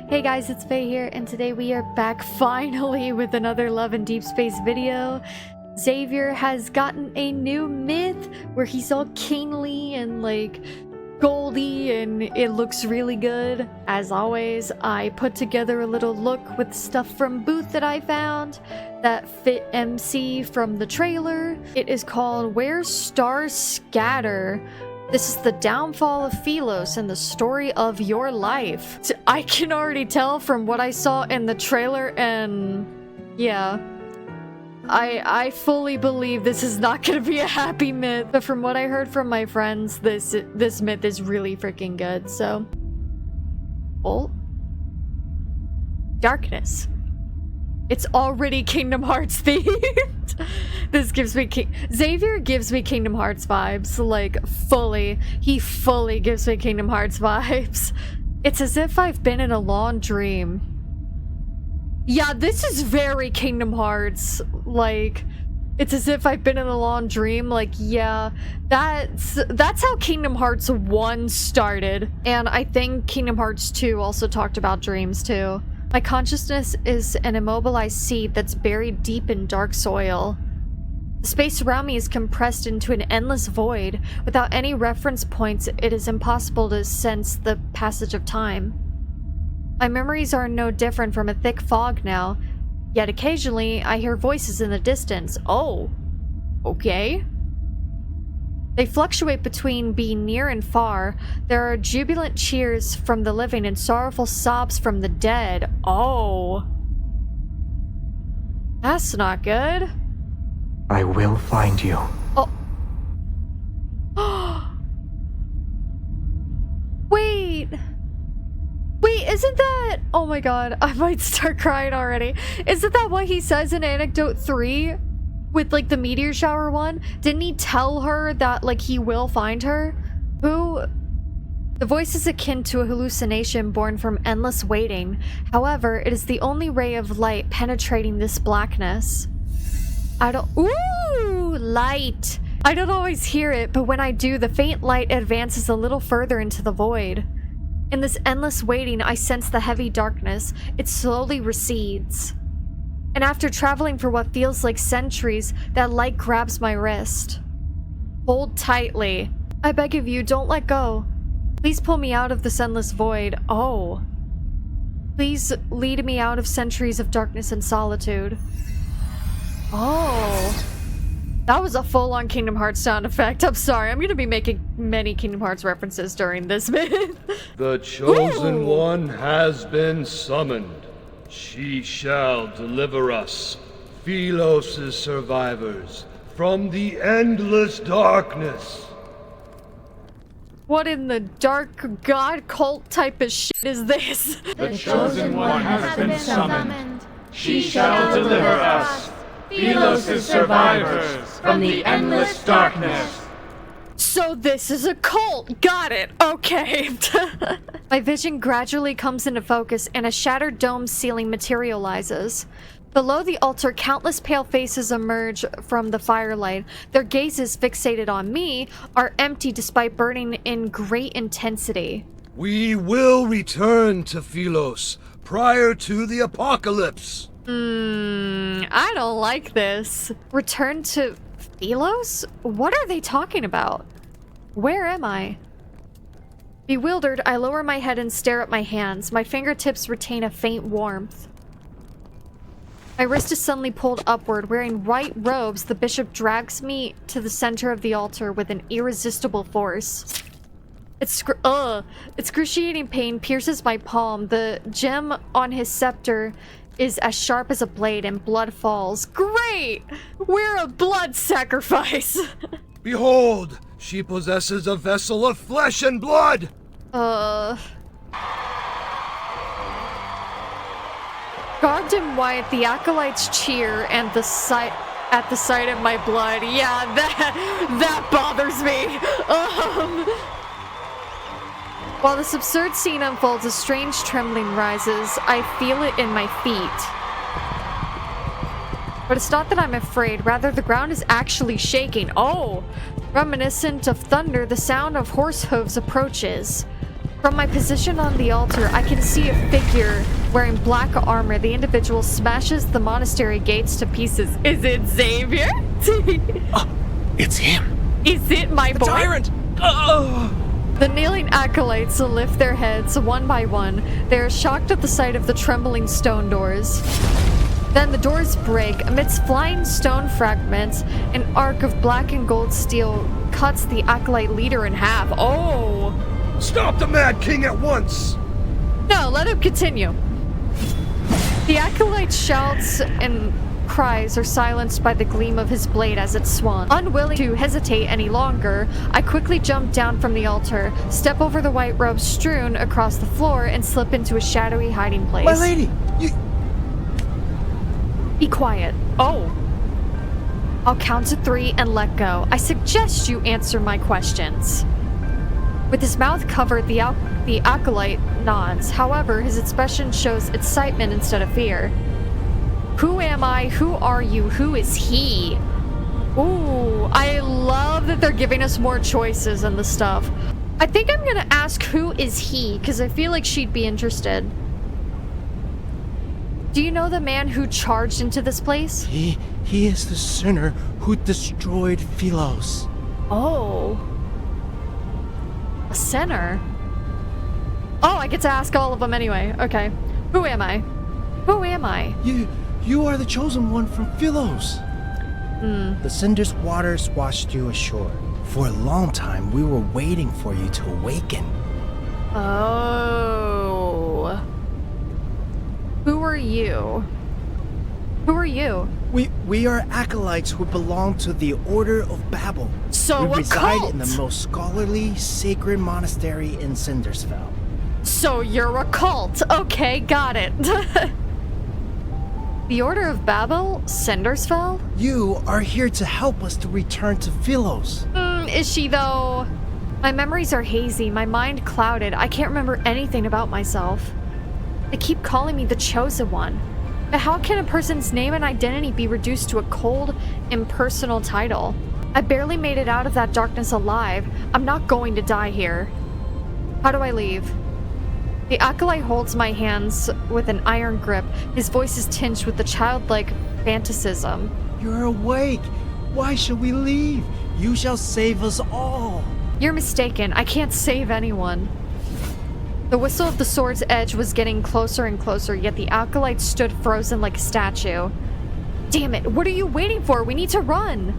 Hey guys, it's Faye here, and today we are back finally with another Love and Deep Space video. Xavier has gotten a new myth where he's all kingly and like goldy, and it looks really good. As always, I put together a little look with stuff from booth that I found that fit MC from the trailer. It is called Where Stars Scatter. This is the downfall of Philos and the story of your life. I can already tell from what I saw in the trailer, and yeah, I fully believe this is not gonna be a happy myth. But from what I heard from my friends, this myth is really freaking good. So, oh, darkness. It's already Kingdom Hearts themed. This gives me Xavier gives me Kingdom Hearts vibes, like fully. He fully gives me Kingdom Hearts vibes. It's as if I've been in a long dream. Yeah, this is very Kingdom Hearts. Like, it's as if I've been in a long dream. Like, yeah, that's how Kingdom Hearts 1 started. And I think Kingdom Hearts 2 also talked about dreams too. My consciousness is an immobilized seed that's buried deep in dark soil. The space around me is compressed into an endless void. Without any reference points, it is impossible to sense the passage of time. My memories are no different from a thick fog now, yet occasionally I hear voices in the distance. Oh, okay. They fluctuate between being near and far. There are jubilant cheers from the living and sorrowful sobs from the dead. Oh. That's not good. I will find you. Oh. Wait, isn't that... Oh my god, I might start crying already. Isn't that what he says in Anecdote 3? With, like, the meteor shower one? Didn't he tell her that, like, he will find her? Who? The voice is akin to a hallucination born from endless waiting. However, it is the only ray of light penetrating this blackness. Ooh, light! I don't always hear it, but when I do, the faint light advances a little further into the void. In this endless waiting, I sense the heavy darkness. It slowly recedes. And after traveling for what feels like centuries, that light grabs my wrist. Hold tightly. I beg of you, don't let go. Please pull me out of this endless void. Oh. Please lead me out of centuries of darkness and solitude. Oh. That was a full-on Kingdom Hearts sound effect. I'm sorry, I'm gonna be making many Kingdom Hearts references during this myth. The chosen one has been summoned. She shall deliver us, Philos' survivors, from the endless darkness. What in the dark god cult type of shit is this? The chosen one has been summoned. She shall deliver us, Philos' survivors, from the endless darkness. So this is a cult! Got it! Okay. My vision gradually comes into focus and a shattered dome ceiling materializes. Below the altar, countless pale faces emerge from the firelight. Their gazes, fixated on me, are empty despite burning in great intensity. We will return to Philos prior to the apocalypse. I don't like this. Return to Philos? What are they talking about? Where am I? Bewildered, I lower my head and stare at my hands. My fingertips retain a faint warmth. My wrist is suddenly pulled upward. Wearing white robes, the bishop drags me to the center of the altar with an irresistible force. Excruciating pain pierces my palm. The gem on his scepter is as sharp as a blade and blood falls. Great! We're a blood sacrifice! Behold, she possesses a vessel of flesh and blood! Garbed in white, the acolytes cheer and at the sight of my blood. Yeah, that bothers me. While this absurd scene unfolds, a strange trembling rises. I feel it in my feet. But it's not that I'm afraid, rather the ground is actually shaking. Oh! Reminiscent of thunder, the sound of horse hooves approaches. From my position on the altar, I can see a figure wearing black armor. The individual smashes the monastery gates to pieces. Is it Xavier? It's him. Is it my boy? Tyrant! The kneeling acolytes lift their heads one by one. They are shocked at the sight of the trembling stone doors. Then the doors break. Amidst flying stone fragments, an arc of black and gold steel cuts the acolyte leader in half. Oh! Stop the Mad King at once! No, let him continue. The acolyte's shouts and cries are silenced by the gleam of his blade as it swung. Unwilling to hesitate any longer, I quickly jump down from the altar, step over the white robe strewn across the floor, and slip into a shadowy hiding place. My lady, you... Be quiet. Oh. I'll count to 3 and let go. I suggest you answer my questions. With his mouth covered, the acolyte nods. However, his expression shows excitement instead of fear. Who am I? Who are you? Who is he? Ooh, I love that they're giving us more choices and the stuff. I think I'm gonna ask who is he, because I feel like she'd be interested. Do you know the man who charged into this place? He is the sinner who destroyed Philos. Oh. A sinner? Oh, I get to ask all of them anyway. Okay. Who am I? Who am I? You are the chosen one from Philos. The Cinder's waters washed you ashore. For a long time, we were waiting for you to awaken. Oh. Who are you? Who are you? We are acolytes who belong to the Order of Babel. So we a reside cult. in the most scholarly, sacred monastery in Cindersfell. So you're a cult. Okay, got it. The Order of Babel? Cindersfell? You are here to help us to return to Philos. Is she though? My memories are hazy, my mind clouded. I can't remember anything about myself. They keep calling me the Chosen One. But how can a person's name and identity be reduced to a cold, impersonal title? I barely made it out of that darkness alive. I'm not going to die here. How do I leave? The acolyte holds my hands with an iron grip. His voice is tinged with the childlike fantasism. You're awake. Why should we leave? You shall save us all. You're mistaken. I can't save anyone. The whistle of the sword's edge was getting closer and closer, yet the acolyte stood frozen like a statue. Damn it, what are you waiting for? We need to run!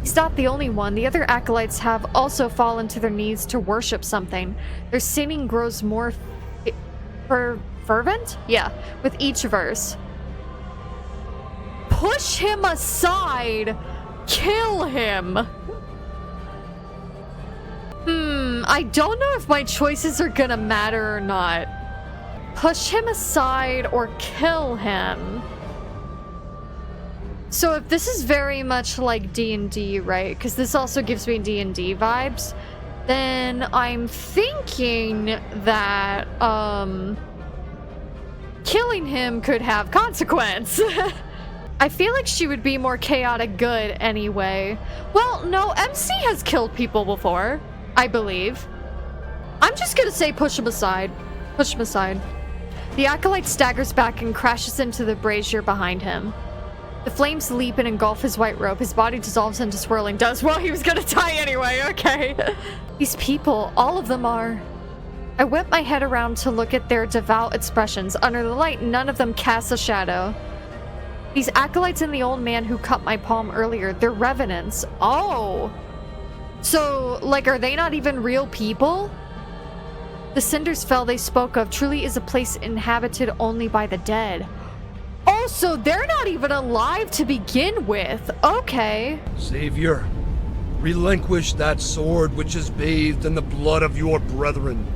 He's not the only one. The other acolytes have also fallen to their knees to worship something. Their singing grows more fervent? Yeah, with each verse. Push him aside! Kill him! I don't know if my choices are gonna matter or not. Push him aside or kill him. So if this is very much like D&D, right? Because this also gives me D&D vibes. Then I'm thinking that, killing him could have consequence. I feel like she would be more chaotic good anyway. Well, no, MC has killed people before, I believe. I'm just gonna say push him aside. Push him aside. The acolyte staggers back and crashes into the brazier behind him. The flames leap and engulf his white robe. His body dissolves into swirling dust. Well, he was gonna die anyway, okay. These people, all of them are. I whip my head around to look at their devout expressions. Under the light, none of them casts a shadow. These acolytes and the old man who cut my palm earlier, they're revenants. Oh! So, like, are they not even real people? The Cindersfell they spoke of truly is a place inhabited only by the dead. Oh, so they're not even alive to begin with. Okay. Xavier, relinquish that sword which is bathed in the blood of your brethren.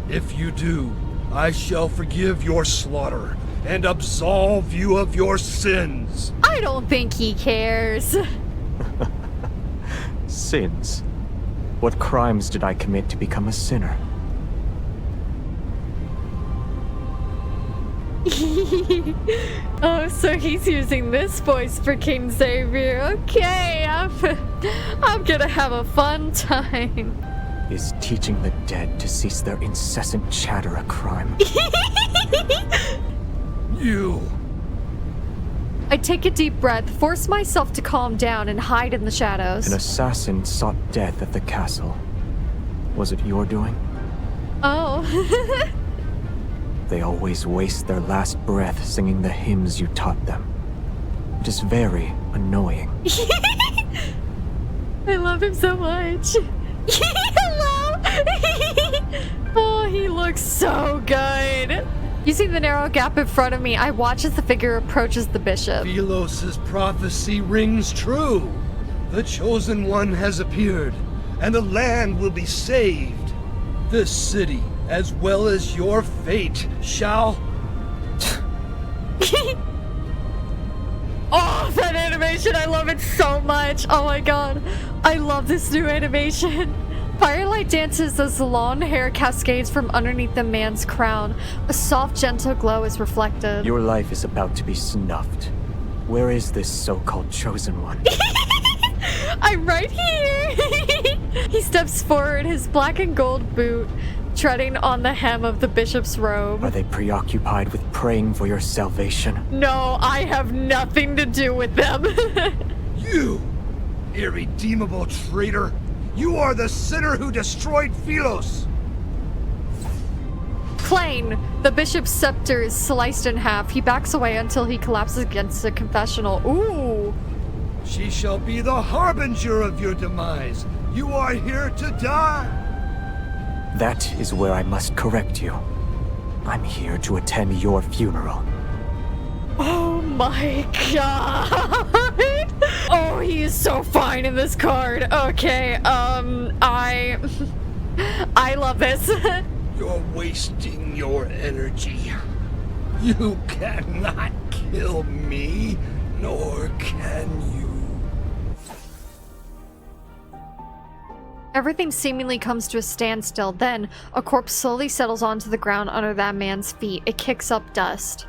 If you do, I shall forgive your slaughter and absolve you of your sins. I don't think he cares. Sins? What crimes did I commit to become a sinner? Oh, so he's using this voice for King Xavier. Okay, I'm gonna have a fun time. is teaching the dead to cease their incessant chatter a crime. You! I take a deep breath, force myself to calm down, and hide in the shadows. An assassin sought death at the castle. Was it your doing? Oh. They always waste their last breath singing the hymns you taught them. It is very annoying. I love him so much. Hello! Oh, he looks so good. Using the narrow gap in front of me, I watch as the figure approaches the bishop. Philos' prophecy rings true. The Chosen One has appeared, and the land will be saved. This city, as well as your fate, shall... Oh, that animation! I love it so much! Oh my god. I love this new animation. Firelight dances as the long hair cascades from underneath the man's crown. A soft, gentle glow is reflected. Your life is about to be snuffed. Where is this so-called Chosen One? I'm right here! He steps forward, his black and gold boot treading on the hem of the bishop's robe. Are they preoccupied with praying for your salvation? No, I have nothing to do with them. You, irredeemable traitor! You are the sinner who destroyed Philos! Plain. The bishop's scepter is sliced in half. He backs away until he collapses against the confessional. Ooh. She shall be the harbinger of your demise. You are here to die. That is where I must correct you. I'm here to attend your funeral. Oh my god. Oh, he is so fine in this card. Okay, I love this. You're wasting your energy. You cannot kill me, nor can you. Everything seemingly comes to a standstill. Then, a corpse slowly settles onto the ground under that man's feet. It kicks up dust.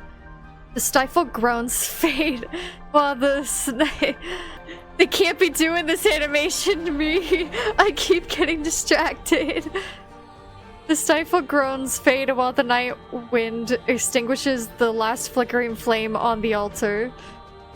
The stifled groans fade while they can't be doing this animation to me. I keep getting distracted. The stifled groans fade while the night wind extinguishes the last flickering flame on the altar.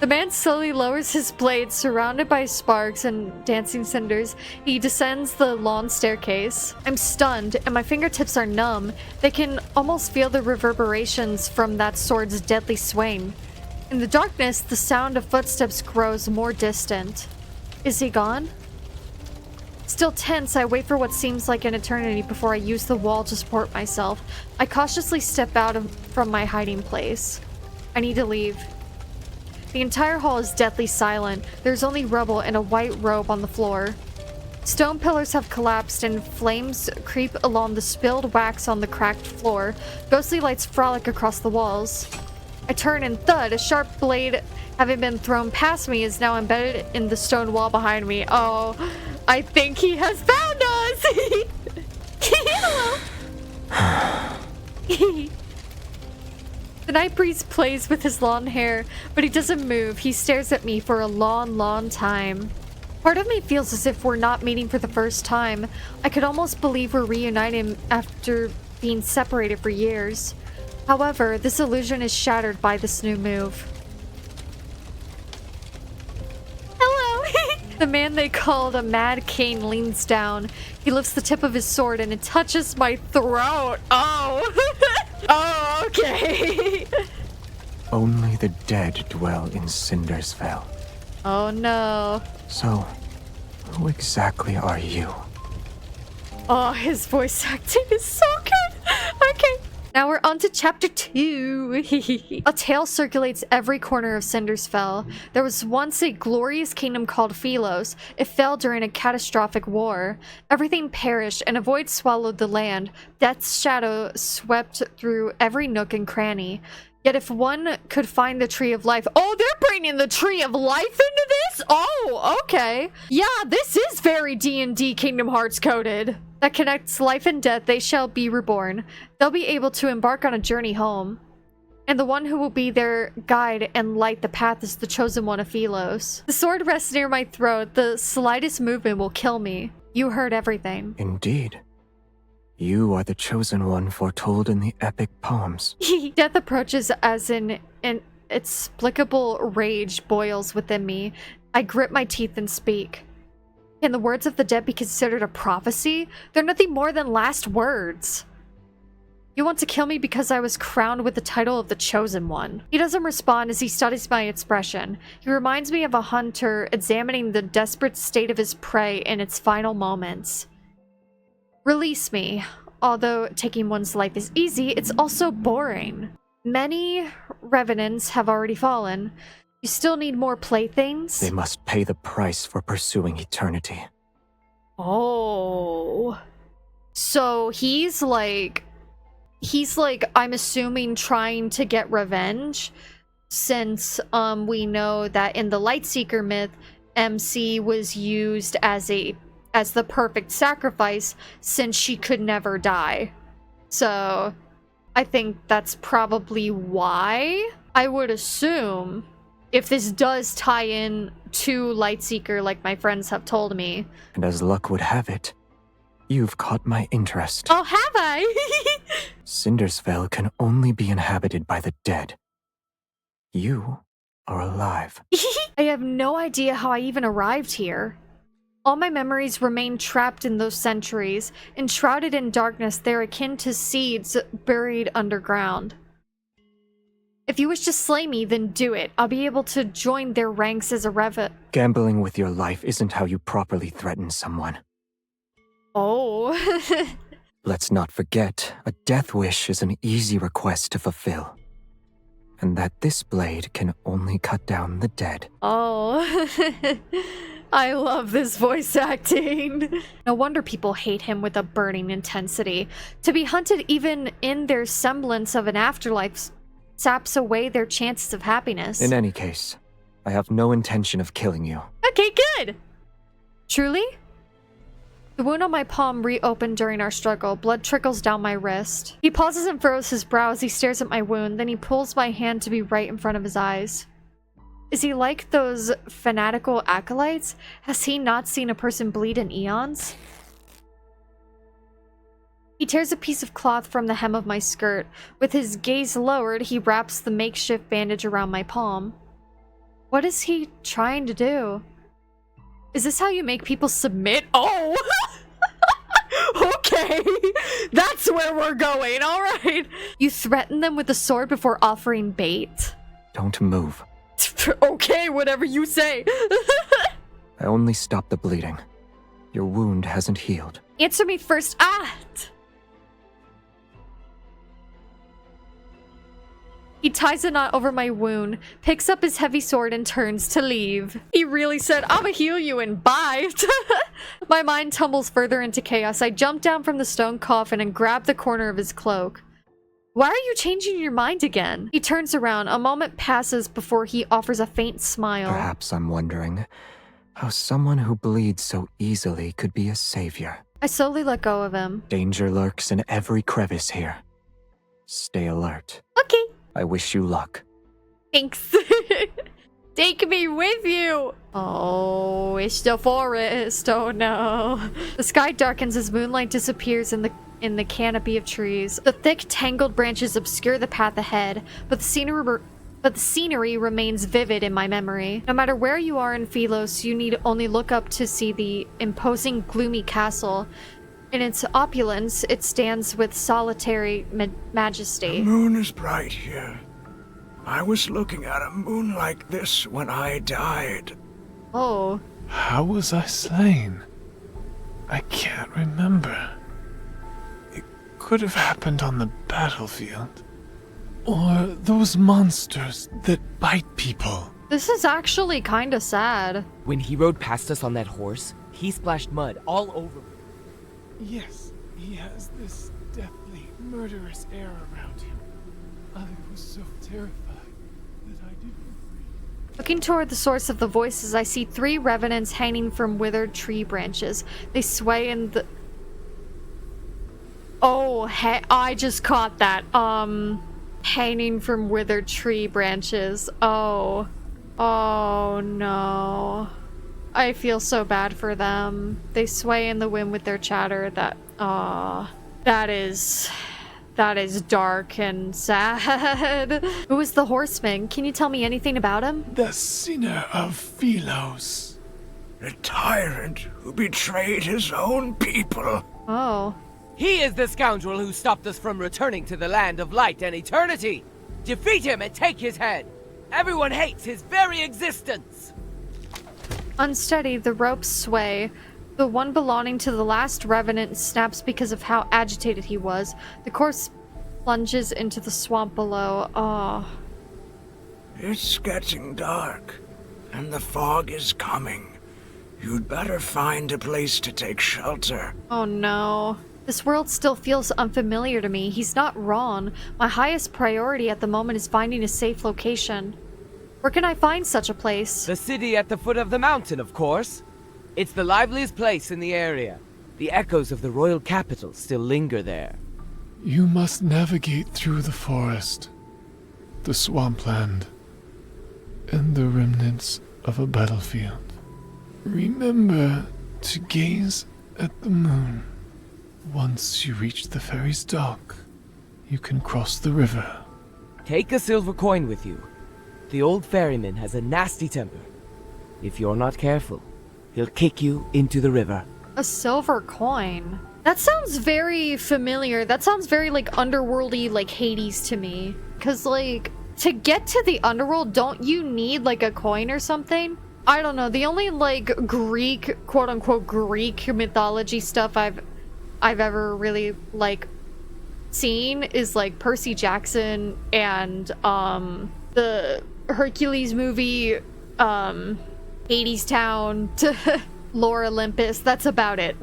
The man slowly lowers his blade, surrounded by sparks and dancing cinders. He descends the long staircase. I'm stunned, and my fingertips are numb. They can almost feel the reverberations from that sword's deadly swing. In the darkness, the sound of footsteps grows more distant. Is he gone? Still tense, I wait for what seems like an eternity before I use the wall to support myself. I cautiously step out from my hiding place. I need to leave. The entire hall is deathly silent. There's only rubble and a white robe on the floor. Stone pillars have collapsed and flames creep along the spilled wax on the cracked floor. Ghostly lights frolic across the walls. I turn and thud. A sharp blade, having been thrown past me, is now embedded in the stone wall behind me. Oh, I think he has found us! Hello! The night breeze plays with his long hair, but he doesn't move. He stares at me for a long, long time. Part of me feels as if we're not meeting for the first time. I could almost believe we're reunited after being separated for years. However, this illusion is shattered by this new move. Hello! The man they called a Mad King leans down. He lifts the tip of his sword and it touches my throat. Oh! Oh, okay. Only the dead dwell in Cindersfell. Oh no. So, who exactly are you? Oh, his voice acting is so good. Okay. Now we're on to chapter 2. A tale circulates every corner of Cindersfell. There was once a glorious kingdom called Philos. It fell during a catastrophic war. Everything perished and a void swallowed the land. Death's shadow swept through every nook and cranny. Yet if one could find the Tree of Life... Oh, they're bringing the Tree of Life into this? Oh, okay. Yeah, this is very D&D Kingdom Hearts coded. That connects life and death, they shall be reborn. They'll be able to embark on a journey home. And the one who will be their guide and light the path is the Chosen One of Philos. The sword rests near my throat. The slightest movement will kill me. You heard everything. Indeed. You are the chosen one foretold in the epic poems. Death approaches as an inexplicable rage boils within me. I grip my teeth and speak. Can the words of the dead be considered a prophecy? They're nothing more than last words. You want to kill me because I was crowned with the title of the Chosen One. He doesn't respond as he studies my expression. He reminds me of a hunter examining the desperate state of his prey in its final moments. Release me. Although taking one's life is easy, it's also boring. Many revenants have already fallen. You still need more playthings? They must pay the price for pursuing eternity. Oh. So he's like, I'm assuming trying to get revenge, since we know that in the Lightseeker myth, MC was used as the perfect sacrifice since she could never die. So I think that's probably why. I would assume, if this does tie in to Lightseeker like my friends have told me. And as luck would have it, you've caught my interest. Oh, have I? Cindersville can only be inhabited by the dead. You are alive. I have no idea how I even arrived here. All my memories remain trapped in those centuries. Enshrouded in darkness, they're akin to seeds buried underground. If you wish to slay me, then do it. I'll be able to join their ranks as a Gambling with your life isn't how you properly threaten someone. Oh. Let's not forget, a death wish is an easy request to fulfill. And that this blade can only cut down the dead. Oh. I love this voice acting. No wonder people hate him with a burning intensity. To be hunted even in their semblance of an afterlife saps away their chances of happiness. In any case, I have no intention of killing you. Okay, good. Truly? The wound on my palm reopened during our struggle. Blood trickles down my wrist. He pauses and furrows his brow as he stares at my wound. Then he pulls my hand to be right in front of his eyes. Is he like those fanatical acolytes? Has he not seen a person bleed in eons? He tears a piece of cloth from the hem of my skirt. With his gaze lowered, he wraps the makeshift bandage around my palm. What is he trying to do? Is this how you make people submit? Oh! Okay! That's where we're going, alright! You threaten them with the sword before offering bait? Don't move. Okay, whatever you say. I only stopped the bleeding. Your wound hasn't healed. Answer me first. Ah! He ties a knot over my wound, picks up his heavy sword, and turns to leave. He really said, I'ma heal you and bye. My mind tumbles further into chaos. I jump down from the stone coffin and grab the corner of his cloak. Why are you changing your mind again? He turns around. A moment passes before he offers a faint smile. Perhaps I'm wondering how someone who bleeds so easily could be a savior. I slowly let go of him. Danger lurks in every crevice here. Stay alert. Okay. I wish you luck. Thanks. Take me with you. Oh, it's the forest. Oh no. The sky darkens as moonlight disappears in the canopy of trees. The thick, tangled branches obscure the path ahead, but the scenery remains vivid in my memory. No matter where you are in Philos, you need only look up to see the imposing, gloomy castle. In its opulence, it stands with solitary majesty. The moon is bright here. I was looking at a moon like this when I died. Oh. How was I slain? I can't remember. It could have happened on the battlefield. Or those monsters that bite people. This is actually kinda sad. When he rode past us on that horse, he splashed mud all over me. Yes, he has this deathly, murderous air around him. I was so terrified that I didn't breathe. Looking toward the source of the voices, I see 3 revenants hanging from withered tree branches. They sway in the... Oh, I just caught that. Hanging from withered tree branches. Oh. Oh, no. I feel so bad for them. They sway in the wind with their chatter. That is dark and sad. Who is the horseman? Can you tell me anything about him? The sinner of Philos. The tyrant who betrayed his own people. Oh. He is the scoundrel who stopped us from returning to the land of light and eternity. Defeat him and take his head. Everyone hates his very existence. Unsteady, the ropes sway. The one belonging to the last revenant snaps because of how agitated he was. The corpse plunges into the swamp below. Oh. It's getting dark, and the fog is coming. You'd better find a place to take shelter. Oh no. This world still feels unfamiliar to me. He's not wrong. My highest priority at the moment is finding a safe location. Where can I find such a place? The city at the foot of the mountain, of course. It's the liveliest place in the area. The echoes of the royal capital still linger there. You must navigate through the forest, the swampland, and the remnants of a battlefield. Remember to gaze at the moon. Once you reach the ferry's dock, you can cross the river. Take a silver coin with you. The old ferryman has a nasty temper. If you're not careful, he'll kick you into the river. A silver coin? That sounds very familiar. That sounds very, like, underworldy, like, Hades to me. Because, like, to get to the underworld, don't you need, like, a coin or something? I don't know. The only, like, Greek, quote-unquote Greek mythology stuff I've ever really, like, seen is, like, Percy Jackson and, the Hercules movie, Hades Town, Lore Olympus. That's about it.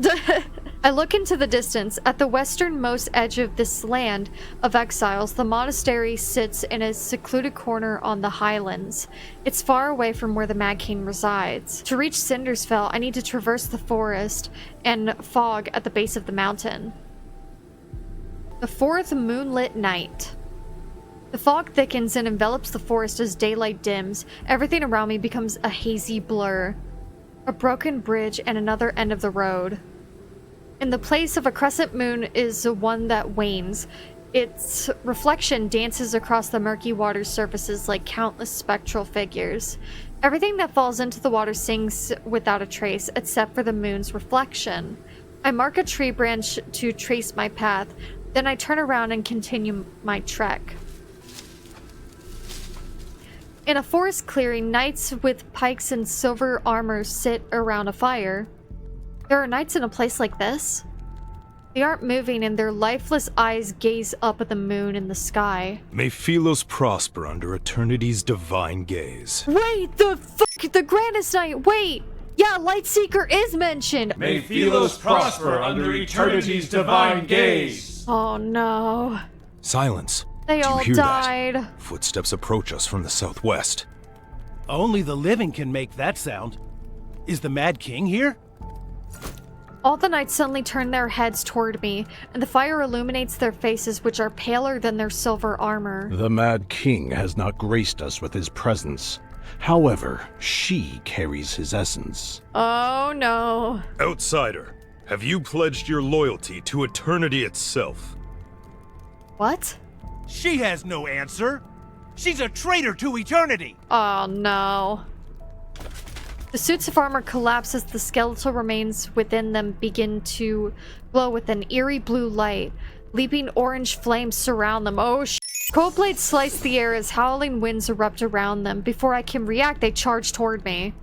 I look into the distance. At the westernmost edge of this land of exiles, the monastery sits in a secluded corner on the highlands. It's far away from where the Mad King resides. To reach Cindersfell, I need to traverse the forest and fog at the base of the mountain. The fourth moonlit night. The fog thickens and envelops the forest as daylight dims. Everything around me becomes a hazy blur. A broken bridge and another end of the road. In the place of a crescent moon is one that wanes. Its reflection dances across the murky water surfaces like countless spectral figures. Everything that falls into the water sinks without a trace, except for the moon's reflection. I mark a tree branch to trace my path, then I turn around and continue my trek. In a forest clearing, knights with pikes and silver armor sit around a fire. There are knights in a place like this? They aren't moving and their lifeless eyes gaze up at the moon in the sky. May Philos prosper under eternity's divine gaze. Wait, the grandest knight, wait! Yeah, Lightseeker is mentioned! May Philos prosper under eternity's divine gaze! Oh no. Silence. They Do you all hear died. That? Footsteps approach us from the southwest. Only the living can make that sound. Is the Mad King here? All the knights suddenly turn their heads toward me, and the fire illuminates their faces, which are paler than their silver armor. The Mad King has not graced us with his presence. However, she carries his essence. Oh no. Outsider, have you pledged your loyalty to eternity itself? What? She has no answer. She's a traitor to eternity. Oh no. The suits of armor collapse as the skeletal remains within them begin to glow with an eerie blue light. Leaping orange flames surround them. Oh sh! Cold blades slice the air as howling winds erupt around them. Before I can react, they charge toward me.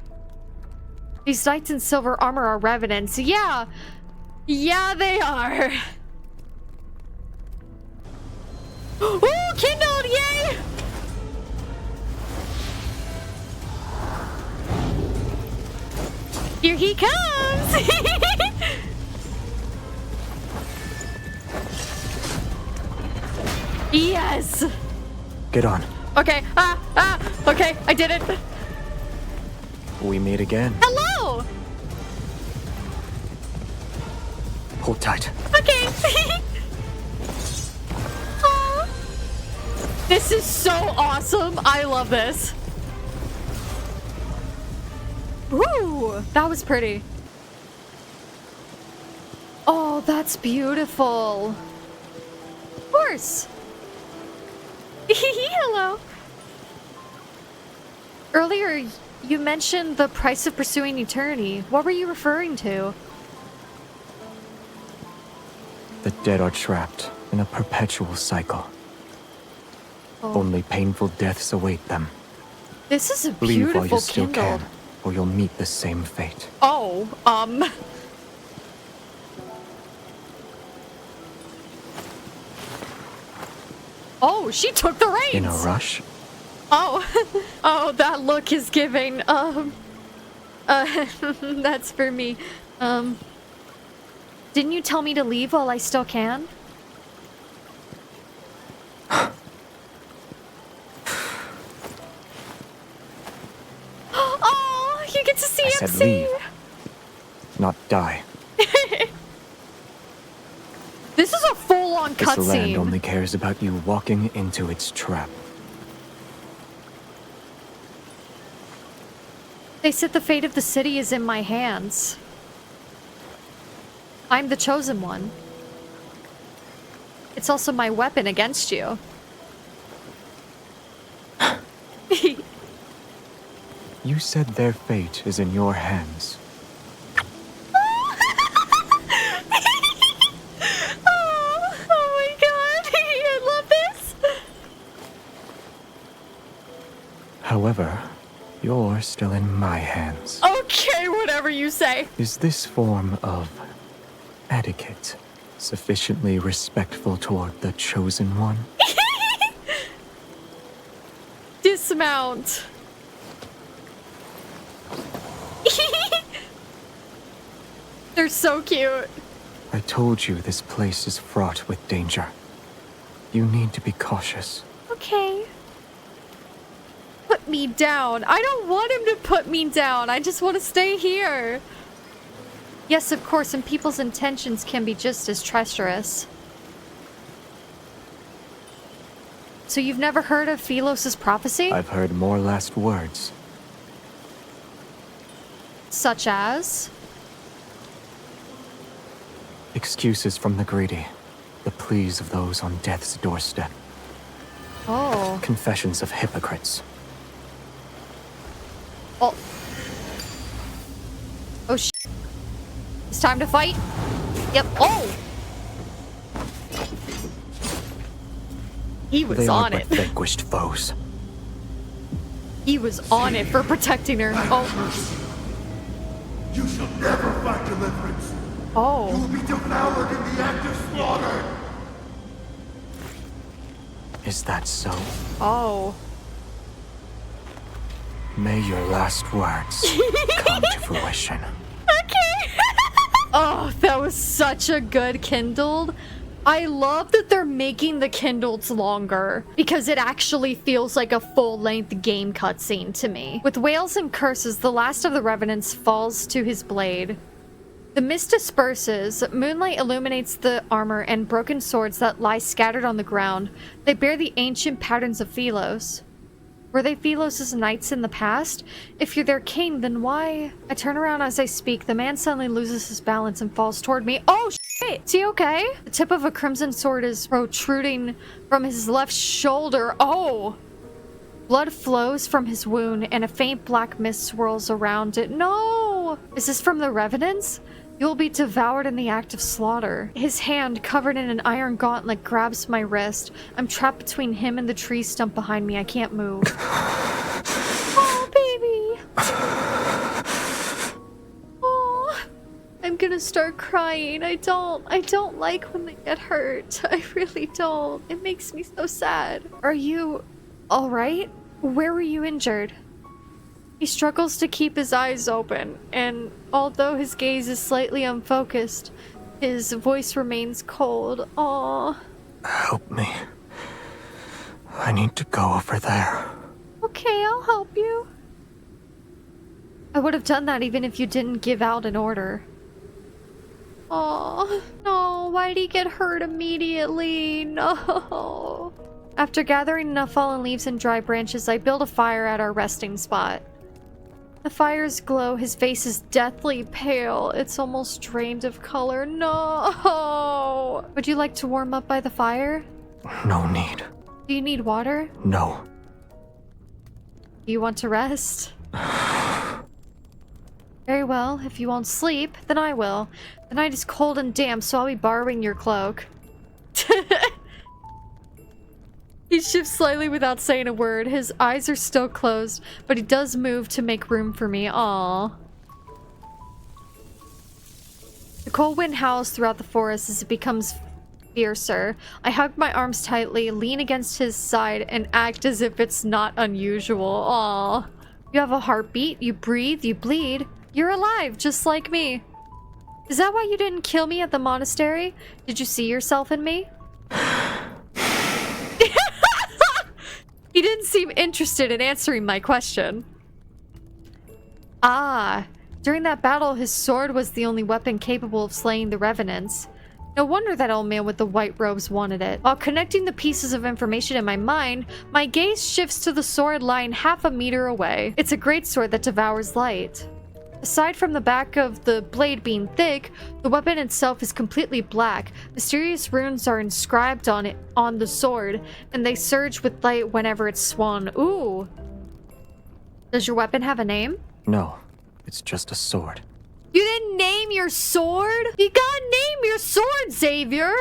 These knights in silver armor are revenants. Yeah! Yeah, they are! Ooh, kindled! Yay! Here he comes! Yes! Get on. Okay, okay, I did it. We meet again. Hello! Hold tight. Okay. Aw. This is so awesome. I love this. Ooh, that was pretty. Oh, that's beautiful. Of course. Hello. Earlier, you mentioned the price of pursuing eternity. What were you referring to? The dead are trapped in a perpetual cycle. Oh. Only painful deaths await them. This is a Leave while beautiful you still kindled. can, or you'll meet the same fate. Oh, Oh, she took the reins! In a rush? Oh, oh, that look is giving, that's for me. Didn't you tell me to leave while I still can? Oh, you get to see I him said sing! leave, not die. This is a full-on This land cutscene. only cares about you walking into its trap. They said the fate of the city is in my hands. I'm the chosen one. It's also my weapon against you. You said their fate is in your hands. Oh my god, I love this. However, you're still in my hands. Okay, whatever you say. Is this form of etiquette sufficiently respectful toward the chosen one? Dismount. They're so cute. I told you this place is fraught with danger. You need to be cautious. Okay. Put me down. I don't want him to put me down. I just want to stay here. Yes, of course, and people's intentions can be just as treacherous. So you've never heard of Philos' prophecy? I've heard more last words. Such as? Excuses from the greedy. The pleas of those on death's doorstep. Oh. Confessions of hypocrites. Oh. Oh, sh**. It's time to fight? Yep. Oh! He was They are on but it. vanquished foes. He was on it for protecting her. Oh. You shall never find deliverance. Oh. You will be devoured in the act of slaughter. Is that so? Oh. May your last words come to fruition. Okay. Oh, that was such a good kindled. I love that they're making the kindleds longer because it actually feels like a full-length game cutscene to me. With wails and curses, the last of the revenants falls to his blade. The mist disperses, moonlight illuminates the armor and broken swords that lie scattered on the ground. They bear the ancient patterns of Philos. Were they Philos' knights in the past? If you're their king, then why? I turn around as I speak. The man suddenly loses his balance and falls toward me. Oh, shit! Is he okay? The tip of a crimson sword is protruding from his left shoulder. Oh! Blood flows from his wound and a faint black mist swirls around it. No! Is this from the revenants? You will be devoured in the act of slaughter. His hand, covered in an iron gauntlet, grabs my wrist. I'm trapped between him and the tree stump behind me. I can't move. Oh, baby. Oh, I'm gonna start crying. I don't like when they get hurt. I really don't. It makes me so sad. Are you all right? Where were you injured? He struggles to keep his eyes open, and although his gaze is slightly unfocused, his voice remains cold. Aww. Help me. I need to go over there. Okay, I'll help you. I would have done that even if you didn't give out an order. Aww. No, why'd he get hurt immediately? No. After gathering enough fallen leaves and dry branches, I build a fire at our resting spot. The fire's glow, his face is deathly pale. It's almost drained of color. No! Would you like to warm up by the fire? No need. Do you need water? No. Do you want to rest? Very well. If you won't sleep, then I will. The night is cold and damp, so I'll be borrowing your cloak. He shifts slightly without saying a word. His eyes are still closed, but he does move to make room for me. Aww. The cold wind howls throughout the forest as it becomes fiercer. I hug my arms tightly, lean against his side, and act as if it's not unusual. Aww. You have a heartbeat, you breathe, you bleed. You're alive, just like me. Is that why you didn't kill me at the monastery? Did you see yourself in me? He didn't seem interested in answering my question. Ah, during that battle, his sword was the only weapon capable of slaying the revenants. No wonder that old man with the white robes wanted it. While connecting the pieces of information in my mind, my gaze shifts to the sword lying half a meter away. It's a great sword that devours light. Aside from the back of the blade being thick, the weapon itself is completely black. Mysterious runes are inscribed on it on the sword, and they surge with light whenever it's swung. Ooh. Does your weapon have a name? No, it's just a sword. You didn't name your sword? You gotta name your sword, Xavier!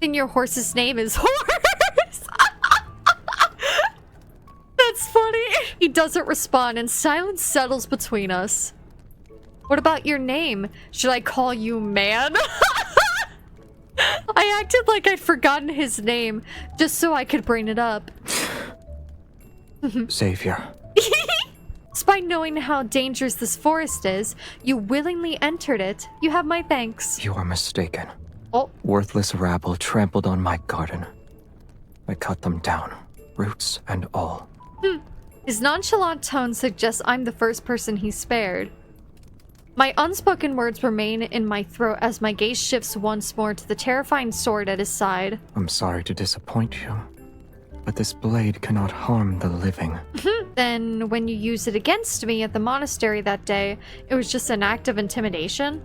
And your horse's name is Horse! That's funny. He doesn't respond, and silence settles between us. What about your name? Should I call you Man? I acted like I'd forgotten his name, just so I could bring it up. Xavier. Despite knowing how dangerous this forest is, you willingly entered it. You have my thanks. You are mistaken. Oh. Worthless rabble trampled on my garden. I cut them down, roots and all. His nonchalant tone suggests I'm the first person he spared. My unspoken words remain in my throat as my gaze shifts once more to the terrifying sword at his side. I'm sorry to disappoint you, but this blade cannot harm the living. Then, when you used it against me at the monastery that day, it was just an act of intimidation?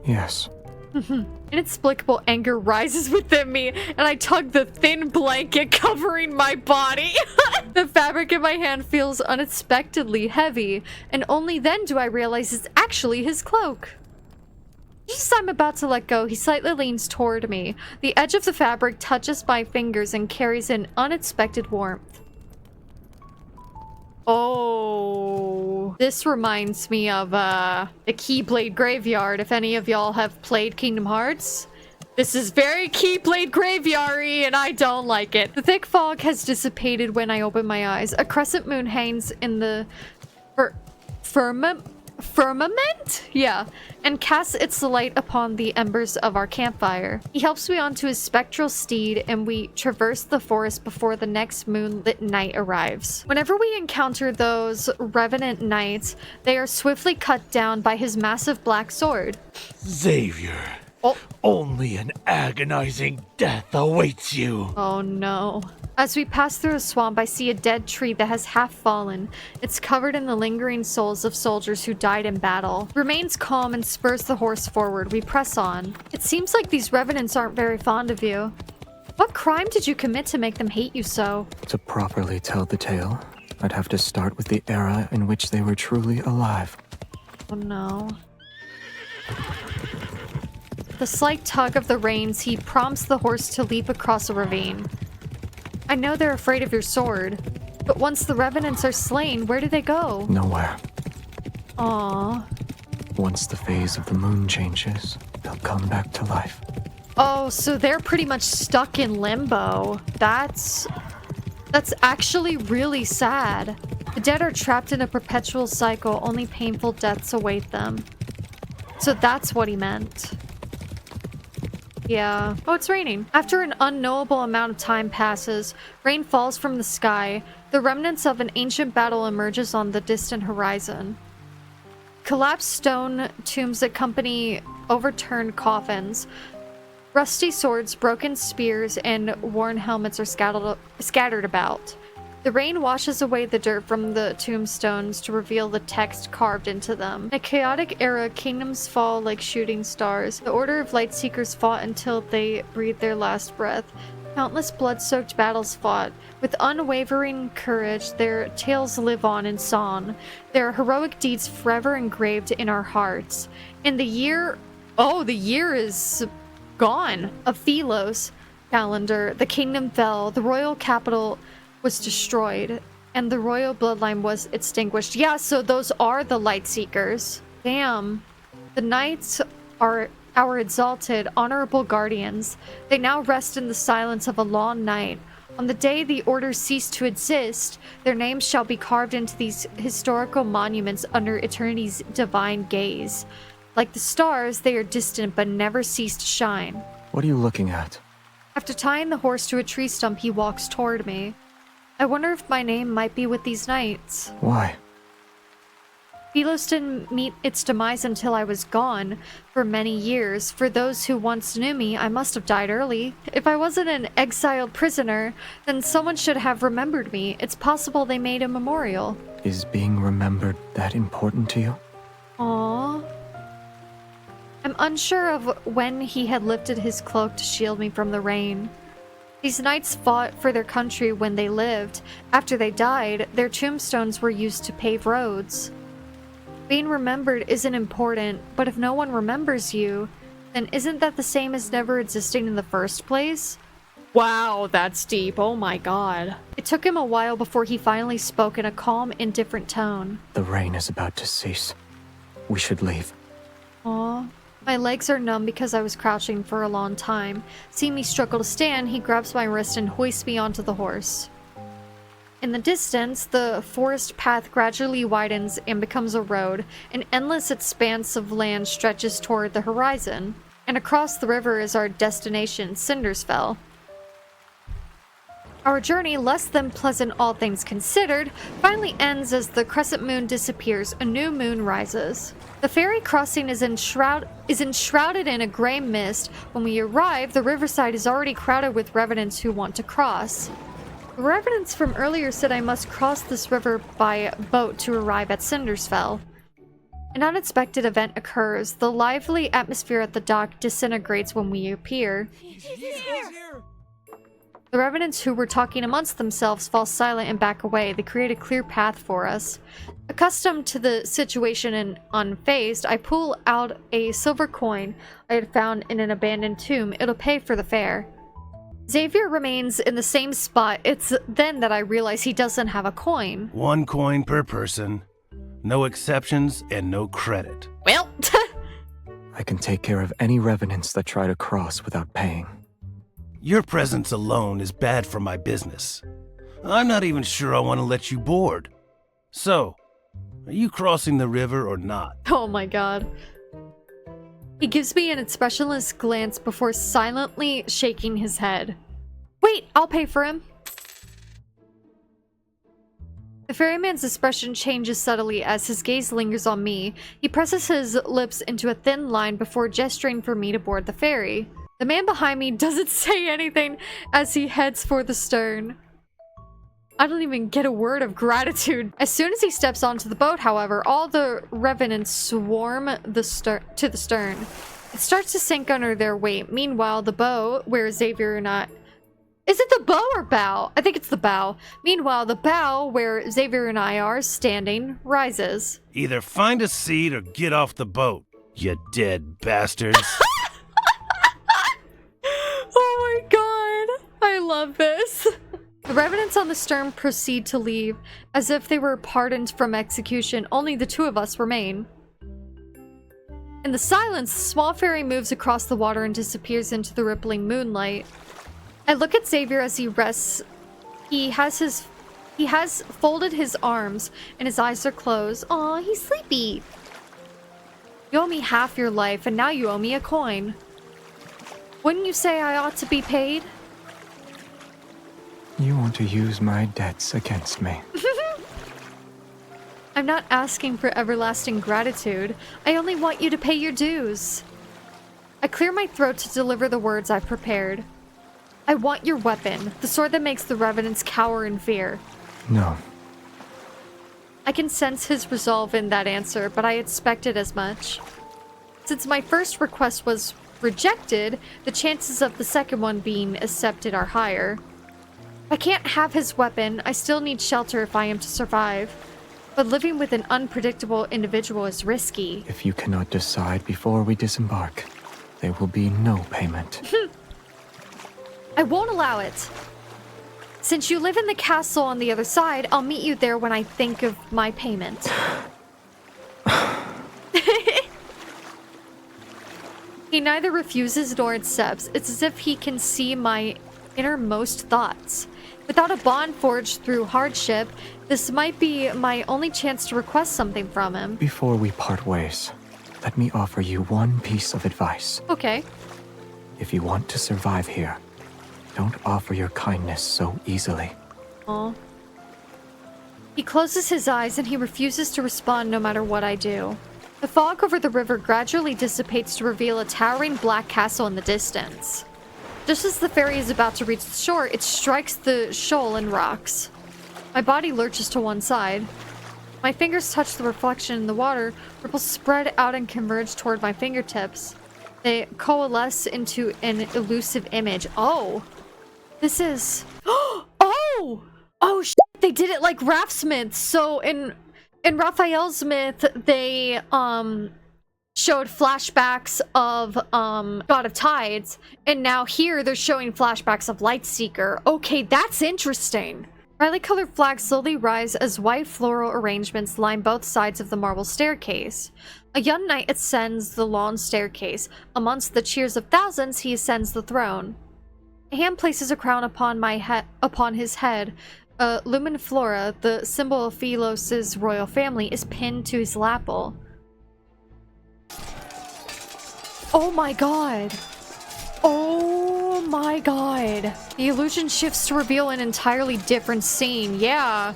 Yes. Inexplicable anger rises within me, and I tug the thin blanket covering my body. The fabric in my hand feels unexpectedly heavy, and only then do I realize it's actually his cloak. Just as I'm about to let go, he slightly leans toward me. The edge of the fabric touches my fingers and carries an unexpected warmth. Oh, this reminds me of the Keyblade Graveyard. If any of y'all have played Kingdom Hearts, this is very Keyblade Graveyard-y, and I don't like it. The thick fog has dissipated when I open my eyes. A crescent moon hangs in the firmament? Yeah, and casts its light upon the embers of our campfire. He helps me onto his spectral steed, and we traverse the forest before the next moonlit night arrives. Whenever we encounter those revenant knights, they are swiftly cut down by his massive black sword. Xavier, only an agonizing death awaits you. Oh no. As we pass through a swamp, I see a dead tree that has half fallen. It's covered in the lingering souls of soldiers who died in battle. Remains calm and spurs the horse forward. We press on. It seems like these revenants aren't very fond of you. What crime did you commit to make them hate you so? To properly tell the tale, I'd have to start with the era in which they were truly alive. Oh no. The slight tug of the reins, he prompts the horse to leap across a ravine. I know they're afraid of your sword, but once the revenants are slain, where do they go? Nowhere. Aww. Once the phase of the moon changes, they'll come back to life. Oh, so they're pretty much stuck in limbo. That's actually really sad. The dead are trapped in a perpetual cycle, only painful deaths await them. So that's what he meant. Yeah. Oh, it's raining. After an unknowable amount of time passes, rain falls from the sky. The remnants of an ancient battle emerges on the distant horizon. Collapsed stone tombs accompany overturned coffins. Rusty swords, broken spears, and worn helmets are scattered about. The rain washes away the dirt from the tombstones to reveal the text carved into them. In a chaotic era, kingdoms fall like shooting stars. The Order of Lightseekers fought until they breathed their last breath. Countless blood-soaked battles fought. With unwavering courage, their tales live on in song. Their heroic deeds forever engraved in our hearts. In the year... Oh, the year is gone. Of Thelos calendar, the kingdom fell. The royal capital was destroyed. And the royal bloodline was extinguished. Yeah, so those are the Lightseekers. Damn. The knights are our exalted, honorable guardians. They now rest in the silence of a long night. On the day the Order ceased to exist, their names shall be carved into these historical monuments under eternity's divine gaze. Like the stars, they are distant but never cease to shine. What are you looking at? After tying the horse to a tree stump, he walks toward me. I wonder if my name might be with these knights. Why? Thelos didn't meet its demise until I was gone for many years. For those who once knew me, I must have died early. If I wasn't an exiled prisoner, then someone should have remembered me. It's possible they made a memorial. Is being remembered that important to you? Aww. I'm unsure of when he had lifted his cloak to shield me from the rain. These knights fought for their country when they lived. After they died, their tombstones were used to pave roads. Being remembered isn't important, but if no one remembers you, then isn't that the same as never existing in the first place? Wow, that's deep. Oh my god. It took him a while before he finally spoke in a calm, indifferent tone. The rain is about to cease. We should leave. Aw. My legs are numb because I was crouching for a long time. Seeing me struggle to stand, he grabs my wrist and hoists me onto the horse. In the distance, the forest path gradually widens and becomes a road. An endless expanse of land stretches toward the horizon. And across the river is our destination, Cindersfell. Our journey, less than pleasant all things considered, finally ends as the crescent moon disappears, a new moon rises. The ferry crossing is enshrouded in a gray mist. When we arrive, the riverside is already crowded with revenants who want to cross. The revenants from earlier said I must cross this river by boat to arrive at Cindersfell. An unexpected event occurs. The lively atmosphere at the dock disintegrates when we appear. He's here! The revenants who were talking amongst themselves fall silent and back away. They create a clear path for us. Accustomed to the situation and unfazed, I pull out a silver coin I had found in an abandoned tomb. It'll pay for the fare. Xavier remains in the same spot. It's then that I realize he doesn't have a coin. 1 coin per person. No exceptions and no credit. Well, I can take care of any revenants that try to cross without paying. Your presence alone is bad for my business. I'm not even sure I want to let you board. So, are you crossing the river or not? oh my god. He gives me an expressionless glance before silently shaking his head. Wait, I'll pay for him. The ferryman's expression changes subtly as his gaze lingers on me. He presses his lips into a thin line before gesturing for me to board the ferry. The man behind me doesn't say anything as he heads for the stern. I don't even get a word of gratitude. As soon as he steps onto the boat, however, all the revenants swarm to the stern. It starts to sink under their weight. Meanwhile, the bow, where Xavier and I... Is it the bow or bow? I think it's the bow. Meanwhile, the bow, where Xavier and I are standing, rises. Either find a seat or get off the boat, you dead bastards. Oh my god. I love this. The revenants on the stern proceed to leave. As if they were pardoned from execution, only the two of us remain. In the silence, the small ferry moves across the water and disappears into the rippling moonlight. I look at Xavier as he rests. He has folded his arms and his eyes are closed. Aw, he's sleepy. You owe me half your life and now you owe me a coin. Wouldn't you say I ought to be paid? You want to use my debts against me. I'm not asking for everlasting gratitude. I only want you to pay your dues. I clear my throat to deliver the words I've prepared. I want your weapon, the sword that makes the revenants cower in fear. No. I can sense his resolve in that answer, but I expected as much. Since my first request was rejected, the chances of the second one being accepted are higher. I can't have his weapon. I still need shelter if I am to survive. But living with an unpredictable individual is risky. If you cannot decide before we disembark, there will be no payment. I won't allow it. Since you live in the castle on the other side, I'll meet you there when I think of my payment. He neither refuses nor accepts. It's as if he can see my innermost thoughts. Without a bond forged through hardship, this might be my only chance to request something from him. Before we part ways, let me offer you one piece of advice. Okay. If you want to survive here, don't offer your kindness so easily. Aw. He closes his eyes and he refuses to respond no matter what I do. The fog over the river gradually dissipates to reveal a towering black castle in the distance. Just as the ferry is about to reach the shore, it strikes the shoal and rocks. My body lurches to one side. My fingers touch the reflection in the water. Ripples spread out and converge toward my fingertips. They coalesce into an elusive image. Oh! This is... Oh! Oh, shit! They did it like Raftsmith. So in Raphael's myth, they showed flashbacks of God of Tides, and now here they're showing flashbacks of Lightseeker. Okay, that's interesting. Brightly colored flags slowly rise as white floral arrangements line both sides of the marble staircase. A young knight ascends the long staircase. Amongst the cheers of thousands, he ascends the throne. A hand places a crown upon his head. Lumen Flora, the symbol of Philos' royal family, is pinned to his lapel. Oh my god. Oh my god. The illusion shifts to reveal an entirely different scene. Yeah.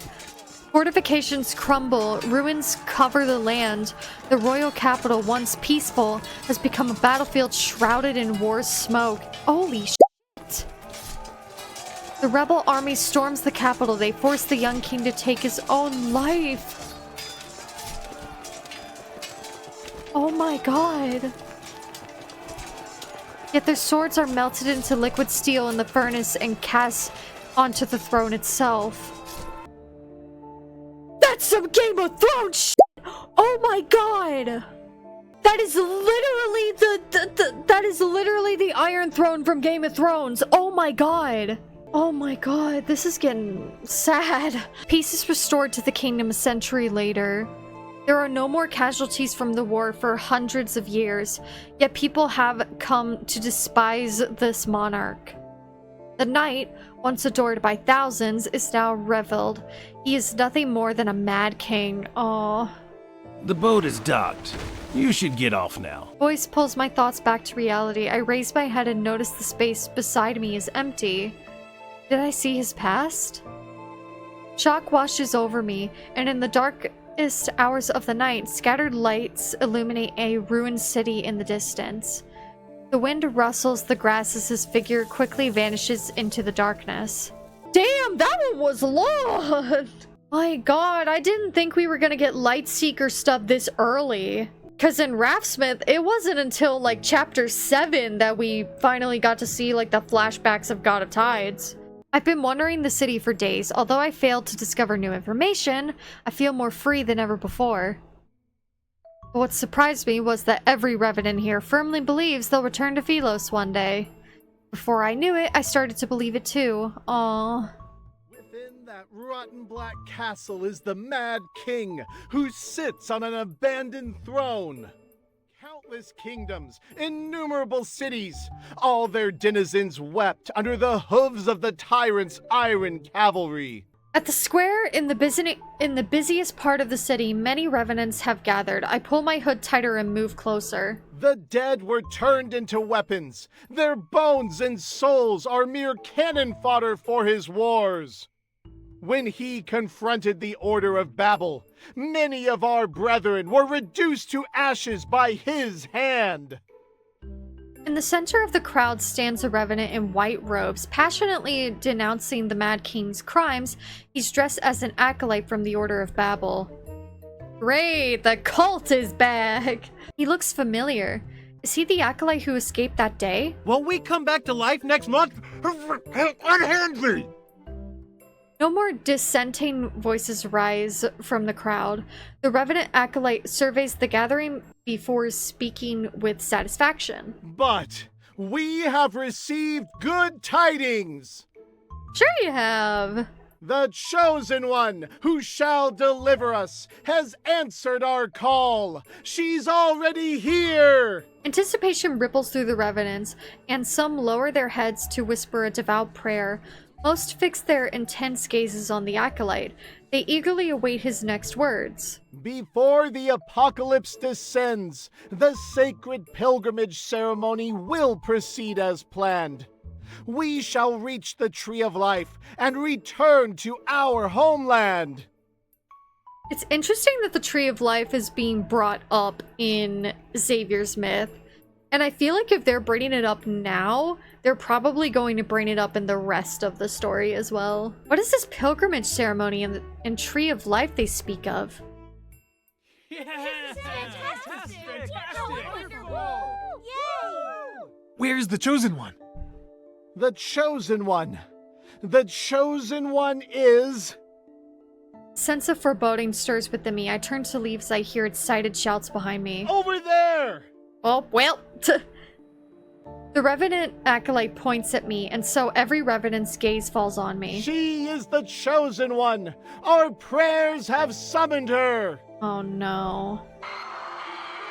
Fortifications crumble, ruins cover the land. The royal capital, once peaceful, has become a battlefield shrouded in war's smoke. Holy shit. The rebel army storms the capital. They force the young king to take his own life. Oh my god. Yet their swords are melted into liquid steel in the furnace and cast onto the throne itself. That's some Game of Thrones shit! Oh my god! That is literally that is literally the Iron Throne from Game of Thrones. Oh my god. Oh my god, this is getting sad. Peace is restored to the kingdom a century later. There are no more casualties from the war for hundreds of years, yet people have come to despise this monarch. The knight, once adored by thousands, is now reviled. He is nothing more than a mad king. Aww. The boat is docked. You should get off now. Voice pulls my thoughts back to reality. I raise my head and notice the space beside me is empty. Did I see his past? Shock washes over me, and in the darkest hours of the night, scattered lights illuminate a ruined city in the distance. The wind rustles the grass as his figure quickly vanishes into the darkness. Damn, that one was long! My god, I didn't think we were gonna get Lightseeker stuff this early. Because in Raftsmith, it wasn't until like chapter 7 that we finally got to see like the flashbacks of God of Tides. I've been wandering the city for days. Although I failed to discover new information, I feel more free than ever before. But what surprised me was that every revenant here firmly believes they'll return to Philos one day. Before I knew it, I started to believe it too. Aww. Within that rotten black castle is the Mad King, who sits on an abandoned throne. Countless kingdoms, innumerable cities, all their denizens wept under the hooves of the tyrant's iron cavalry. At the square in the busiest part of the city, many revenants have gathered. I pull my hood tighter and move closer. The dead were turned into weapons. Their bones and souls are mere cannon fodder for his wars. When he confronted the Order of Babel, many of our brethren were reduced to ashes by his hand. In the center of the crowd stands a revenant in white robes, passionately denouncing the Mad King's crimes. He's dressed as an acolyte from the Order of Babel. Great, the cult is back! He looks familiar. Is he the acolyte who escaped that day? Will we come back to life next month? Unhand me! No more dissenting voices rise from the crowd. The revenant acolyte surveys the gathering before speaking with satisfaction. But we have received good tidings! Sure you have. The chosen one who shall deliver us has answered our call. She's already here. Anticipation ripples through the revenants, and some lower their heads to whisper a devout prayer. Most fix their intense gazes on the acolyte. They eagerly await his next words. Before the apocalypse descends, the sacred pilgrimage ceremony will proceed as planned. We shall reach the Tree of Life and return to our homeland. It's interesting that the Tree of Life is being brought up in Xavier's myth. And I feel like if they're bringing it up now, they're probably going to bring it up in the rest of the story as well. What is this pilgrimage ceremony and Tree of Life they speak of? Where's the chosen one? The chosen one. The chosen one is... Sense of foreboding stirs within me. I turn to leave as I hear excited shouts behind me. Over there! Oh, well. The revenant acolyte points at me, and so every revenant's gaze falls on me. She is the chosen one. Our prayers have summoned her. Oh no.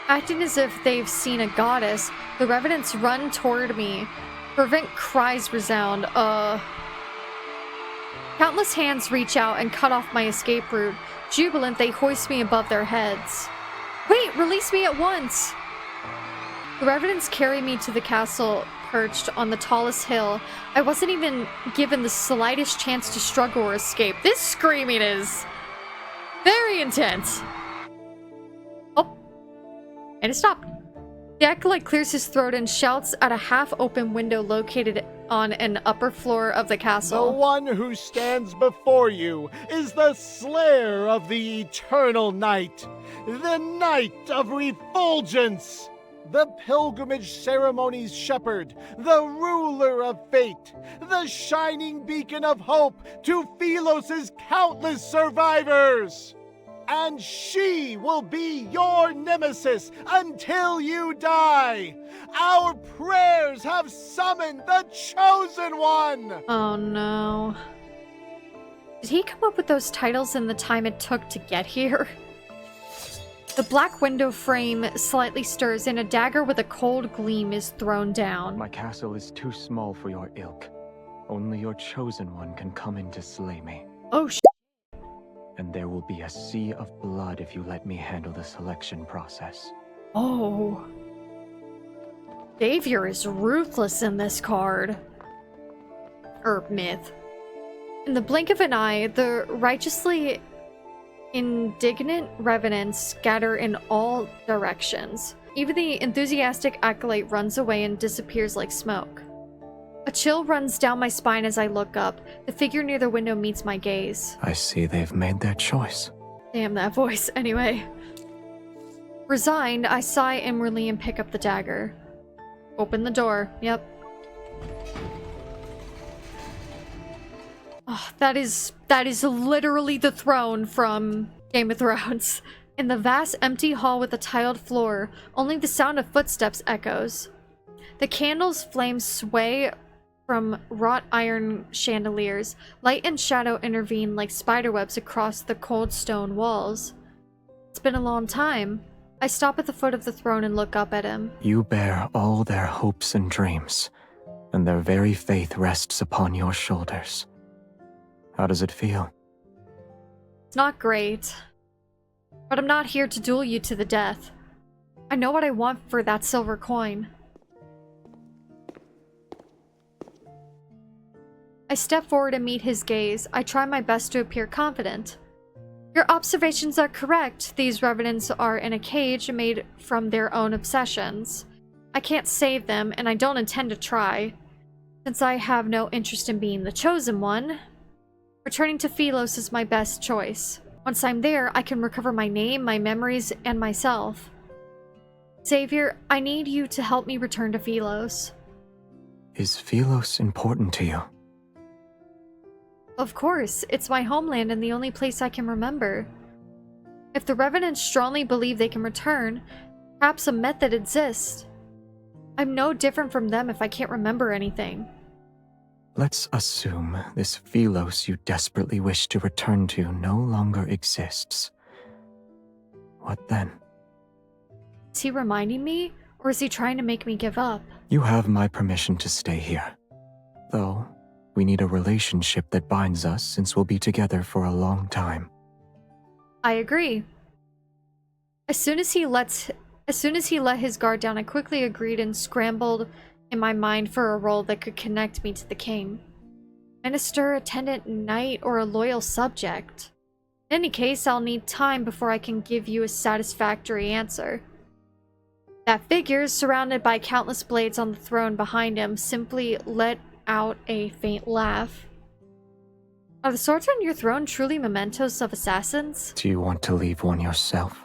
Acting as if they've seen a goddess, the revenants run toward me. Fervent cries resound. Countless hands reach out and cut off my escape route. Jubilant, they hoist me above their heads. Wait, release me at once! The revenants carry me to the castle perched on the tallest hill. I wasn't even given the slightest chance to struggle or escape. This screaming is very intense. Oh, and it stopped. The acolyte clears his throat and shouts at a half-open window located on an upper floor of the castle. The one who stands before you is the slayer of the eternal night, the night of refulgence, the pilgrimage ceremony's shepherd, the ruler of fate, the shining beacon of hope to Philos' countless survivors. And she will be your nemesis until you die. Our prayers have summoned the chosen one. Oh no. Did he come up with those titles in the time it took to get here? The black window frame slightly stirs and a dagger with a cold gleam is thrown down. My castle is too small for your ilk. Only your chosen one can come in to slay me. Oh and there will be a sea of blood if you let me handle the selection process. Oh. Xavier is ruthless in this card. Myth. In the blink of an eye, the righteously indignant revenants scatter in all directions. Even the enthusiastic acolyte runs away and disappears like smoke. A chill runs down my spine as I look up. The figure near the window meets my gaze. I see they've made their choice. Damn that voice. Anyway. Resigned, I sigh inwardly and pick up the dagger. Open the door. Yep. Oh, that is literally the throne from Game of Thrones. In the vast empty hall with a tiled floor, only the sound of footsteps echoes. The candle's flames sway from wrought iron chandeliers. Light and shadow intervene like spiderwebs across the cold stone walls. It's been a long time. I stop at the foot of the throne and look up at him. You bear all their hopes and dreams, and their very faith rests upon your shoulders. How does it feel? It's not great. But I'm not here to duel you to the death. I know what I want for that silver coin. I step forward and meet his gaze. I try my best to appear confident. Your observations are correct. These revenants are in a cage made from their own obsessions. I can't save them, and I don't intend to try, since I have no interest in being the chosen one. Returning to Philos is my best choice. Once I'm there, I can recover my name, my memories, and myself. Xavier, I need you to help me return to Philos. Is Philos important to you? Of course, it's my homeland and the only place I can remember. If the Revenants strongly believe they can return, perhaps a method exists. I'm no different from them if I can't remember anything. Let's assume this Philos you desperately wish to return to no longer exists. What then? Is he reminding me, or is he trying to make me give up? You have my permission to stay here. Though, we need a relationship that binds us since we'll be together for a long time. I agree. As soon as he let his guard down, I quickly agreed and scrambled in my mind for a role that could connect me to the king. Minister, attendant, knight, or a loyal subject. In any case, I'll need time before I can give you a satisfactory answer. That figure, surrounded by countless blades on the throne behind him, simply let out a faint laugh. Are the swords on your throne truly mementos of assassins? Do you want to leave one yourself?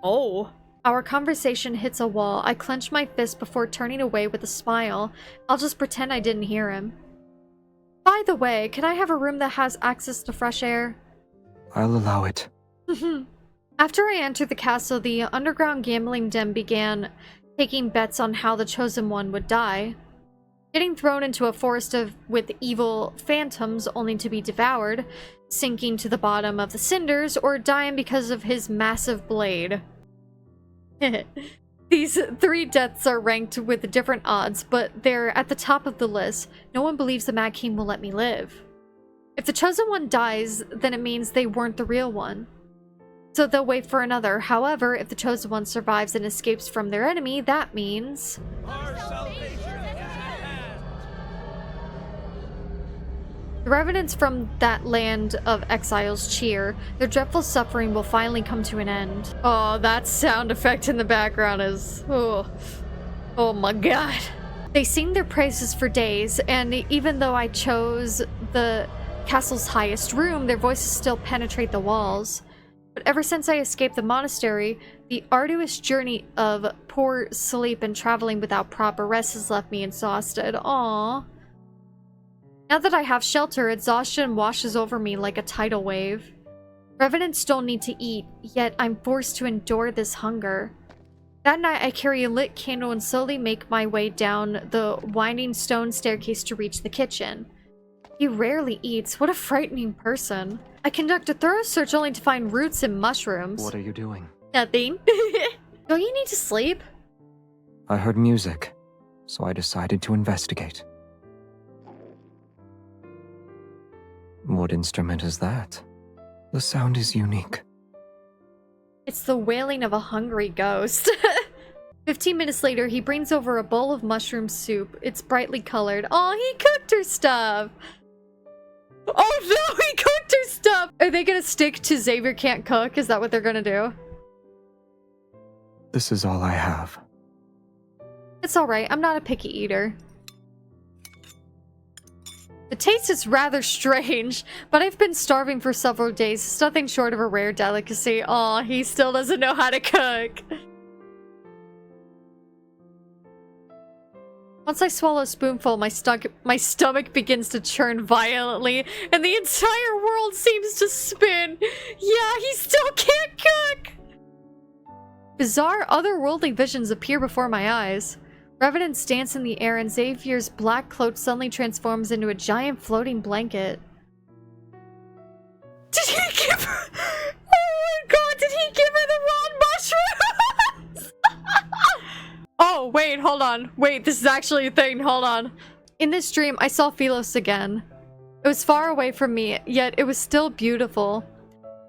Oh. Our conversation hits a wall. I clench my fist before turning away with a smile. I'll just pretend I didn't hear him. By the way, can I have a room that has access to fresh air? I'll allow it. After I entered the castle, the underground gambling den began taking bets on how the Chosen One would die. Getting thrown into a forest with evil phantoms only to be devoured, sinking to the bottom of the cinders, or dying because of his massive blade. These 3 deaths are ranked with different odds, but they're at the top of the list. No one believes the Mad King will let me live. If the Chosen One dies, then it means they weren't the real one. So they'll wait for another. However, if the Chosen One survives and escapes from their enemy, that means... The revenants from that land of exiles cheer. Their dreadful suffering will finally come to an end. Oh, that sound effect in the background is... Oh my god. They sing their praises for days, and even though I chose the castle's highest room, their voices still penetrate the walls. But ever since I escaped the monastery, the arduous journey of poor sleep and traveling without proper rest has left me exhausted. Aww. Now that I have shelter, exhaustion washes over me like a tidal wave. Revenants don't need to eat, yet I'm forced to endure this hunger. That night, I carry a lit candle and slowly make my way down the winding stone staircase to reach the kitchen. He rarely eats. What a frightening person. I conduct a thorough search only to find roots and mushrooms. What are you doing? Nothing. Don't you need to sleep? I heard music, so I decided to investigate. What instrument is that? The sound is unique. It's the wailing of a hungry ghost. 15 minutes later, he brings over a bowl of mushroom soup. It's brightly colored. Oh, he cooked her stuff! Oh no, he cooked her stuff! Are they gonna stick to Xavier can't cook? Is that what they're gonna do? This is all I have. It's alright, I'm not a picky eater. The taste is rather strange, but I've been starving for several days. It's nothing short of a rare delicacy. Aw, he still doesn't know how to cook. Once I swallow a spoonful, my stomach begins to churn violently, and the entire world seems to spin. Yeah, he still can't cook! Bizarre, otherworldly visions appear before my eyes. Revenants dance in the air, and Xavier's black cloak suddenly transforms into a giant floating blanket. Did he give her... Oh my god, did he give her the wrong mushrooms? Oh, wait, hold on. Wait, this is actually a thing. Hold on. In this dream, I saw Philos again. It was far away from me, yet it was still beautiful.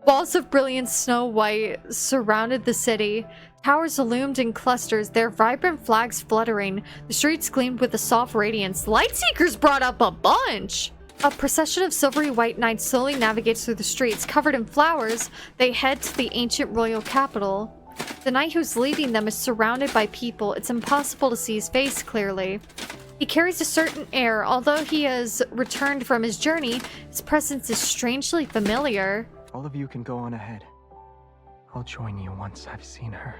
Walls of brilliant snow white surrounded the city. Towers loomed in clusters, their vibrant flags fluttering. The streets gleamed with a soft radiance. Lightseekers brought up a bunch! A procession of silvery white knights slowly navigates through the streets. Covered in flowers, they head to the ancient royal capital. The knight who's leading them is surrounded by people. It's impossible to see his face clearly. He carries a certain air. Although he has returned from his journey, his presence is strangely familiar. All of you can go on ahead. I'll join you once I've seen her.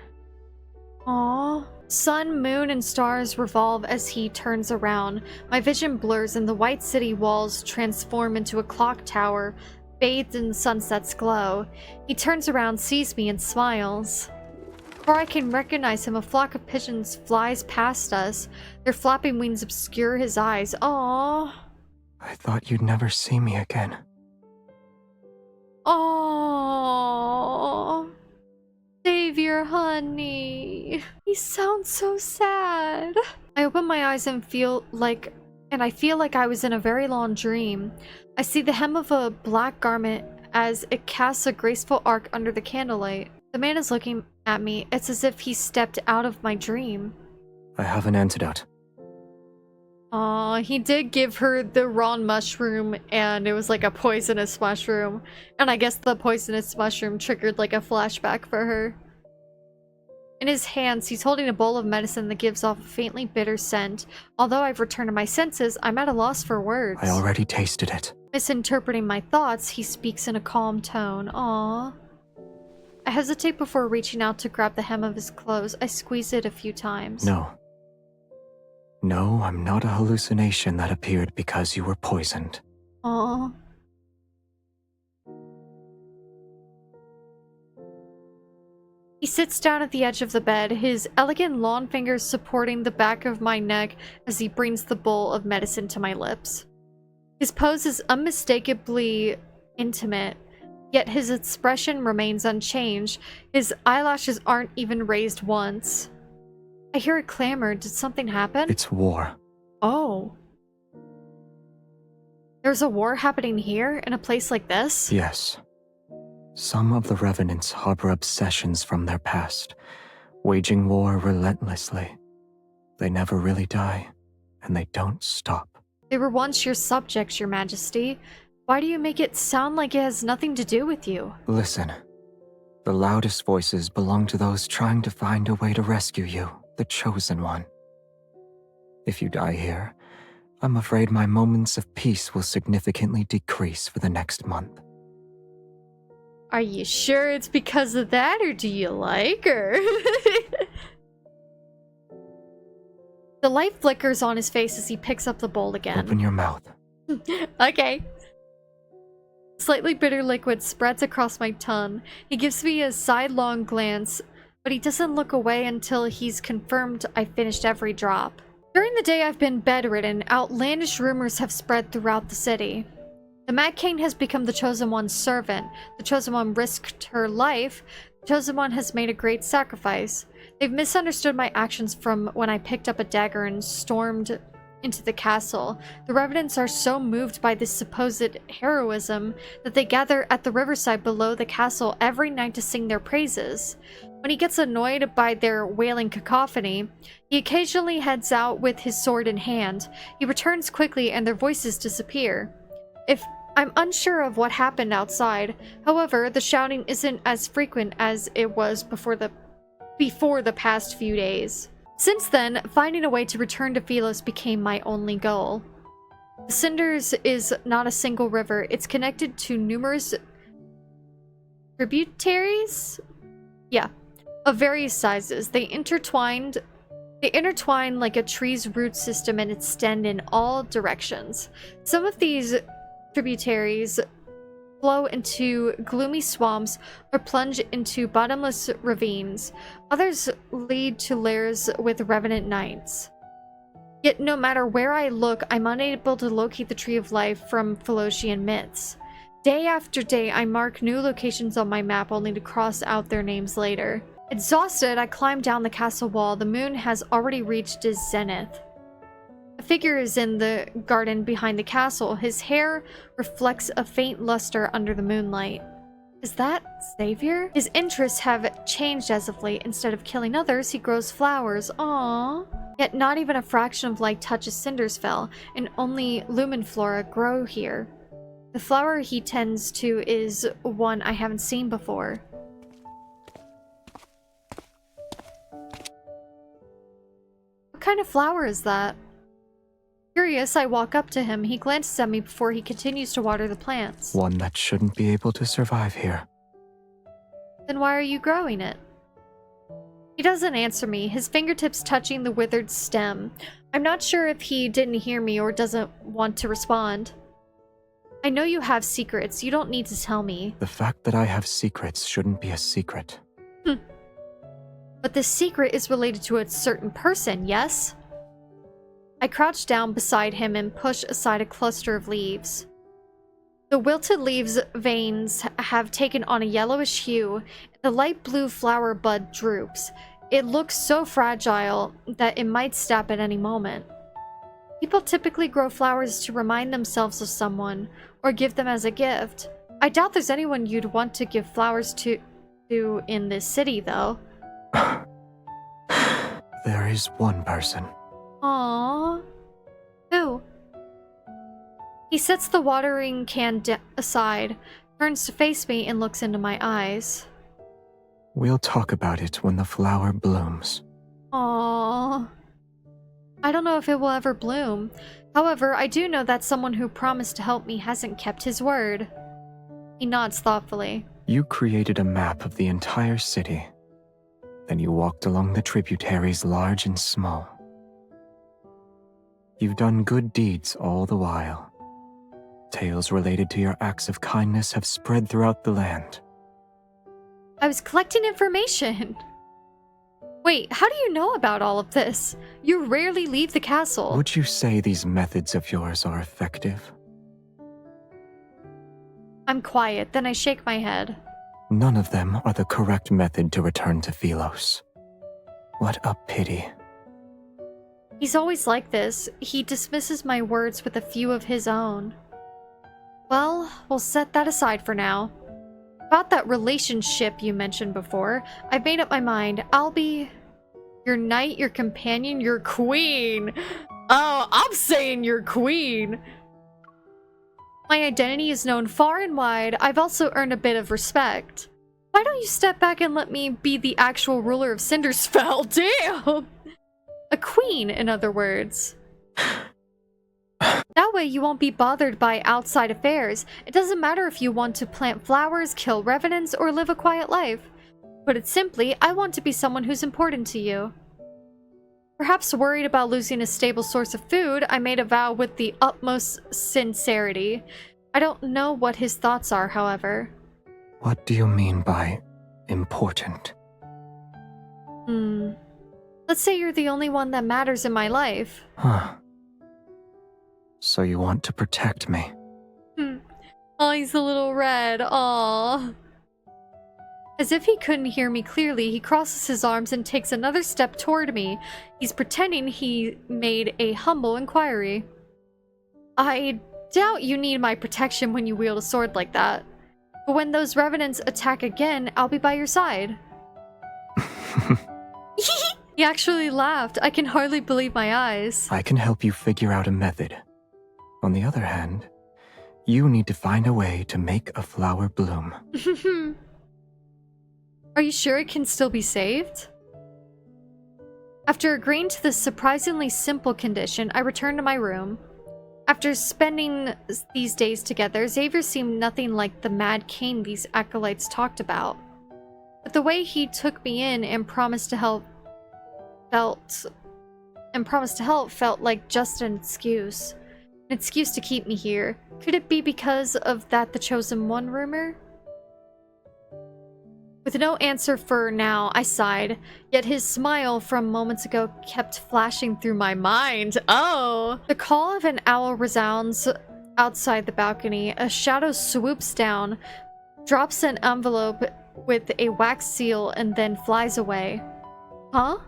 Aww. Sun, moon, and stars revolve as he turns around. My vision blurs and the white city walls transform into a clock tower, bathed in the sunset's glow. He turns around, sees me, and smiles. Before I can recognize him, a flock of pigeons flies past us. Their flapping wings obscure his eyes. Aww. I thought you'd never see me again. Aww. Xavier, honey. He sounds so sad. I open my eyes and I feel like I was in a very long dream. I see the hem of a black garment as it casts a graceful arc under the candlelight. The man is looking at me. It's as if he stepped out of my dream. I have an antidote. Aw, he did give her the raw mushroom, and it was like a poisonous mushroom. And I guess the poisonous mushroom triggered like a flashback for her. In his hands, he's holding a bowl of medicine that gives off a faintly bitter scent. Although I've returned to my senses, I'm at a loss for words. I already tasted it. Misinterpreting my thoughts, he speaks in a calm tone. Aww. I hesitate before reaching out to grab the hem of his clothes. I squeeze it a few times. No. No, I'm not a hallucination that appeared because you were poisoned. Aww. He sits down at the edge of the bed, his elegant long fingers supporting the back of my neck as he brings the bowl of medicine to my lips. His pose is unmistakably intimate, yet his expression remains unchanged. His eyelashes aren't even raised once. I hear a clamor. Did something happen? It's war. Oh. There's a war happening here, in a place like this? Yes. Some of the revenants harbor obsessions from their past, waging war relentlessly. They never really die, and they don't stop. They were once your subjects, Your Majesty. Why do you make it sound like it has nothing to do with you? Listen. The loudest voices belong to those trying to find a way to rescue you, the Chosen One. If you die here, I'm afraid my moments of peace will significantly decrease for the next month. Are you sure it's because of that, or do you like her? The light flickers on his face as he picks up the bowl again. Open your mouth. Okay. Slightly bitter liquid spreads across my tongue. He gives me a sidelong glance, but he doesn't look away until he's confirmed I finished every drop. During the day I've been bedridden, outlandish rumors have spread throughout the city. The Mad King has become the Chosen One's servant. The Chosen One risked her life. The Chosen One has made a great sacrifice. They've misunderstood my actions from when I picked up a dagger and stormed into the castle. The revenants are so moved by this supposed heroism that they gather at the riverside below the castle every night to sing their praises. When he gets annoyed by their wailing cacophony, he occasionally heads out with his sword in hand. He returns quickly and their voices disappear. I'm unsure of what happened outside. However, the shouting isn't as frequent as it was before the past few days. Since then, finding a way to return to Philos became my only goal. The Cinders is not a single river. It's connected to numerous tributaries? Yeah, of various sizes. They intertwine like a tree's root system and extend in all directions. Some of these tributaries flow into gloomy swamps or plunge into bottomless ravines. Others lead to lairs with revenant knights. Yet no matter where I look, I'm unable to locate the Tree of Life from Philosian myths. Day after day, I mark new locations on my map only to cross out their names later. Exhausted, I climb down the castle wall. The moon has already reached its zenith. A figure is in the garden behind the castle. His hair reflects a faint luster under the moonlight. Is that Xavier? His interests have changed as of late. Instead of killing others, he grows flowers. Aww. Yet not even a fraction of light touches Cindersfell, and only lumen flora grow here. The flower he tends to is one I haven't seen before. kind of flower is that? Curious, I walk up to him. He glances at me before he continues to water the plants. One that shouldn't be able to survive here. Then why are you growing it? He doesn't answer me, his fingertips touching the withered stem. I'm not sure if he didn't hear me or doesn't want to respond. I know you have secrets. You don't need to tell me. The fact that I have secrets shouldn't be a secret. But this secret is related to a certain person, yes? I crouch down beside him and push aside a cluster of leaves. The wilted leaves' veins have taken on a yellowish hue. The light blue flower bud droops. It looks so fragile that it might snap at any moment. People typically grow flowers to remind themselves of someone, or give them as a gift. I doubt there's anyone you'd want to give flowers to in this city, though. There is one person. Aww. Who? He sets the watering can aside, turns to face me, and looks into my eyes. We'll talk about it when the flower blooms. Aww. I don't know if it will ever bloom. However, I do know that someone who promised to help me hasn't kept his word. He nods thoughtfully. You created a map of the entire city. Then you walked along the tributaries large and small. You've done good deeds all the while. Tales related to your acts of kindness have spread throughout the land. I was collecting information. Wait, how do you know about all of this? You rarely leave the castle. Would you say these methods of yours are effective? I'm quiet, then I shake my head. None of them are the correct method to return to Philos. What a pity. He's always like this. He dismisses my words with a few of his own. Well, we'll set that aside for now. About that relationship you mentioned before, I've made up my mind. I'll be your knight, your companion, your queen. Oh, I'm saying your queen. My identity is known far and wide. I've also earned a bit of respect. Why don't you step back and let me be the actual ruler of Cindersfell? Damn! A queen, in other words. That way you won't be bothered by outside affairs. It doesn't matter if you want to plant flowers, kill revenants, or live a quiet life. Put it simply, I want to be someone who's important to you. Perhaps worried about losing a stable source of food, I made a vow with the utmost sincerity. I don't know what his thoughts are, however. What do you mean by important? Let's say you're the only one that matters in my life. Huh. So you want to protect me? Oh, he's a little red. Aww. As if he couldn't hear me clearly, he crosses his arms and takes another step toward me. He's pretending he made a humble inquiry. I doubt you need my protection when you wield a sword like that. But when those revenants attack again, I'll be by your side. He actually laughed. I can hardly believe my eyes. I can help you figure out a method. On the other hand, you need to find a way to make a flower bloom. Are you sure it can still be saved? After agreeing to this surprisingly simple condition, I returned to my room. After spending these days together, Xavier seemed nothing like the mad king these acolytes talked about. But the way he took me in and promised to help felt like just an excuse. An excuse to keep me here. Could it be because of that the Chosen One rumor? With no answer for now, I sighed, yet his smile from moments ago kept flashing through my mind. Oh! The call of an owl resounds outside the balcony. A shadow swoops down, drops an envelope with a wax seal, and then flies away. Huh?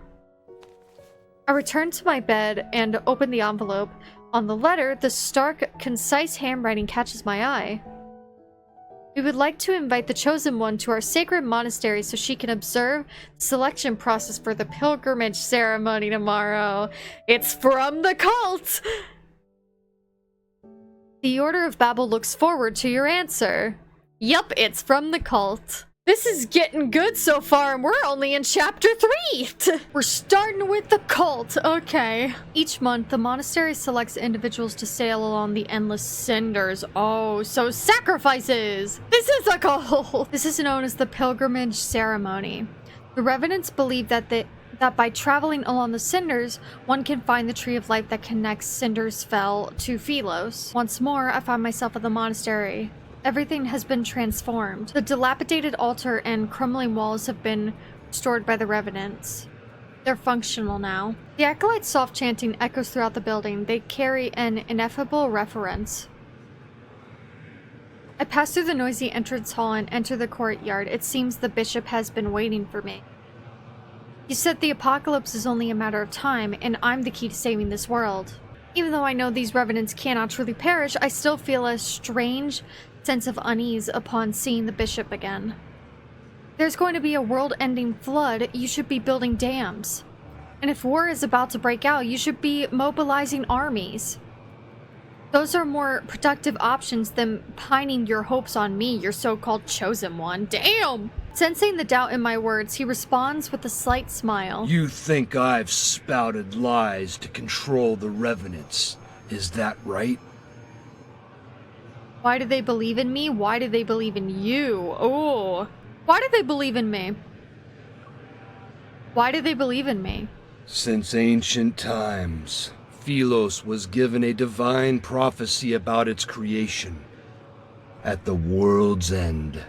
I return to my bed and open the envelope. On the letter, the stark, concise handwriting catches my eye. We would like to invite the Chosen One to our sacred monastery so she can observe the selection process for the pilgrimage ceremony tomorrow. It's from the cult! The Order of Babel looks forward to your answer. Yup, it's from the cult. This is getting good so far, and we're only in chapter 3. We're starting with the cult. Okay. Each month, the monastery selects individuals to sail along the endless cinders. Oh, so sacrifices. This is a cult. This is known as the pilgrimage ceremony. The revenants believe that by traveling along the cinders, one can find the tree of life that connects Cinder's Fell to Philos. Once more, I find myself at the monastery. Everything has been transformed. The dilapidated altar and crumbling walls have been restored by the revenants. They're functional now. The acolyte's soft chanting echoes throughout the building. They carry an ineffable reference. I pass through the noisy entrance hall and enter the courtyard. It seems the bishop has been waiting for me. He said the apocalypse is only a matter of time, and I'm the key to saving this world. Even though I know these revenants cannot truly perish, I still feel a strange sense of unease upon seeing the bishop again. There's going to be a world-ending flood. You should be building dams. And if war is about to break out, you should be mobilizing armies. Those are more productive options than pining your hopes on me, your so-called chosen one. Damn! Sensing the doubt in my words, he responds with a slight smile. You think I've spouted lies to control the revenants, is that right? Why do they believe in me? Why do they believe in you? Oh, why do they believe in me? Why do they believe in me? Since ancient times, Philos was given a divine prophecy about its creation. At the world's end,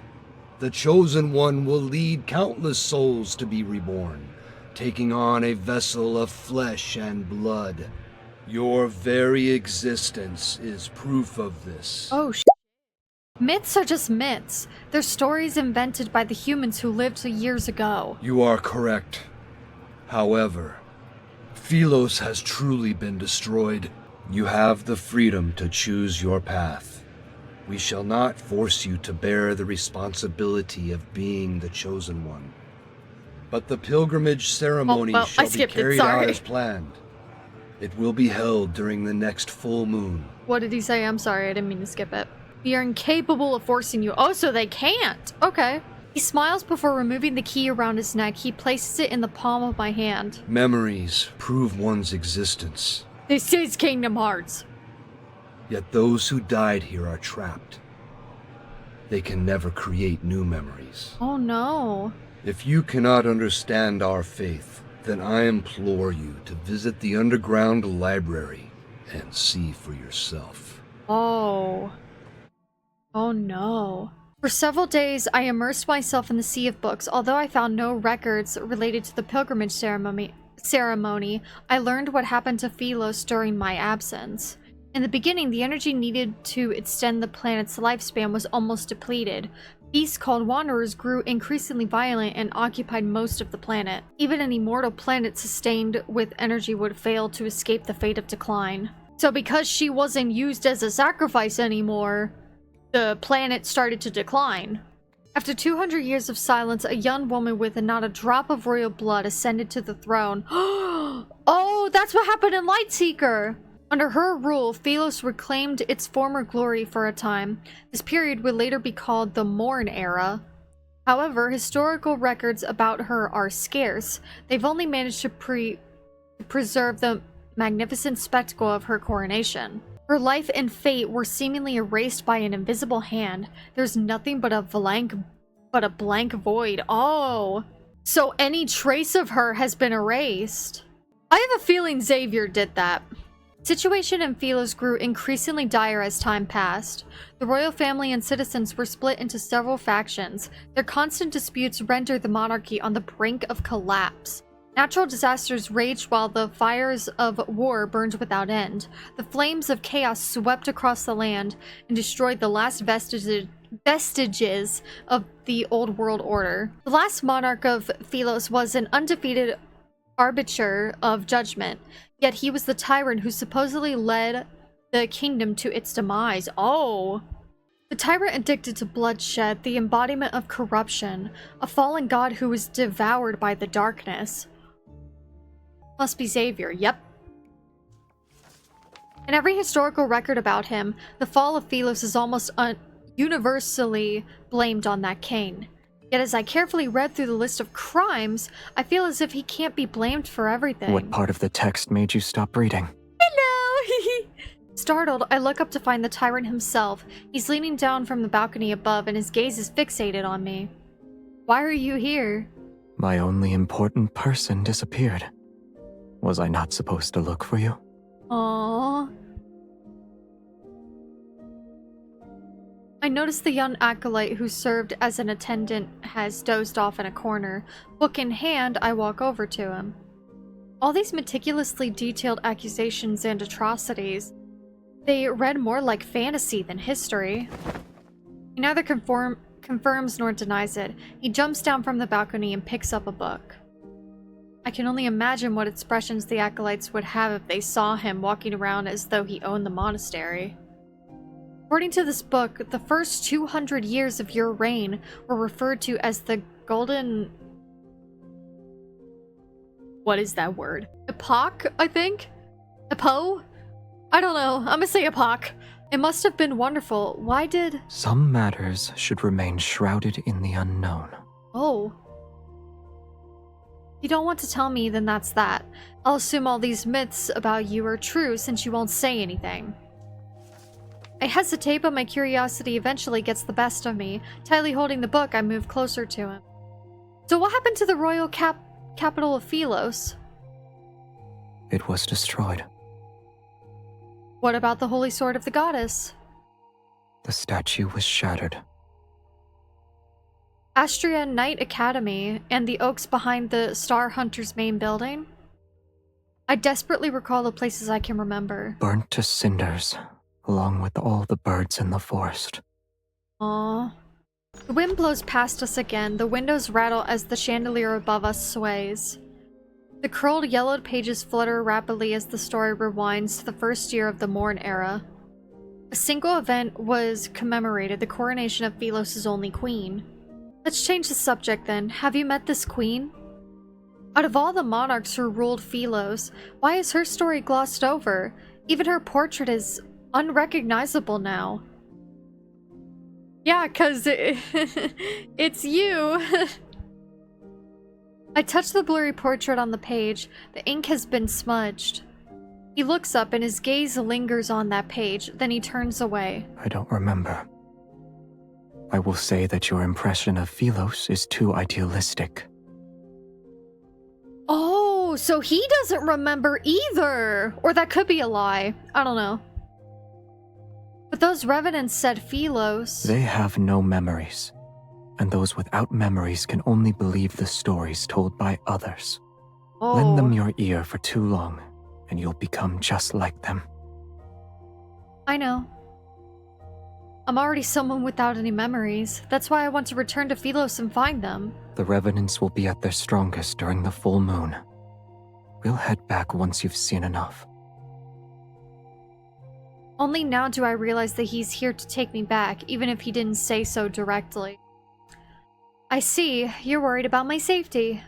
the Chosen One will lead countless souls to be reborn, taking on a vessel of flesh and blood. Your very existence is proof of this. Oh, myths are just myths. They're stories invented by the humans who lived years ago. You are correct. However, Philos has truly been destroyed. You have the freedom to choose your path. We shall not force you to bear the responsibility of being the Chosen One. But the pilgrimage ceremony shall be carried out as planned. It will be held during the next full moon. What did he say? I'm sorry, I didn't mean to skip it. We are incapable of forcing you. Oh, so they can't. Okay. He smiles before removing the key around his neck. He places it in the palm of my hand. Memories prove one's existence. This is Kingdom Hearts. Yet those who died here are trapped. They can never create new memories. Oh no. If you cannot understand our faith, then I implore you to visit the underground library and see for yourself. Oh. Oh no. For several days, I immersed myself in the sea of books. Although I found no records related to the pilgrimage ceremony, I learned what happened to Philos during my absence. In the beginning, the energy needed to extend the planet's lifespan was almost depleted. Beasts called Wanderers grew increasingly violent and occupied most of the planet. Even an immortal planet sustained with energy would fail to escape the fate of decline. So because she wasn't used as a sacrifice anymore, the planet started to decline. After 200 years of silence, a young woman with not a drop of royal blood ascended to the throne. Oh, that's what happened in Lightseeker! Under her rule, Philos reclaimed its former glory for a time. This period would later be called the Morn Era. However, historical records about her are scarce. They've only managed to preserve the magnificent spectacle of her coronation. Her life and fate were seemingly erased by an invisible hand. There's nothing but a blank void. Oh, so any trace of her has been erased. I have a feeling Xavier did that. Situation in Philos grew increasingly dire as time passed. The royal family and citizens were split into several factions. Their constant disputes rendered the monarchy on the brink of collapse. Natural disasters raged while the fires of war burned without end. The flames of chaos swept across the land and destroyed the last vestiges of the old world order. The last monarch of Philos was an undefeated arbiter of judgment, yet he was the tyrant who supposedly led the kingdom to its demise. Oh! The tyrant addicted to bloodshed, the embodiment of corruption, a fallen god who was devoured by the darkness. Must be Xavier, yep. In every historical record about him, the fall of Philos is almost universally blamed on that king. Yet as I carefully read through the list of crimes, I feel as if he can't be blamed for everything. What part of the text made you stop reading? Hello! Startled, I look up to find the tyrant himself. He's leaning down from the balcony above and his gaze is fixated on me. Why are you here? My only important person disappeared. Was I not supposed to look for you? Aww. I noticed the young acolyte who served as an attendant has dozed off in a corner. Book in hand, I walk over to him. All these meticulously detailed accusations and atrocities, they read more like fantasy than history. He neither confirms nor denies it. He jumps down from the balcony and picks up a book. I can only imagine what expressions the acolytes would have if they saw him walking around as though he owned the monastery. According to this book, the first 200 years of your reign were referred to as the golden... What is that word? Epoch, I think? Epo? I don't know. I'm gonna say epoch. It must have been wonderful. Why did... Some matters should remain shrouded in the unknown. Oh. If you don't want to tell me, then that's that. I'll assume all these myths about you are true since you won't say anything. I hesitate, but my curiosity eventually gets the best of me. Tightly holding the book, I move closer to him. So what happened to the royal capital of Philos? It was destroyed. What about the holy sword of the goddess? The statue was shattered. Astria Knight Academy and the oaks behind the Star Hunter's main building? I desperately recall the places I can remember. Burnt to cinders, along with all the birds in the forest. Aww. The wind blows past us again. The windows rattle as the chandelier above us sways. The curled yellowed pages flutter rapidly as the story rewinds to the first year of the Morn era. A single event was commemorated, the coronation of Philos' only queen. Let's change the subject then. Have you met this queen? Out of all the monarchs who ruled Philos, why is her story glossed over? Even her portrait is unrecognizable now. Yeah, 'cause it's you. I touch the blurry portrait on the page. The ink has been smudged. He looks up and his gaze lingers on that page, then he turns away. I don't remember. I will say that your impression of Philos is too idealistic. Oh, so he doesn't remember either! Or that could be a lie. I don't know. But those revenants said Philos. They have no memories. And those without memories can only believe the stories told by others. Oh. Lend them your ear for too long, and you'll become just like them. I know. I'm already someone without any memories. That's why I want to return to Philos and find them. The revenants will be at their strongest during the full moon. We'll head back once you've seen enough. Only now do I realize that he's here to take me back, even if he didn't say so directly. I see. You're worried about my safety.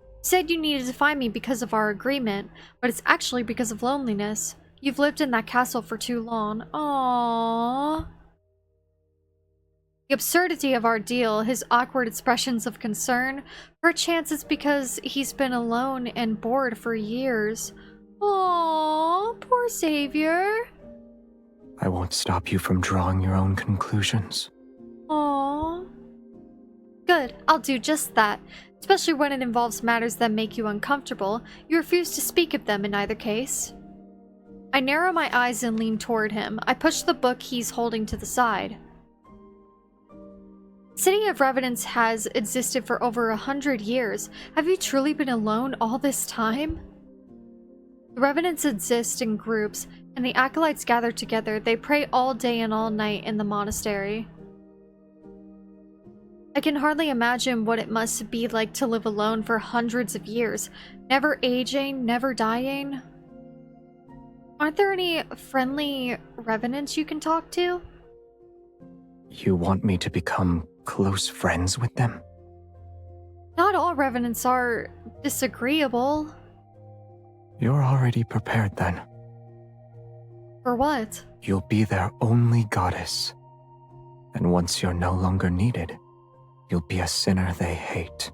You said you needed to find me because of our agreement, but it's actually because of loneliness. You've lived in that castle for too long. Aww. The absurdity of our deal, his awkward expressions of concern, perchance it's because he's been alone and bored for years. Aww, poor Xavier. I won't stop you from drawing your own conclusions. Aww. Good, I'll do just that. Especially when it involves matters that make you uncomfortable. You refuse to speak of them in either case. I narrow my eyes and lean toward him. I push the book he's holding to the side. City of Revenants has existed for over 100 years. Have you truly been alone all this time? The Revenants exist in groups, and the acolytes gather together. They pray all day and all night in the monastery. I can hardly imagine what it must be like to live alone for hundreds of years, never aging, never dying. Aren't there any friendly revenants you can talk to? You want me to become close friends with them? Not all revenants are disagreeable. You're already prepared then. For what? You'll be their only goddess. And once you're no longer needed, you'll be a sinner they hate.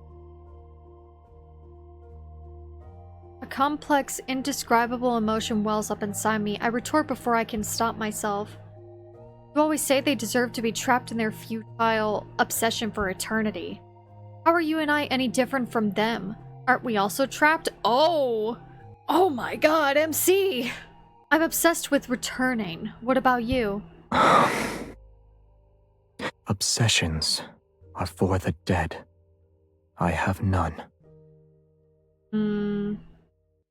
A complex, indescribable emotion wells up inside me. I retort before I can stop myself. You always say they deserve to be trapped in their futile obsession for eternity. How are you and I any different from them? Aren't we also trapped? Oh my god, MC! I'm obsessed with returning. What about you? Obsessions are for the dead. I have none.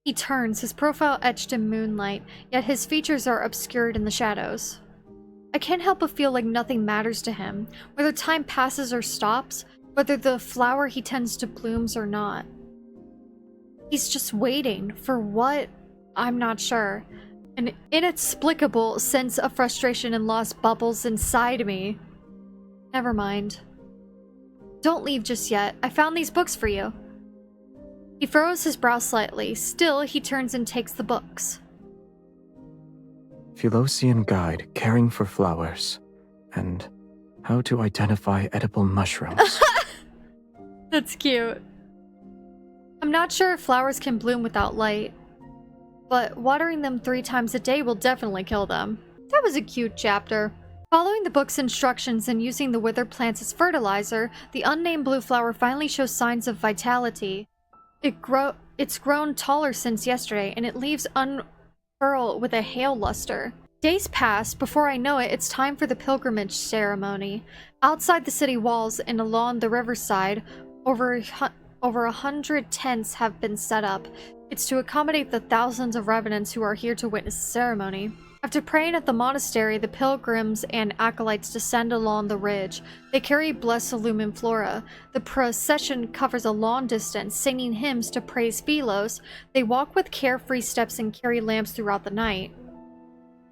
He turns, his profile etched in moonlight, yet his features are obscured in the shadows. I can't help but feel like nothing matters to him, whether time passes or stops, whether the flower he tends to blooms or not. He's just waiting. For what? I'm not sure. An inexplicable sense of frustration and loss bubbles inside me. Never mind. Don't leave just yet. I found these books for you. He furrows his brow slightly. Still, he turns and takes the books. Philosian Guide, Caring for Flowers, and How to Identify Edible Mushrooms. That's cute. I'm not sure if flowers can bloom without light, but watering them 3 times a day will definitely kill them. That was a cute chapter. Following the book's instructions and using the withered plants as fertilizer, the unnamed blue flower finally shows signs of vitality. It's grown taller since yesterday, and it leaves unfurl with a hail luster. Days pass. Before I know it, it's time for the pilgrimage ceremony. Outside the city walls and along the riverside, over 100 tents have been set up. It's to accommodate the thousands of revenants who are here to witness the ceremony. After praying at the monastery, the pilgrims and acolytes descend along the ridge. They carry blessed lumen flora. The procession covers a long distance, singing hymns to praise Philos. They walk with carefree steps and carry lamps throughout the night.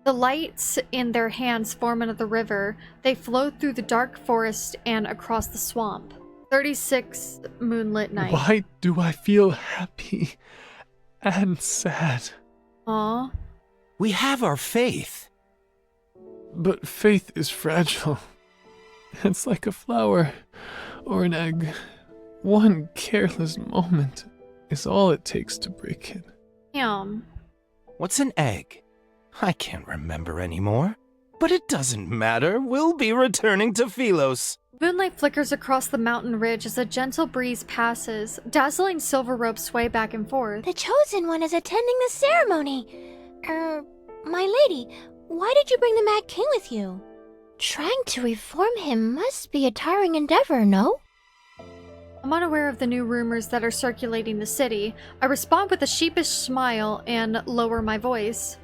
The lights in their hands form another river. They flow through the dark forest and across the swamp. 36 moonlit night. Why do I feel happy and sad? Aww. We have our faith. But faith is fragile. It's like a flower or an egg. One careless moment is all it takes to break it. Damn. What's an egg? I can't remember anymore. But it doesn't matter. We'll be returning to Philos. Moonlight flickers across the mountain ridge as a gentle breeze passes. Dazzling silver ropes sway back and forth. The Chosen One is attending the ceremony. My lady, why did you bring the Mad King with you? Trying to reform him must be a tiring endeavor, no? I'm unaware of the new rumors that are circulating the city. I respond with a sheepish smile and lower my voice.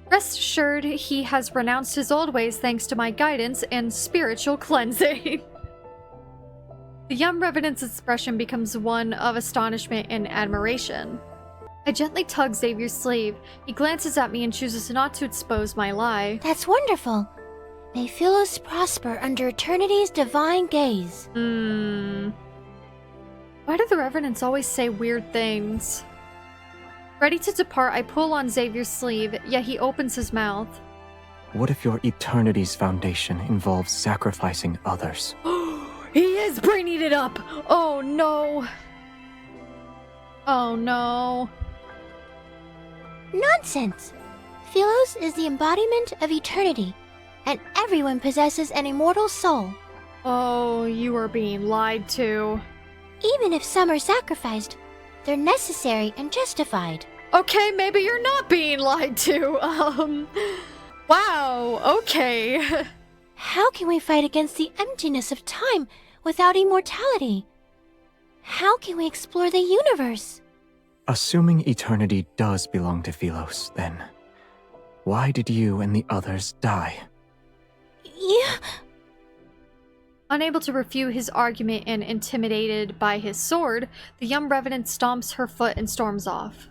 Rest assured, he has renounced his old ways thanks to my guidance and spiritual cleansing. The young revenant's expression becomes one of astonishment and admiration. I gently tug Xavier's sleeve. He glances at me and chooses not to expose my lie. That's wonderful. May Philos prosper under eternity's divine gaze. Why do the revenants always say weird things? Ready to depart, I pull on Xavier's sleeve, yet he opens his mouth. What if your eternity's foundation involves sacrificing others? He is bringing it up! Oh no! Oh no. Nonsense! Philos is the embodiment of eternity, and everyone possesses an immortal soul. Oh, you are being lied to. Even if some are sacrificed, they're necessary and justified. Okay, maybe you're not being lied to. Wow, okay. How can we fight against the emptiness of time without immortality? How can we explore the universe? Assuming eternity does belong to Philos, then why did you and the others die? Yeah. Unable to refute his argument and intimidated by his sword, the young revenant stomps her foot and storms off.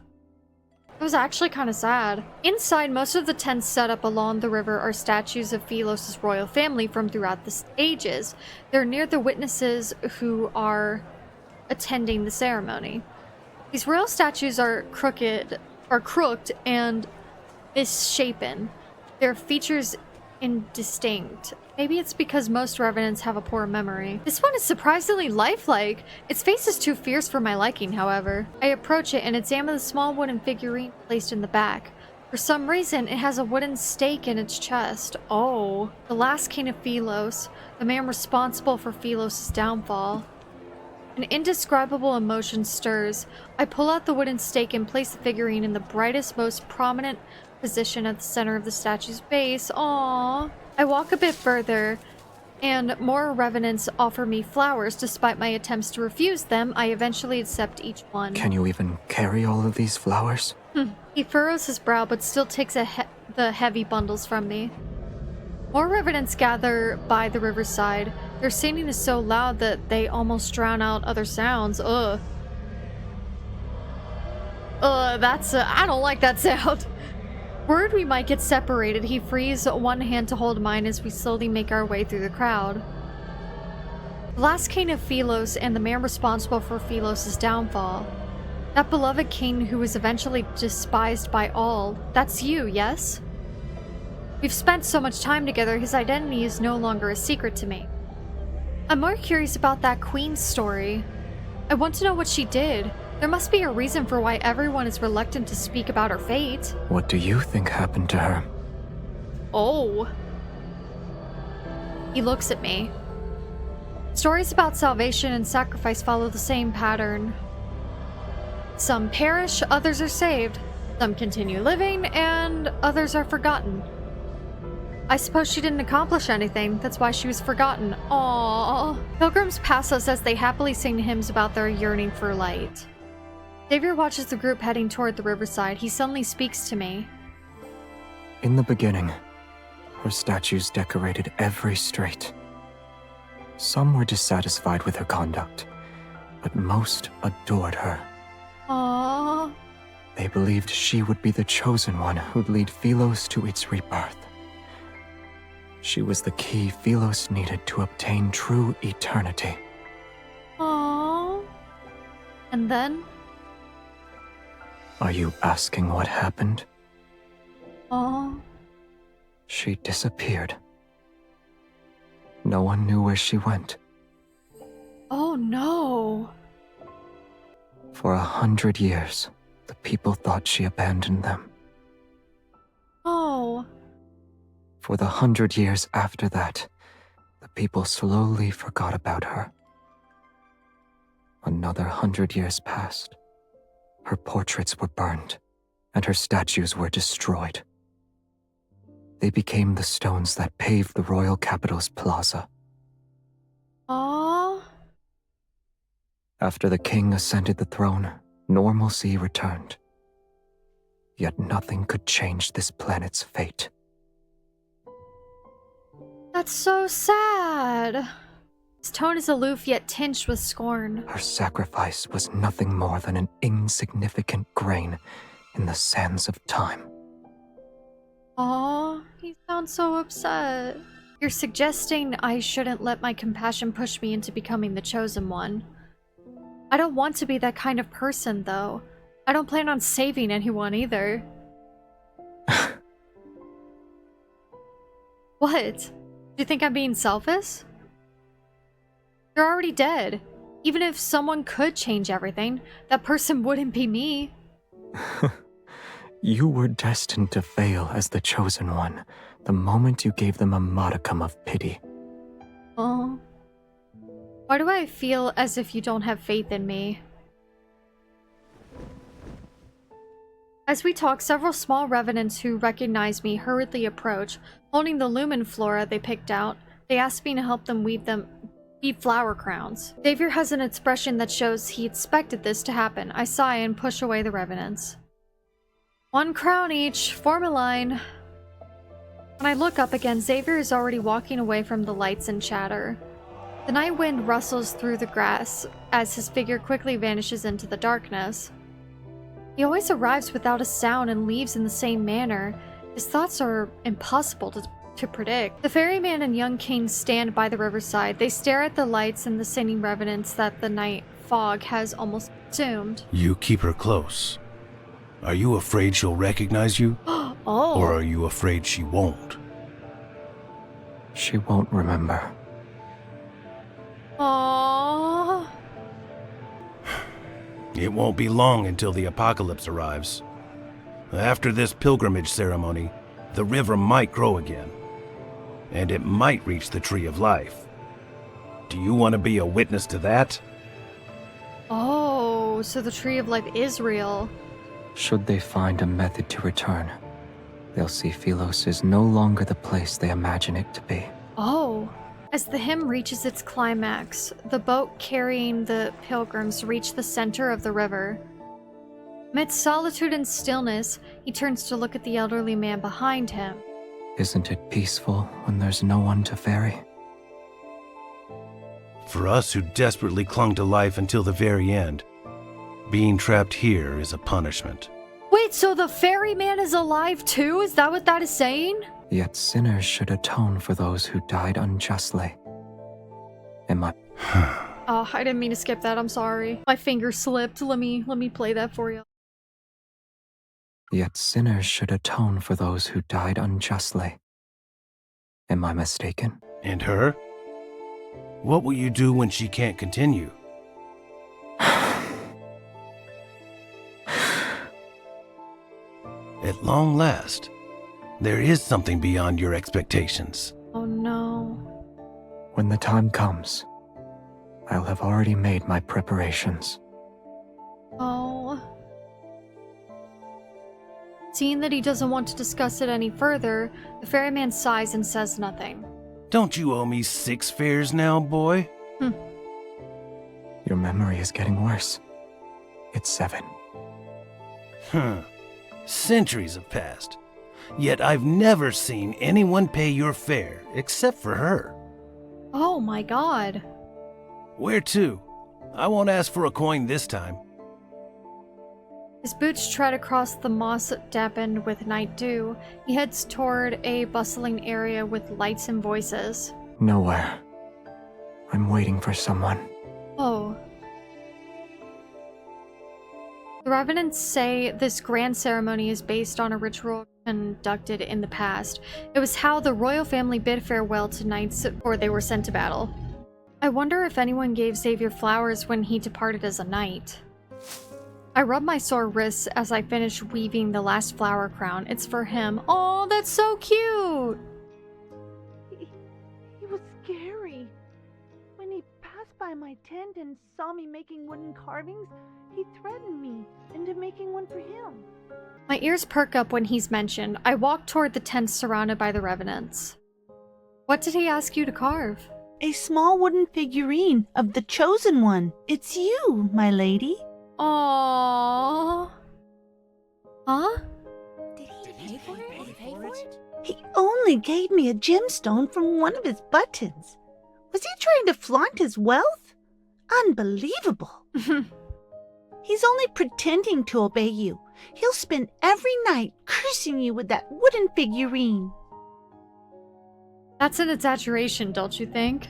It was actually kind of sad. Inside, most of the tents set up along the river are statues of Philos' royal family from throughout the ages. They're near the witnesses who are attending the ceremony. These royal statues are crooked and misshapen. Their features indistinct. Maybe it's because most revenants have a poor memory. This one is surprisingly lifelike. Its face is too fierce for my liking, however. I approach it and examine the small wooden figurine placed in the back. For some reason, it has a wooden stake in its chest. Oh. The last king of Philos, the man responsible for Philos' downfall. An indescribable emotion stirs. I pull out the wooden stake and place the figurine in the brightest, most prominent position at the center of the statue's base. Aww. I walk a bit further, and more revenants offer me flowers. Despite my attempts to refuse them, I eventually accept each one. Can you even carry all of these flowers? He furrows his brow, but still takes the heavy bundles from me. More revenants gather by the riverside. Their singing is so loud that they almost drown out other sounds. Ugh. I don't like that sound. Worried we might get separated, he frees one hand to hold mine as we slowly make our way through the crowd. The last king of Philos and the man responsible for Philos' downfall. That beloved king who was eventually despised by all. That's you, yes? We've spent so much time together, his identity is no longer a secret to me. I'm more curious about that queen's story. I want to know what she did. There must be a reason for why everyone is reluctant to speak about her fate. What do you think happened to her? Oh. He looks at me. Stories about salvation and sacrifice follow the same pattern. Some perish, others are saved. Some continue living, and others are forgotten. I suppose she didn't accomplish anything. That's why she was forgotten. Aww. Pilgrims pass us as they happily sing hymns about their yearning for light. Xavier watches the group heading toward the riverside. He suddenly speaks to me. In the beginning, her statues decorated every street. Some were dissatisfied with her conduct, but most adored her. Aww. They believed she would be the chosen one who'd lead Philos to its rebirth. She was the key Philos needed to obtain true eternity. Aww. And then? Are you asking what happened? Aww. She disappeared. No one knew where she went. Oh no. For 100 years, the people thought she abandoned them. Oh. For the 100 years after that, the people slowly forgot about her. Another 100 years passed. Her portraits were burned, and her statues were destroyed. They became the stones that paved the royal capital's plaza. Aww. After the king ascended the throne, normalcy returned. Yet nothing could change this planet's fate. That's so sad. His tone is aloof yet tinged with scorn. Her sacrifice was nothing more than an insignificant grain in the sands of time. Aw, he sounds so upset. You're suggesting I shouldn't let my compassion push me into becoming the chosen one. I don't want to be that kind of person, though. I don't plan on saving anyone either. What? Do you think I'm being selfish? You're already dead. Even if someone could change everything, that person wouldn't be me. You were destined to fail as the chosen one the moment you gave them a modicum of pity. Oh. Why do I feel as if you don't have faith in me? As we talk, several small revenants who recognize me hurriedly approach, holding the lumen flora they picked out. They ask me to help them weave flower crowns. Xavier has an expression that shows he expected this to happen. I sigh and push away the revenants. 1 crown each, form a line. When I look up again, Xavier is already walking away from the lights and chatter. The night wind rustles through the grass as his figure quickly vanishes into the darkness. He always arrives without a sound and leaves in the same manner. His thoughts are impossible to predict. The ferryman and young king stand by the riverside. They stare at the lights and the singing revenants that the night fog has almost consumed. You keep her close. Are you afraid she'll recognize you? Oh. Or are you afraid she won't? She won't remember. Aww. It won't be long until the apocalypse arrives. After this pilgrimage ceremony, the river might grow again. And it might reach the Tree of Life. Do you want to be a witness to that? Oh, so the Tree of Life is real. Should they find a method to return, they'll see Philos is no longer the place they imagine it to be. Oh. As the hymn reaches its climax, the boat carrying the pilgrims reach the center of the river. Amidst solitude and stillness, he turns to look at the elderly man behind him. Isn't it peaceful when there's no one to ferry? For us who desperately clung to life until the very end, being trapped here is a punishment. Wait, so the ferryman is alive too? Is that what that is saying? Yet sinners should atone for those who died unjustly. Am I? Oh, I didn't mean to skip that. I'm sorry. My finger slipped. Let me play that for you. Yet sinners should atone for those who died unjustly. Am I mistaken? And her? What will you do when she can't continue? At long last, there is something beyond your expectations. Oh no. When the time comes, I'll have already made my preparations. Oh. Seeing that he doesn't want to discuss it any further, the ferryman sighs and says nothing. Don't you owe me 6 fares now, boy? Your memory is getting worse. It's 7. Centuries have passed. Yet I've never seen anyone pay your fare except for her. Oh my god. Where to? I won't ask for a coin this time. His boots tread across the moss dampened with night dew. He heads toward a bustling area with lights and voices. Nowhere. I'm waiting for someone. Oh. The Revenants say this grand ceremony is based on a ritual conducted in the past. It was how the royal family bid farewell to knights before they were sent to battle. I wonder if anyone gave Xavier flowers when he departed as a knight. I rub my sore wrists as I finish weaving the last flower crown. It's for him. Oh, that's so cute! He was scary. When he passed by my tent and saw me making wooden carvings, he threatened me into making one for him. My ears perk up when he's mentioned. I walk toward the tent surrounded by the Revenants. What did he ask you to carve? A small wooden figurine of the Chosen One. It's you, my lady. Aww. Huh? Did he pay for it? He only gave me a gemstone from one of his buttons. Was he trying to flaunt his wealth? Unbelievable. He's only pretending to obey you. He'll spend every night cursing you with that wooden figurine. That's an exaggeration, don't you think?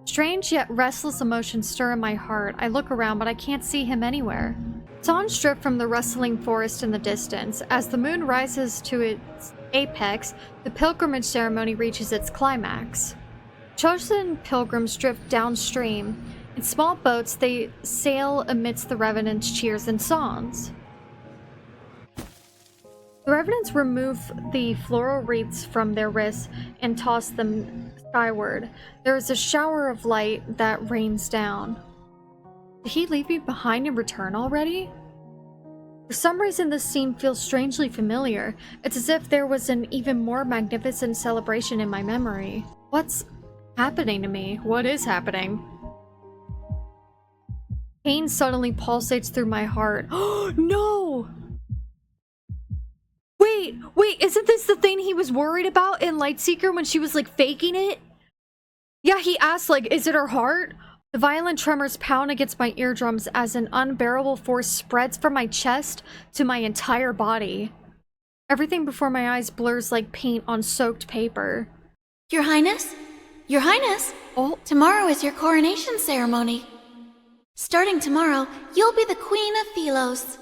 Strange yet restless emotions stir in my heart. I look around, but I can't see him anywhere. Songs drip from the rustling forest in the distance. As the moon rises to its apex, the pilgrimage ceremony reaches its climax. Chosen pilgrims drift downstream. In small boats, they sail amidst the Revenants' cheers and songs. The Revenants remove the floral wreaths from their wrists and toss them skyward. There is a shower of light that rains down. Did he leave me behind and return already? For some reason, this scene feels strangely familiar. It's as if there was an even more magnificent celebration in my memory. What's happening to me? What is happening? Pain suddenly pulsates through my heart. Oh, no! Wait, isn't this the thing he was worried about in Lightseeker when she was, like, faking it? Yeah, he asked, like, is it her heart? The violent tremors pound against my eardrums as an unbearable force spreads from my chest to my entire body. Everything before my eyes blurs like paint on soaked paper. Your Highness? Your Highness! Oh. Tomorrow is your coronation ceremony. Starting tomorrow, you'll be the Queen of Philos.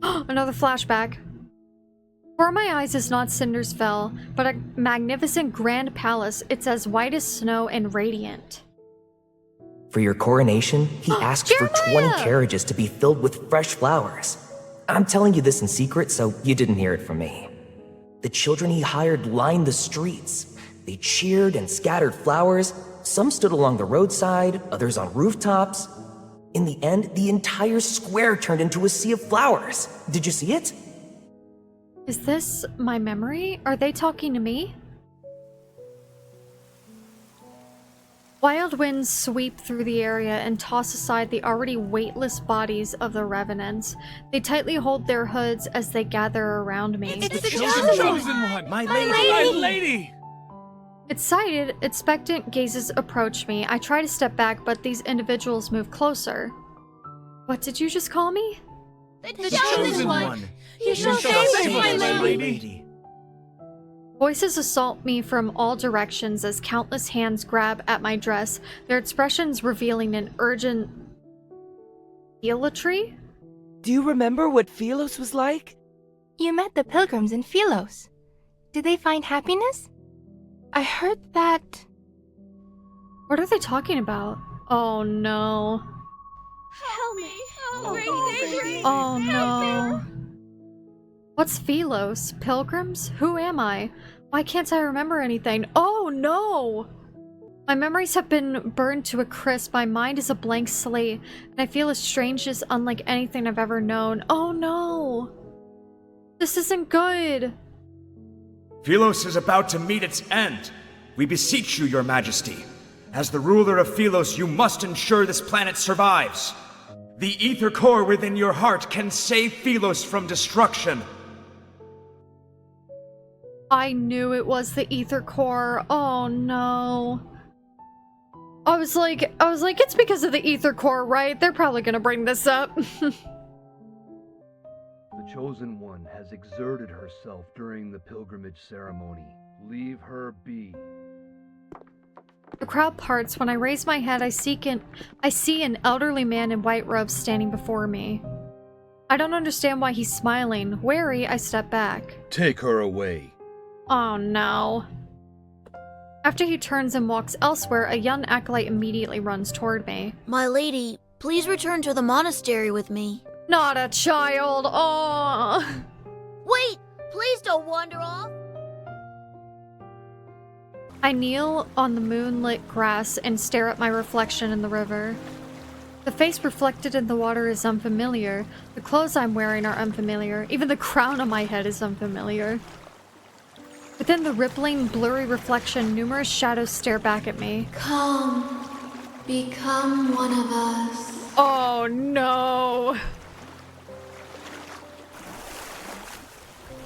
Another flashback. Before my eyes is not cinders fell, but a magnificent grand palace. It's as white as snow and radiant. For your coronation, he asked for 20 carriages to be filled with fresh flowers. I'm telling you this in secret, so you didn't hear it from me. The children he hired lined the streets. They cheered and scattered flowers. Some stood along the roadside, others on rooftops. In the end, the entire square turned into a sea of flowers. Did you see it? Is this my memory? Are they talking to me? Wild winds sweep through the area and toss aside the already weightless bodies of the revenants. They tightly hold their hoods as they gather around me. It's the chosen one! My lady! Excited, expectant gazes approach me. I try to step back, but these individuals move closer. What did you just call me? The chosen one! You shall save us, my lady! Voices assault me from all directions as countless hands grab at my dress, their expressions revealing an urgent Philatry? Do you remember what Philos was like? You met the pilgrims in Philos. Did they find happiness? I heard that... What are they talking about? Oh no. Help me! Oh no. What's Philos? Pilgrims? Who am I? Why can't I remember anything? Oh no! My memories have been burned to a crisp. My mind is a blank slate, and I feel a strangeness unlike anything I've ever known. Oh no! This isn't good! Philos is about to meet its end. We beseech you, your majesty. As the ruler of Philos, you must ensure this planet survives. The ether core within your heart can save Philos from destruction. I knew it was the ether core. Oh no. I was like, it's because of the ether core, right? They're probably gonna bring this up. The Chosen One has exerted herself during the pilgrimage ceremony. Leave her be. The crowd parts. When I raise my head, I see an elderly man in white robes standing before me. I don't understand why he's smiling. Wary, I step back. Take her away. Oh no. After he turns and walks elsewhere, a young acolyte immediately runs toward me. My lady, please return to the monastery with me. Not a child. Oh. Wait! Please don't wander off! I kneel on the moonlit grass and stare at my reflection in the river. The face reflected in the water is unfamiliar. The clothes I'm wearing are unfamiliar. Even the crown on my head is unfamiliar. Within the rippling, blurry reflection, numerous shadows stare back at me. Come, become one of us. Oh no!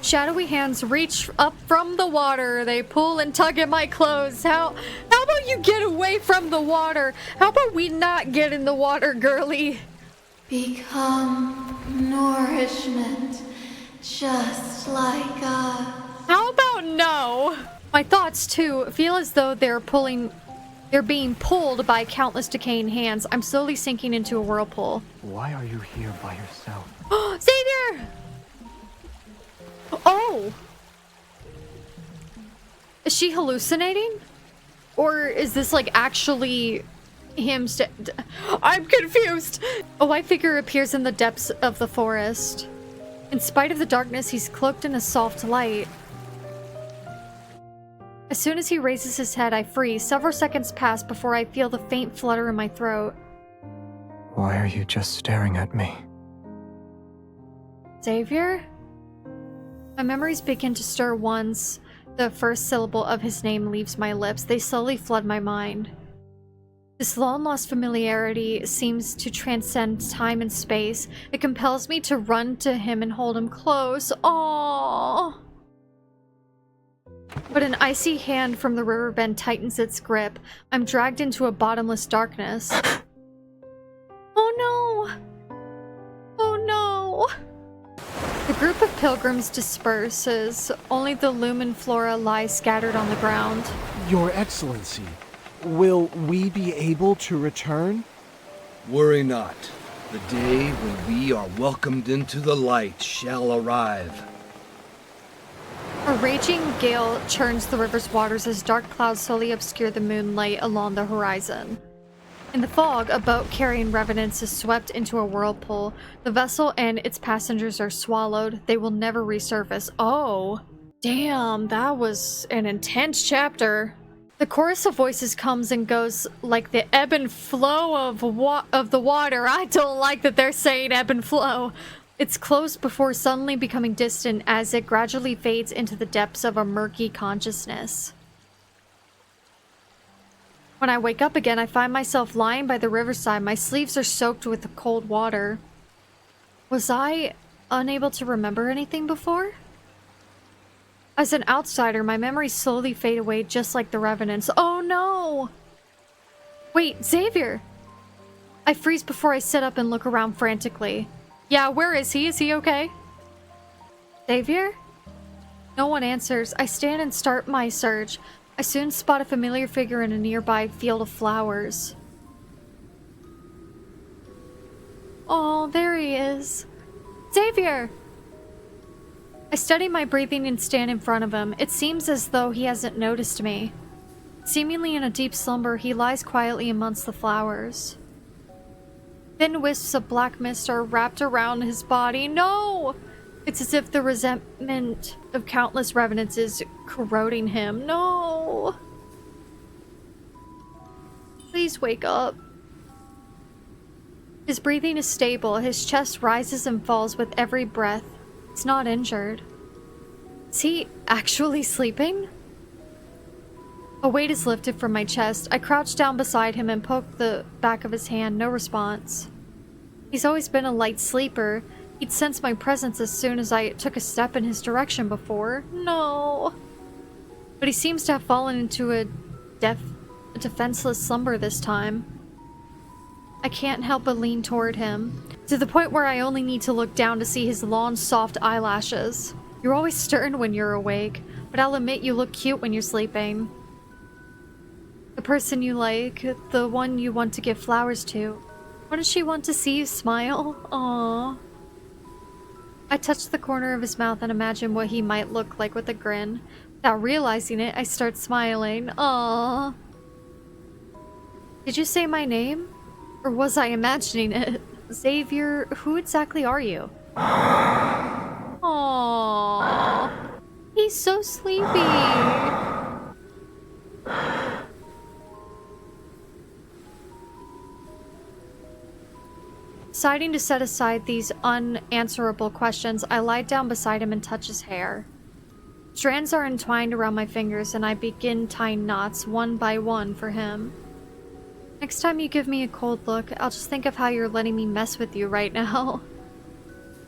Shadowy hands reach up from the water. They pull and tug at my clothes. How about you get away from the water? How about we not get in the water, girly? Become nourishment, just like us. How about no? My thoughts, too, feel as though they're being pulled by countless decaying hands. I'm slowly sinking into a whirlpool. Why are you here by yourself? Xavier! Oh! Is she hallucinating? Or is this, like, actually him I'm confused! A white figure appears in the depths of the forest. In spite of the darkness, he's cloaked in a soft light. As soon as he raises his head, I freeze. Several seconds pass before I feel the faint flutter in my throat. Why are you just staring at me? Xavier? My memories begin to stir once the first syllable of his name leaves my lips. They slowly flood my mind. This long-lost familiarity seems to transcend time and space. It compels me to run to him and hold him close. Aww. But an icy hand from the riverbend tightens its grip. I'm dragged into a bottomless darkness. Oh no! Oh no! The group of pilgrims disperses. Only the lumen flora lies scattered on the ground. Your Excellency, will we be able to return? Worry not. The day when we are welcomed into the light shall arrive. A raging gale churns the river's waters as dark clouds slowly obscure the moonlight along the horizon. In the fog, a boat carrying revenants is swept into a whirlpool. The vessel and its passengers are swallowed. They will never resurface. Oh, damn, that was an intense chapter. The chorus of voices comes and goes like the ebb and flow of the water. I don't like that they're saying ebb and flow. It's close before suddenly becoming distant as it gradually fades into the depths of a murky consciousness. When I wake up again, I find myself lying by the riverside. My sleeves are soaked with the cold water. Was I unable to remember anything before? As an outsider, my memories slowly fade away just like the revenants. Oh no! Wait, Xavier! I freeze before I sit up and look around frantically. Yeah, where is he? Is he okay? Xavier? No one answers. I stand and start my search. I soon spot a familiar figure in a nearby field of flowers. Oh, there he is. Xavier! I steady my breathing and stand in front of him. It seems as though he hasn't noticed me. Seemingly in a deep slumber, he lies quietly amongst the flowers. Thin wisps of black mist are wrapped around his body. No! It's as if the resentment of countless revenants is corroding him. No! Please wake up. His breathing is stable. His chest rises and falls with every breath. He's not injured. Is he actually sleeping? A weight is lifted from my chest. I crouch down beside him and poke the back of his hand. No response. He's always been a light sleeper. He'd sense my presence as soon as I took a step in his direction before. No. But he seems to have fallen into a defenseless slumber this time. I can't help but lean toward him, to the point where I only need to look down to see his long, soft eyelashes. You're always stern when you're awake, but I'll admit you look cute when you're sleeping. The person you like, the one you want to give flowers to. Wouldn't she want to see you smile? Aww. I touch the corner of his mouth and imagine what he might look like with a grin. Without realizing it, I start smiling. Aww. Did you say my name? Or was I imagining it? Xavier, who exactly are you? Aww. He's so sleepy. Deciding to set aside these unanswerable questions, I lie down beside him and touch his hair. Strands are entwined around my fingers, and I begin tying knots one by one for him. Next time you give me a cold look, I'll just think of how you're letting me mess with you right now.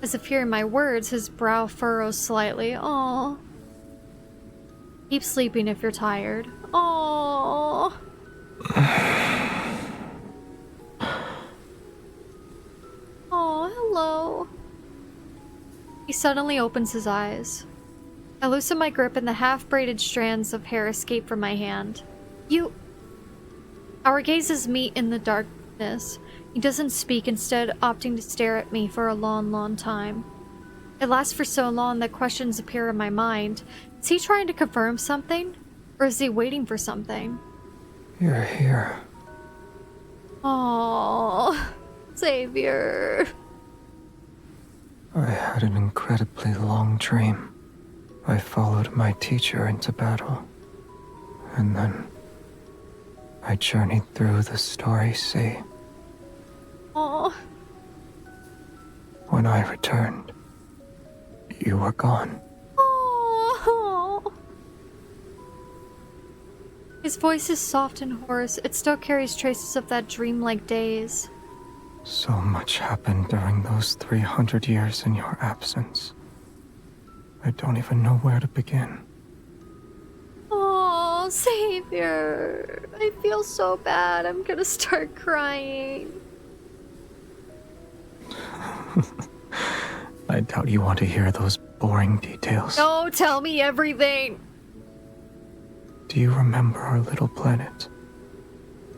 As if hearing my words, his brow furrows slightly. Aww. Keep sleeping if you're tired. Aww. Oh, hello. He suddenly opens his eyes. I loosen my grip and the half-braided strands of hair escape from my hand. You... Our gazes meet in the darkness. He doesn't speak, instead opting to stare at me for a long, long time. It lasts for so long that questions appear in my mind. Is he trying to confirm something? Or is he waiting for something? You're here. Aww. Xavier. I had an incredibly long dream. I followed my teacher into battle. And then I journeyed through the starry sea. Aww. When I returned, you were gone. Aww. His voice is soft and hoarse. It still carries traces of that dreamlike daze. So much happened during those 300 years in your absence. I don't even know where to begin. Oh, Xavier. I feel so bad. I'm gonna start crying. I doubt you want to hear those boring details. No, tell me everything. Do you remember our little planet?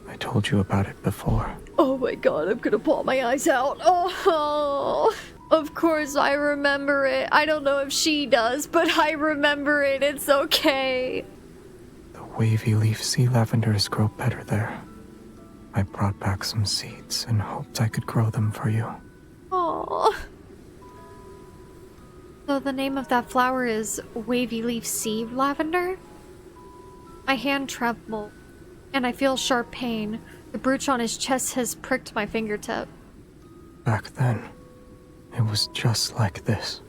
I told you about it before. Oh my god, I'm gonna bawl my eyes out. Oh. Of course I remember it. I don't know if she does, but I remember it. It's okay. The wavy leaf sea lavenders grow better there. I brought back some seeds and hoped I could grow them for you. Aww. So the name of that flower is wavy leaf sea lavender? My hand trembled, and I feel sharp pain. The brooch on his chest has pricked my fingertip. Back then, it was just like this.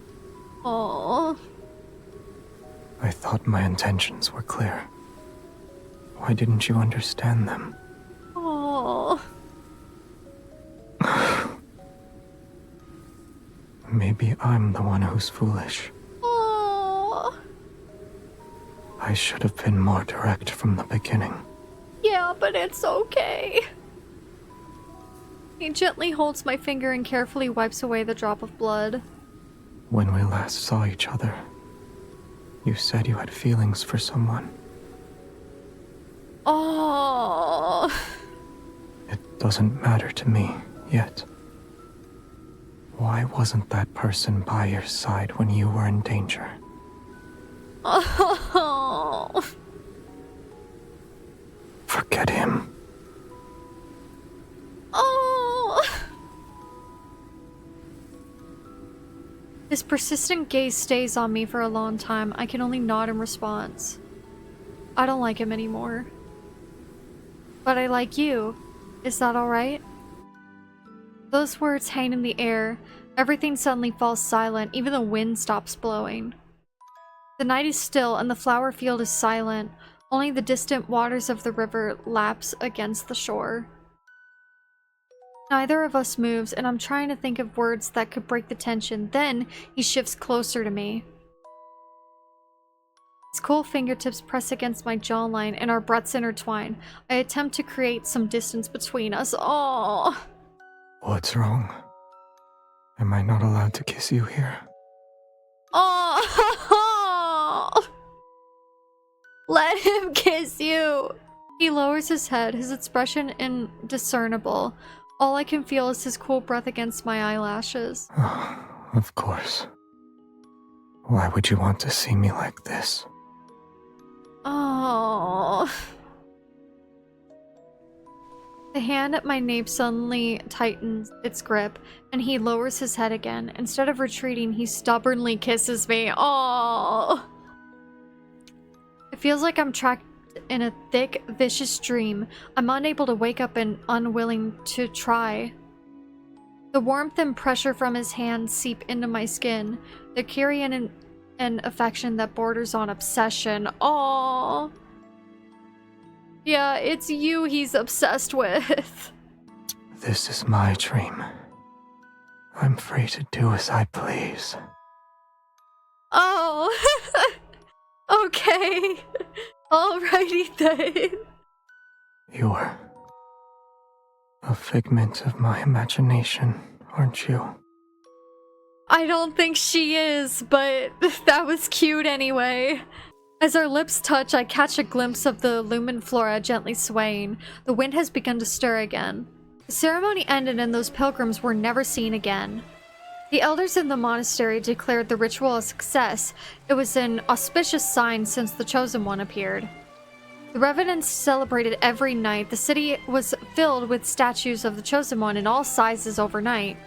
Aww. I thought my intentions were clear. Why didn't you understand them? Aww. Maybe I'm the one who's foolish. Aww. I should have been more direct from the beginning. Yeah, but it's okay. He gently holds my finger and carefully wipes away the drop of blood. When we last saw each other, you said you had feelings for someone. Oh. It doesn't matter to me yet. Why wasn't that person by your side when you were in danger? Oh. Forget him. Oh. His persistent gaze stays on me for a long time. I can only nod in response. I don't like him anymore. But I like you. Is that alright? Those words hang in the air. Everything suddenly falls silent. Even the wind stops blowing. The night is still and the flower field is silent. Only the distant waters of the river laps against the shore. Neither of us moves, and I'm trying to think of words that could break the tension. Then he shifts closer to me. His cool fingertips press against my jawline and our breaths intertwine. I attempt to create some distance between us. Oh. What's wrong? Am I not allowed to kiss you here? Oh. Let him kiss you. He lowers his head, his expression indiscernible. All I can feel is his cool breath against my eyelashes. Of course. Why would you want to see me like this? Oh. The hand at my nape suddenly tightens its grip, and he lowers his head again. Instead of retreating, he stubbornly kisses me. Oh. It feels like I'm trapped in a thick, vicious dream. I'm unable to wake up and unwilling to try. The warmth and pressure from his hands seep into my skin. They carry an affection that borders on obsession. Aww. Yeah, it's you he's obsessed with. This is my dream. I'm free to do as I please. Oh. Okay. Alrighty then. You're a figment of my imagination, aren't you? I don't think she is, but that was cute anyway. As our lips touch, I catch a glimpse of the lumen flora gently swaying. The wind has begun to stir again. The ceremony ended and those pilgrims were never seen again. The elders in the monastery declared the ritual a success. It was an auspicious sign since the Chosen One appeared. The revenants celebrated every night. The city was filled with statues of the Chosen One in all sizes overnight.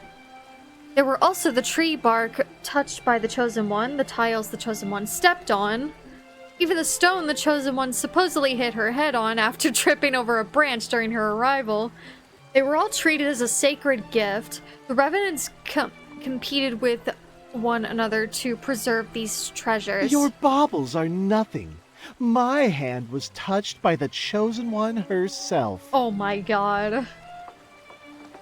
There were also the tree bark touched by the Chosen One, the tiles the Chosen One stepped on, even the stone the Chosen One supposedly hit her head on after tripping over a branch during her arrival. They were all treated as a sacred gift. The revenants competed with one another to preserve these treasures. Your baubles are nothing. My hand was touched by the Chosen One herself. Oh my god.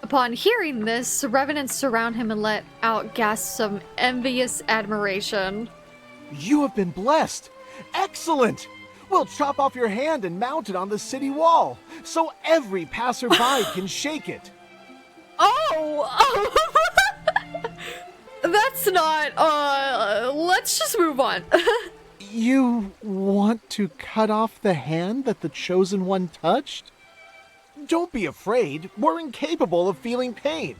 Upon hearing this, the revenants surround him and let out gasps of envious admiration. You have been blessed. Excellent! We'll chop off your hand and mount it on the city wall, so every passerby can shake it. Oh! That's not, let's just move on. You want to cut off the hand that the Chosen One touched? Don't be afraid. We're incapable of feeling pain.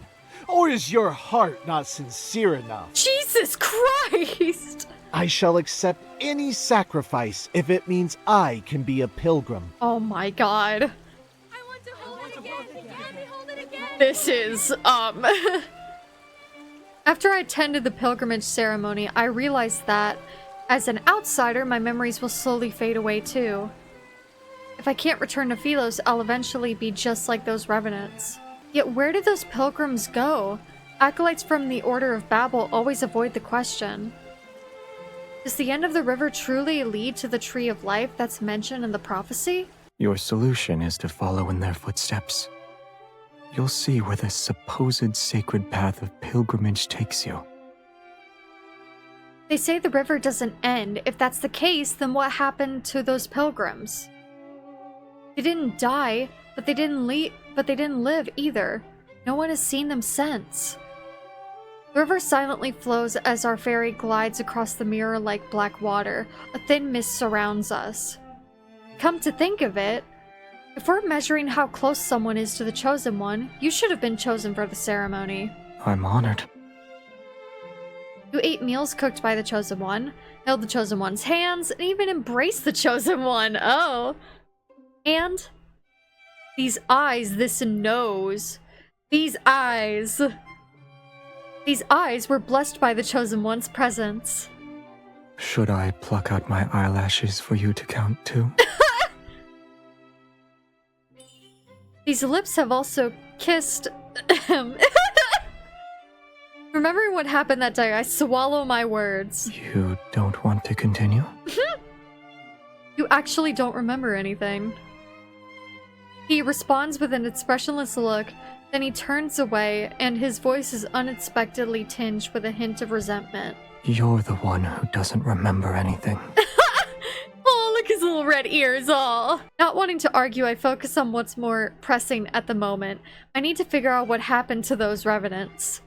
Or is your heart not sincere enough? Jesus Christ! I shall accept any sacrifice if it means I can be a pilgrim. Oh my god. This is, After I attended the pilgrimage ceremony, I realized that, as an outsider, my memories will slowly fade away too. If I can't return to Philos, I'll eventually be just like those revenants. Yet where did those pilgrims go? Acolytes from the Order of Babel always avoid the question. Does the end of the river truly lead to the Tree of Life that's mentioned in the prophecy? Your solution is to follow in their footsteps. You'll see where the supposed sacred path of pilgrimage takes you. They say the river doesn't end. If that's the case, then what happened to those pilgrims? They didn't die, but they didn't live either. No one has seen them since. The river silently flows as our ferry glides across the mirror-like black water. A thin mist surrounds us. Come to think of it, if we're measuring how close someone is to the Chosen One, you should have been chosen for the ceremony. I'm honored. You ate meals cooked by the Chosen One, held the Chosen One's hands, and even embraced the Chosen One. Oh. And these eyes, this nose, these eyes were blessed by the Chosen One's presence. Should I pluck out my eyelashes for you to count too? These lips have also kissed. Remembering what happened that day, I swallow my words. You don't want to continue? You actually don't remember anything. He responds with an expressionless look, then he turns away, and his voice is unexpectedly tinged with a hint of resentment. You're the one who doesn't remember anything. Oh, look, his little red ears, all. Not wanting to argue, I focus on what's more pressing at the moment. I need to figure out what happened to those revenants.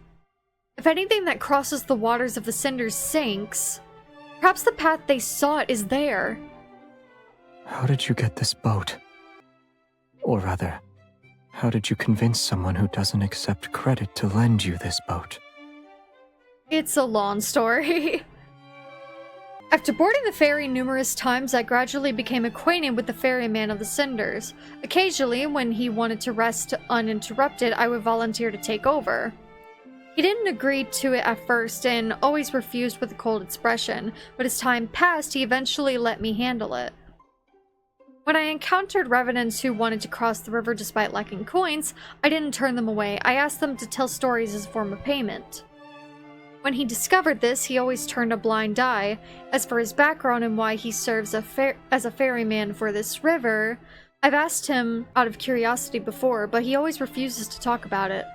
If anything that crosses the waters of the cinders sinks, perhaps the path they sought is there. How did you get this boat? Or rather, how did you convince someone who doesn't accept credit to lend you this boat? It's a long story. After boarding the ferry numerous times, I gradually became acquainted with the ferryman of the Cinders. Occasionally, when he wanted to rest uninterrupted, I would volunteer to take over. He didn't agree to it at first and always refused with a cold expression, but as time passed, he eventually let me handle it. When I encountered revenants who wanted to cross the river despite lacking coins, I didn't turn them away. I asked them to tell stories as a form of payment. When he discovered this, he always turned a blind eye. As for his background and why he serves as a ferryman for this river, I've asked him out of curiosity before, but he always refuses to talk about it.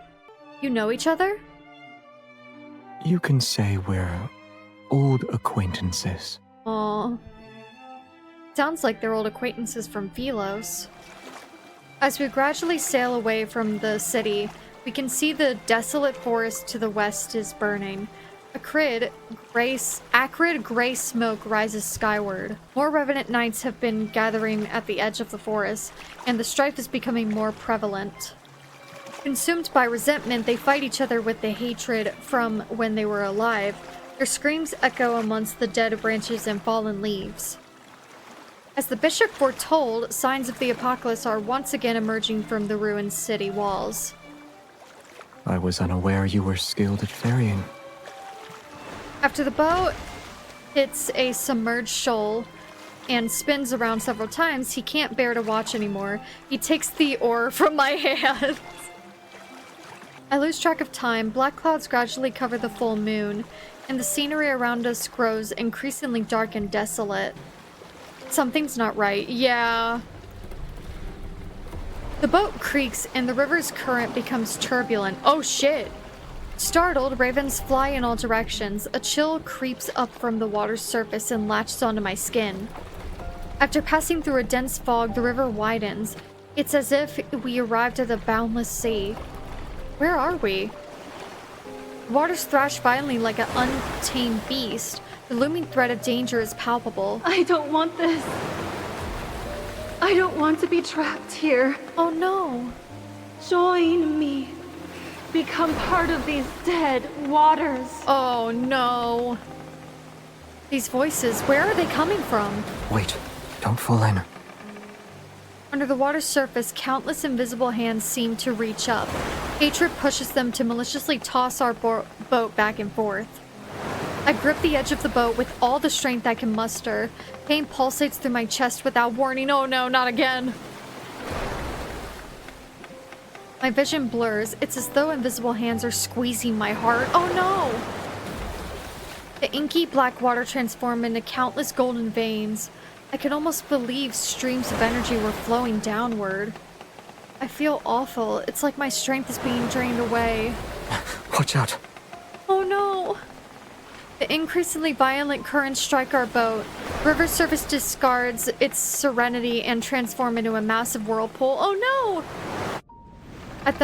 You know each other? You can say we're old acquaintances. Aww. Sounds like they're old acquaintances from Philos. As we gradually sail away from the city, we can see the desolate forest to the west is burning. Acrid gray smoke rises skyward. More revenant knights have been gathering at the edge of the forest, and the strife is becoming more prevalent. Consumed by resentment, they fight each other with the hatred from when they were alive. Their screams echo amongst the dead branches and fallen leaves. As the bishop foretold, signs of the apocalypse are once again emerging from the ruined city walls. I was unaware you were skilled at ferrying. After the boat hits a submerged shoal and spins around several times, he can't bear to watch anymore. He takes the oar from my hands. I lose track of time. Black clouds gradually cover the full moon, and the scenery around us grows increasingly dark and desolate. Something's not right. Yeah. The boat creaks and the river's current becomes turbulent. Oh shit! Startled, ravens fly in all directions. A chill creeps up from the water's surface and latches onto my skin. After passing through a dense fog, the river widens. It's as if we arrived at a boundless sea. Where are we? The waters thrash violently like an untamed beast. The looming threat of danger is palpable. I don't want this. I don't want to be trapped here. Oh no. Join me. become part of these dead waters. Oh no. These voices, where are they coming from? Wait, don't fall in. Under the water's surface, countless invisible hands seem to reach up. Hatred pushes them to maliciously toss our boat back and forth. I grip the edge of the boat with all the strength I can muster. Pain pulsates through my chest without warning. Oh no, not again. My vision blurs. It's as though invisible hands are squeezing my heart. Oh no! The inky black water transformed into countless golden veins. I can almost believe streams of energy were flowing downward. I feel awful. It's like my strength is being drained away. Watch out. Oh no! The increasingly violent currents strike our boat. River surface discards its serenity and transform into a massive whirlpool. Oh no! At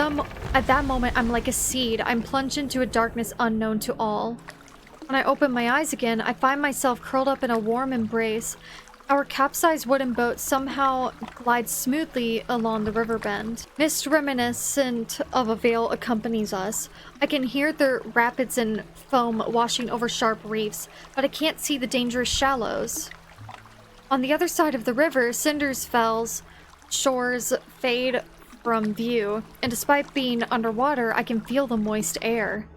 that moment, I'm like a seed. I'm plunged into a darkness unknown to all. When I open my eyes again, I find myself curled up in a warm embrace. Our capsized wooden boat somehow glides smoothly along the river bend. Mist reminiscent of a veil accompanies us. I can hear the rapids and foam washing over sharp reefs, but I can't see the dangerous shallows. On the other side of the river, Cinder's Fell's shores fade from view, and despite being underwater, I can feel the moist air.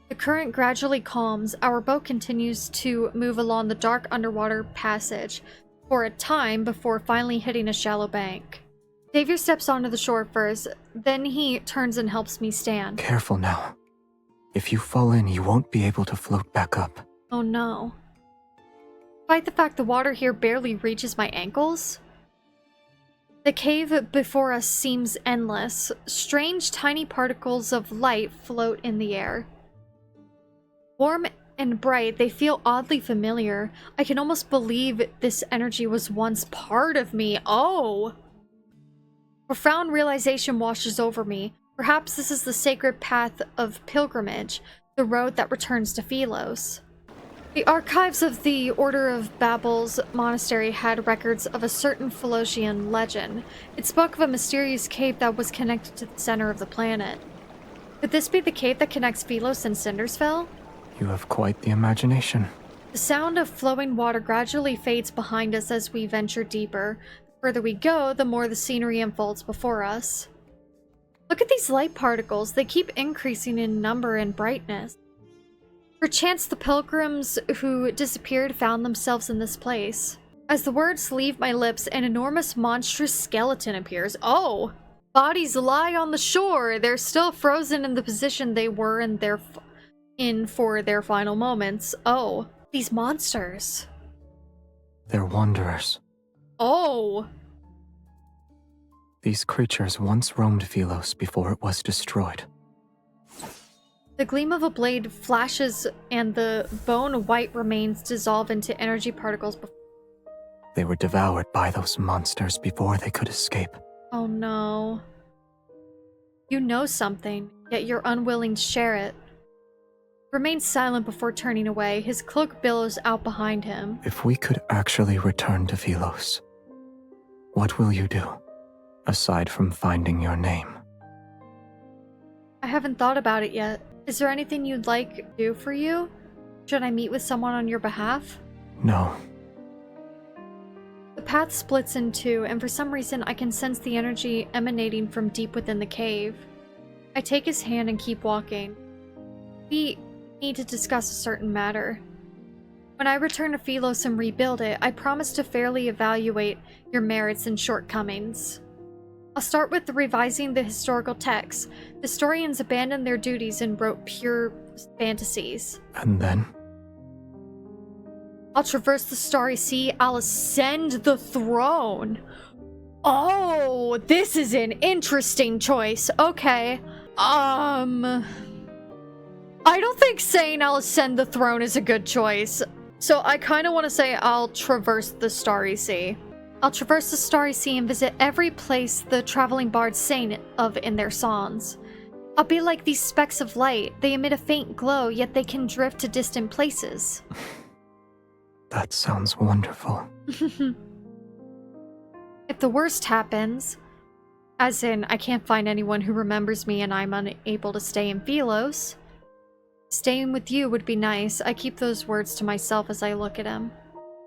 The current gradually calms. Our boat continues to move along the dark underwater passage for a time before finally hitting a shallow bank. Xavier steps onto the shore first, then he turns and helps me stand. Careful now. If you fall in, you won't be able to float back up. Oh no. Despite the fact the water here barely reaches my ankles, the cave before us seems endless. Strange tiny particles of light float in the air. Warm and bright, they feel oddly familiar. I can almost believe this energy was once part of me. Oh! Profound realization washes over me. Perhaps this is the sacred path of pilgrimage, the road that returns to Philos. The archives of the Order of Babel's monastery had records of a certain Philosian legend. It spoke of a mysterious cave that was connected to the center of the planet. Could this be the cave that connects Philos and Cindersfell? You have quite the imagination. The sound of flowing water gradually fades behind us as we venture deeper. The further we go, the more the scenery unfolds before us. Look at these light particles. They keep increasing in number and brightness. Perchance the pilgrims who disappeared found themselves in this place. As the words leave my lips, an enormous monstrous skeleton appears. Oh! Bodies lie on the shore. They're still frozen in the position they were in for their final moments. Oh, these monsters. They're wanderers. Oh! These creatures once roamed Philos before it was destroyed. The gleam of a blade flashes and the bone-white remains dissolve into energy particles. They were devoured by those monsters before they could escape. Oh no. You know something, yet you're unwilling to share it. Remains silent before turning away, his cloak billows out behind him. If we could actually return to Philos, what will you do, aside from finding your name? I haven't thought about it yet. Is there anything you'd like to do for you? Should I meet with someone on your behalf? No. The path splits in two, and for some reason I can sense the energy emanating from deep within the cave. I take his hand and keep walking. We need to discuss a certain matter. When I return to Philos and rebuild it, I promise to fairly evaluate your merits and shortcomings. I'll start with revising the historical texts. The historians abandoned their duties and wrote pure fantasies. And then? I'll traverse the starry sea. I'll ascend the throne. Oh, this is an interesting choice. Okay. I don't think saying I'll ascend the throne is a good choice. So I kind of want to say I'll traverse the starry sea. I'll traverse the starry sea and visit every place the traveling bards sing of in their songs. I'll be like these specks of light. They emit a faint glow, yet they can drift to distant places. That sounds wonderful. If the worst happens, As in, I can't find anyone who remembers me and I'm unable to stay in Philos. Staying with you would be nice. I keep those words to myself as I look at him.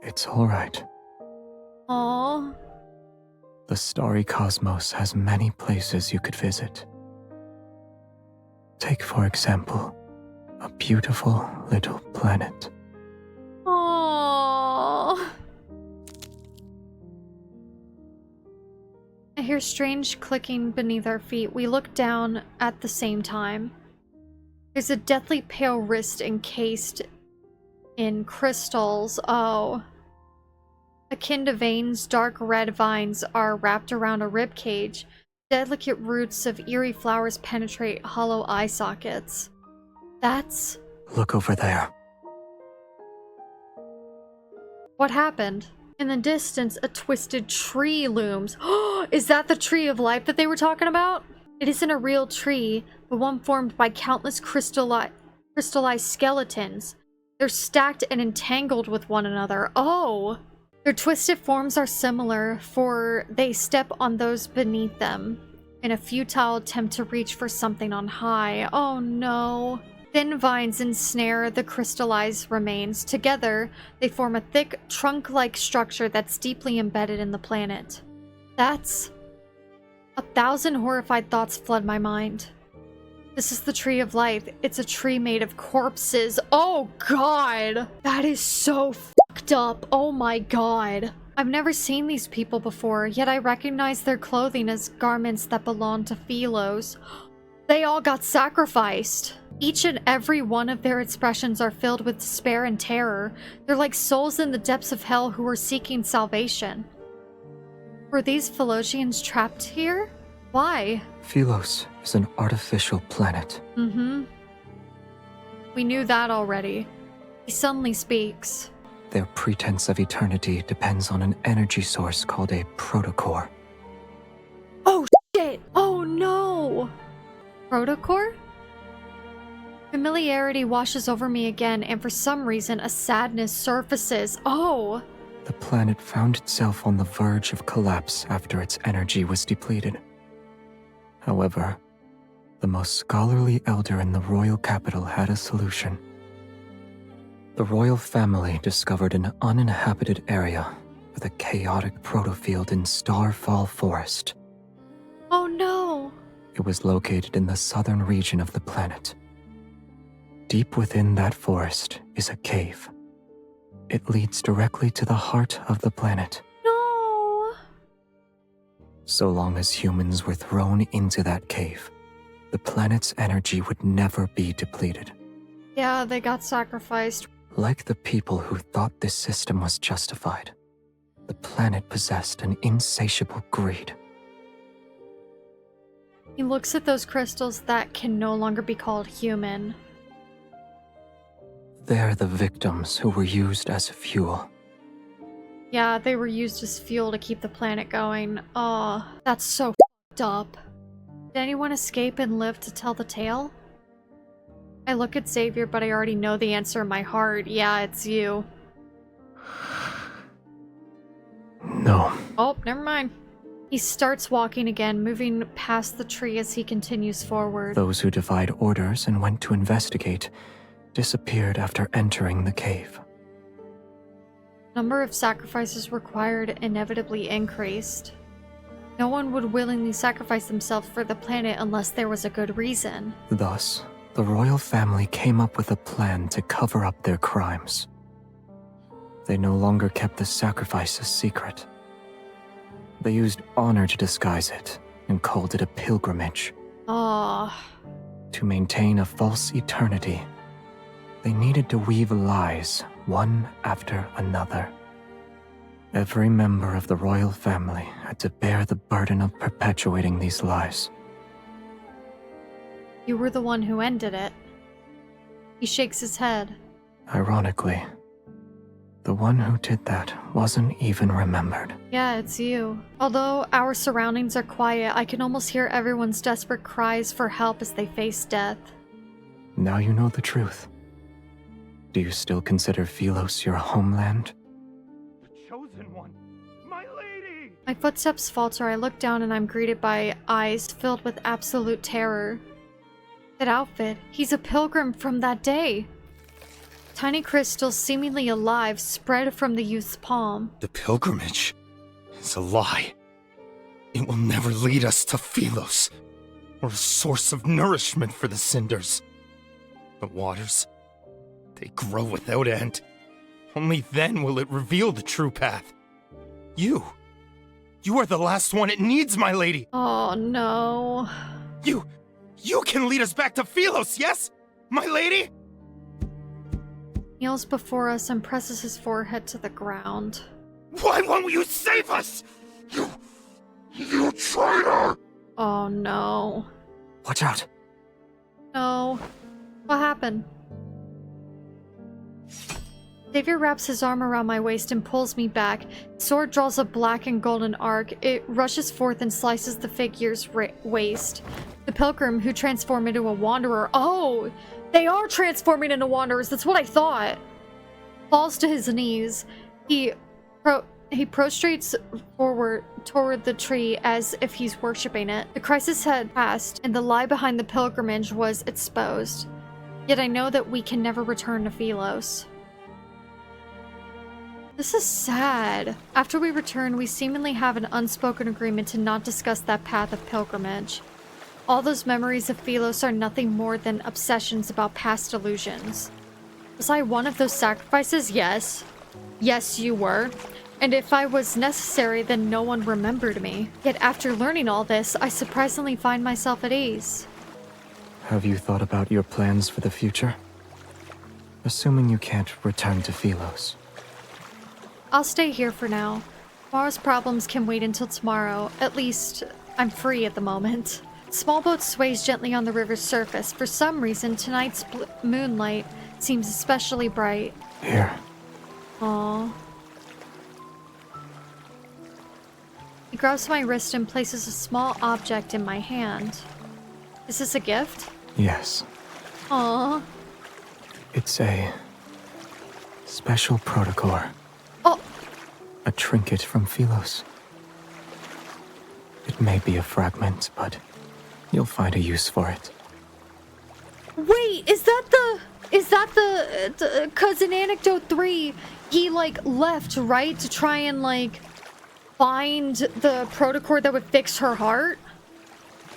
It's all right. Aww. The starry cosmos has many places you could visit. Take, for example, a beautiful little planet. Aww. I hear strange clicking beneath our feet. We look down at the same time. There's a deathly pale wrist encased in crystals. Oh. Akin to veins, dark red vines are wrapped around a rib cage. Delicate roots of eerie flowers penetrate hollow eye sockets. That's... Look over there. What happened? In the distance, a twisted tree looms. Is that the tree of life that they were talking about? It isn't a real tree, but one formed by countless crystallized skeletons. They're stacked and entangled with one another. Oh! Their twisted forms are similar, for they step on those beneath them in a futile attempt to reach for something on high. Oh no. Thin vines ensnare the crystallized remains. Together, they form a thick, trunk-like structure that's deeply embedded in the planet. That's... 1,000 horrified thoughts flood my mind. This is the Tree of Life. It's a tree made of corpses. Oh god! That is so fucked up. Oh my god. I've never seen these people before, yet I recognize their clothing as garments that belong to Philos. They all got sacrificed. Each and every one of their expressions are filled with despair and terror. They're like souls in the depths of hell who are seeking salvation. Were these Philosians trapped here? Why? Philos is an artificial planet. Mm-hmm. We knew that already. He suddenly speaks. Their pretense of eternity depends on an energy source called a protocore. Oh shit! Oh no! Protocore? Familiarity washes over me again, and for some reason a sadness surfaces. Oh! The planet found itself on the verge of collapse after its energy was depleted. However, the most scholarly elder in the royal capital had a solution. The royal family discovered an uninhabited area with a chaotic protofield in Starfall Forest. Oh no! It was located in the southern region of the planet. Deep within that forest is a cave. It leads directly to the heart of the planet. No! So long as humans were thrown into that cave, the planet's energy would never be depleted. Yeah, they got sacrificed. Like the people who thought this system was justified, the planet possessed an insatiable greed. He looks at those crystals that can no longer be called human. They're the victims who were used as fuel. Yeah, they were used as fuel to keep the planet going. Oh, that's so f***ed up. Did anyone escape and live to tell the tale? I look at Xavier, but I already know the answer in my heart. Yeah, it's you. No. Oh, never mind. He starts walking again, moving past the tree as he continues forward. Those who defied orders and went to investigate disappeared after entering the cave. Number of sacrifices required inevitably increased. No one would willingly sacrifice themselves for the planet unless there was a good reason. Thus, the royal family came up with a plan to cover up their crimes. They no longer kept the sacrifices secret. They used honor to disguise it and called it a pilgrimage. Ah. To maintain a false eternity, they needed to weave lies one after another. Every member of the royal family had to bear the burden of perpetuating these lies. You were the one who ended it. He shakes his head. Ironically, the one who did that wasn't even remembered. Yeah, it's you. Although our surroundings are quiet, I can almost hear everyone's desperate cries for help as they face death. Now you know the truth. Do you still consider Philos your homeland? The chosen one! My lady! My footsteps falter. I look down and I'm greeted by eyes filled with absolute terror. That outfit. He's a pilgrim from that day. Tiny crystals, seemingly alive, spread from the youth's palm. The pilgrimage is a lie. It will never lead us to Philos, or a source of nourishment for the cinders. The waters, they grow without end. Only then will it reveal the true path. You are the last one it needs, my lady. Oh no. You can lead us back to Philos, yes? My lady? Kneels before us and presses his forehead to the ground. Why won't you save us? You traitor! Oh no. Watch out. No. What happened? Xavier wraps his arm around my waist and pulls me back. Sword draws a black and golden arc. It rushes forth and slices the figure's waist. The pilgrim, who transformed into a wanderer— oh! They are transforming into wanderers, that's what I thought! Falls to his knees. He prostrates forward toward the tree as if he's worshipping it. The crisis had passed, and the lie behind the pilgrimage was exposed. Yet I know that we can never return to Philos. This is sad. After we return, we seemingly have an unspoken agreement to not discuss that path of pilgrimage. All those memories of Philos are nothing more than obsessions about past illusions. Was I one of those sacrifices? Yes. Yes, you were. And if I was necessary, then no one remembered me. Yet after learning all this, I surprisingly find myself at ease. Have you thought about your plans for the future? Assuming you can't return to Philos. I'll stay here for now. Tomorrow's problems can wait until tomorrow. At least, I'm free at the moment. Small boat sways gently on the river's surface. For some reason, tonight's moonlight seems especially bright. Here. Aww. He grabs my wrist and places a small object in my hand. Is this a gift? Yes. Aww. It's a special protocol. Oh! A trinket from Philos. It may be a fragment, but you'll find a use for it. Wait, is that the Cousin Anecdote 3? He, like, left, right? To try and, like, find the protocore that would fix her heart?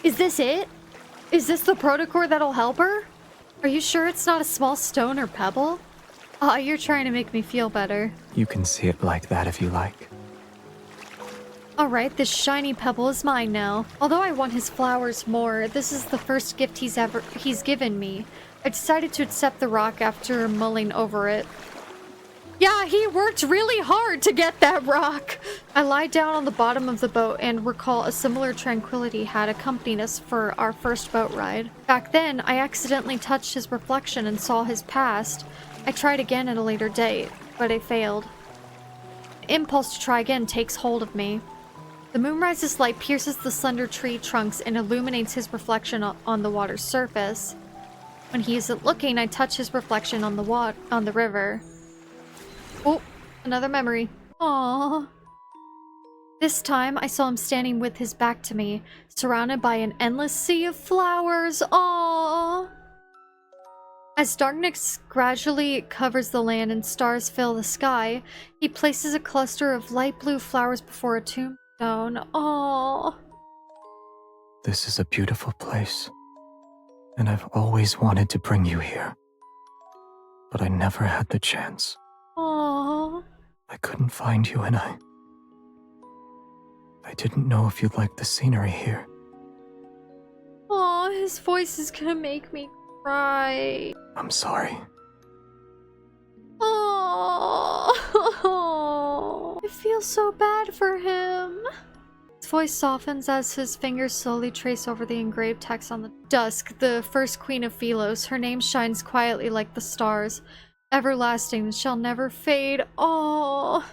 Is this it? Is this the protocore that'll help her? Are you sure it's not a small stone or pebble? Oh, you're trying to make me feel better. You can see it like that if you like. Alright, this shiny pebble is mine now. Although I want his flowers more, this is the first gift he's given me. I decided to accept the rock after mulling over it. Yeah, he worked really hard to get that rock! I lie down on the bottom of the boat and recall a similar tranquility had accompanied us for our first boat ride. Back then, I accidentally touched his reflection and saw his past. I tried again at a later date, but I failed. The impulse to try again takes hold of me. The moonrise's light pierces the slender tree trunks and illuminates his reflection on the water's surface. When he isn't looking, I touch his reflection on the river. Oh, another memory. Aww. This time, I saw him standing with his back to me, surrounded by an endless sea of flowers. Aww. As darkness gradually covers the land and stars fill the sky, he places a cluster of light blue flowers before a tombstone. Aww. This is a beautiful place, and I've always wanted to bring you here, but I never had the chance. Aww. I couldn't find you, and I didn't know if you'd like the scenery here. Aw, his voice is gonna make me cry. I'm sorry. Oh, I feel so bad for him. His voice softens as his fingers slowly trace over the engraved text on the dusk. The first queen of Philos. Her name shines quietly like the stars. Everlasting, shall never fade. Oh.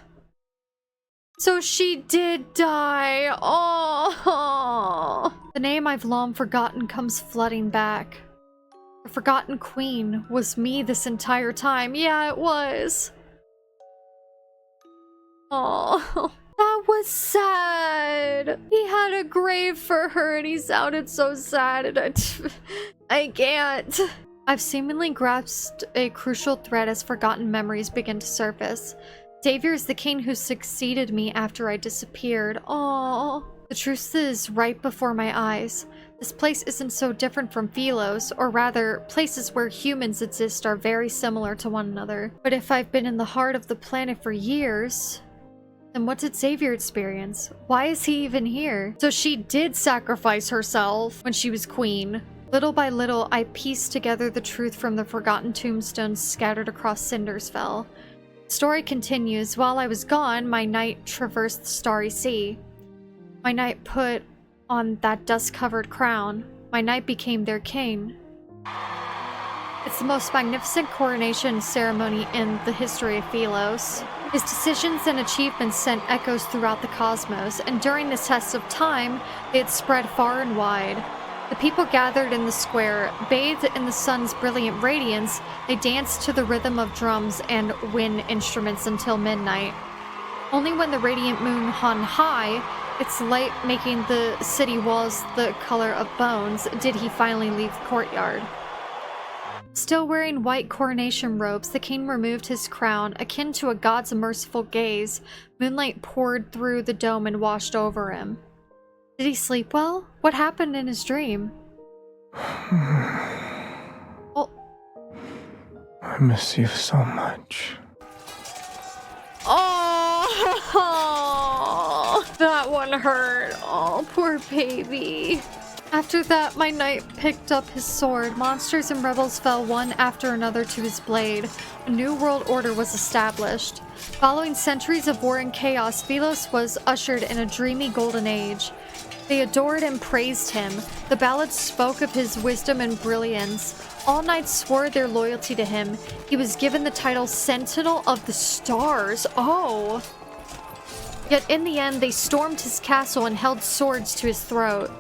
So she did die. Oh. The name I've long forgotten comes flooding back. The forgotten queen was me this entire time. Yeah, it was. Oh, that That was sad. He had a grave for her and he sounded so sad, and I can't. I've seemingly grasped a crucial thread as forgotten memories begin to surface. Xavier is the king who succeeded me after I disappeared. Aww. The truth is right before my eyes. This place isn't so different from Philos, or rather, places where humans exist are very similar to one another. But if I've been in the heart of the planet for years, then what did Xavier experience? Why is he even here? So she did sacrifice herself when she was queen. Little by little, I pieced together the truth from the forgotten tombstones scattered across Cindersfell. The story continues. While I was gone, my knight traversed the starry sea. My knight put on that dust-covered crown. My knight became their king. It's the most magnificent coronation ceremony in the history of Philos. His decisions and achievements sent echoes throughout the cosmos, and during this test of time, they had spread far and wide. The people gathered in the square, bathed in the sun's brilliant radiance. They danced to the rhythm of drums and wind instruments until midnight. Only when the radiant moon hung high, its light making the city walls the color of bones, did he finally leave the courtyard. Still wearing white coronation robes, the king removed his crown. Akin to a god's merciful gaze, moonlight poured through the dome and washed over him. Did he sleep well? What happened in his dream? Oh. I miss you so much. Oh, that one hurt. Oh, poor baby. After that, my knight picked up his sword. Monsters and rebels fell one after another to his blade. A new world order was established. Following centuries of war and chaos, Philos was ushered in a dreamy golden age. They adored and praised him. The ballads spoke of his wisdom and brilliance. All knights swore their loyalty to him. He was given the title Sentinel of the Stars. Oh! Yet in the end, they stormed his castle and held swords to his throat.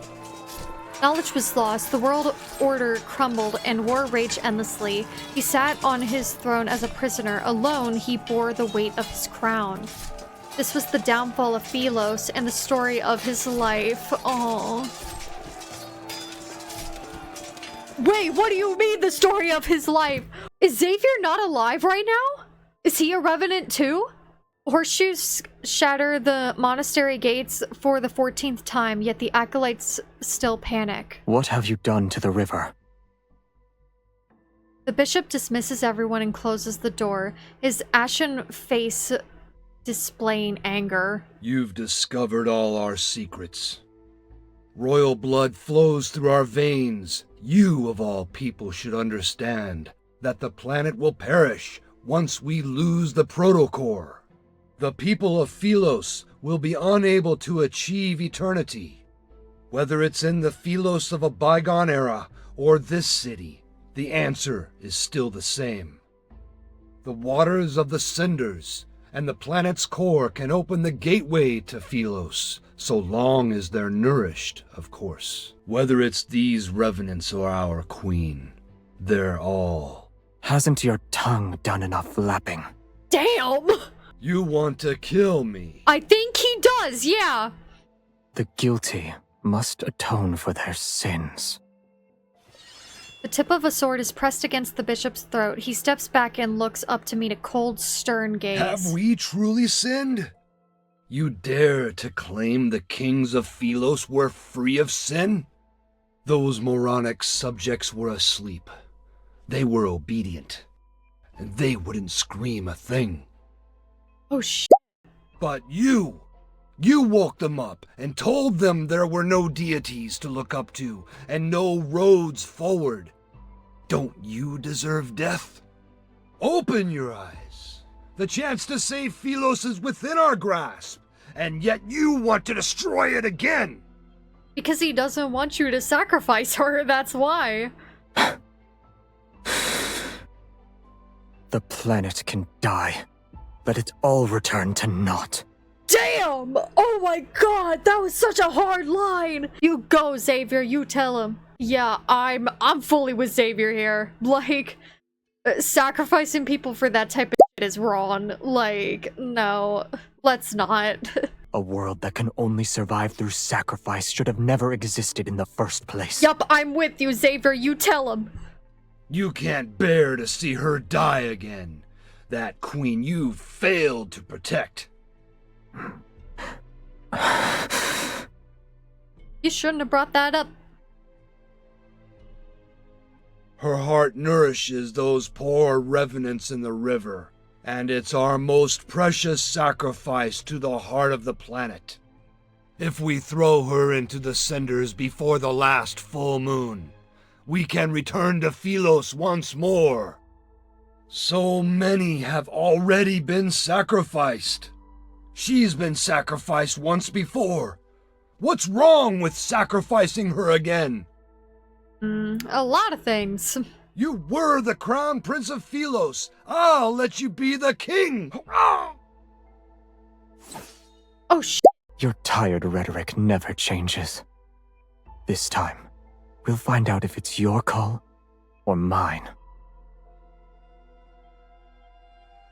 Knowledge was lost, the world order crumbled, and war raged endlessly. He sat on his throne as a prisoner. Alone, he bore the weight of his crown. This was the downfall of Philos and the story of his life. Aww. Wait, what do you mean the story of his life? Is Xavier not alive right now? Is he a revenant too? Horseshoes shatter the monastery gates for the 14th time, yet the acolytes still panic. What have you done to the river? The bishop dismisses everyone and closes the door, his ashen face displaying anger. You've discovered all our secrets. Royal blood flows through our veins. You, of all people, should understand that the planet will perish once we lose the protocore. The people of Philos will be unable to achieve eternity. Whether it's in the Philos of a bygone era or this city, the answer is still the same. The waters of the cinders and the planet's core can open the gateway to Philos, so long as they're nourished, of course. Whether it's these revenants or our queen, they're all... Hasn't your tongue done enough lapping? Damn! You want to kill me? I think he does, yeah! The guilty must atone for their sins. The tip of a sword is pressed against the bishop's throat. He steps back and looks up to meet a cold, stern gaze. Have we truly sinned? You dare to claim the kings of Philos were free of sin? Those moronic subjects were asleep. They were obedient. And they wouldn't scream a thing. Oh, shit. But you woke them up and told them there were no deities to look up to and no roads forward. Don't you deserve death? Open your eyes. The chance to save Philos is within our grasp, and yet you want to destroy it again. Because he doesn't want you to sacrifice her, that's why. The planet can die. Let it all return to naught. Damn! Oh my god, that was such a hard line! You go, Xavier, you tell him. Yeah, I'm fully with Xavier here. Like, sacrificing people for that type of shit is wrong. Like, no, let's not. A world that can only survive through sacrifice should have never existed in the first place. Yup, I'm with you, Xavier. You tell him. You can't bear to see her die again. That queen you failed to protect. You shouldn't have brought that up. Her heart nourishes those poor revenants in the river, and it's our most precious sacrifice to the heart of the planet. If we throw her into the cinders before the last full moon, we can return to Philos once more. So many have already been sacrificed. She's been sacrificed once before. What's wrong with sacrificing her again? A lot of things. You were the crown prince of Philos. I'll let you be the king. Oh, shit. Your tired rhetoric never changes. This time, we'll find out if it's your call or mine.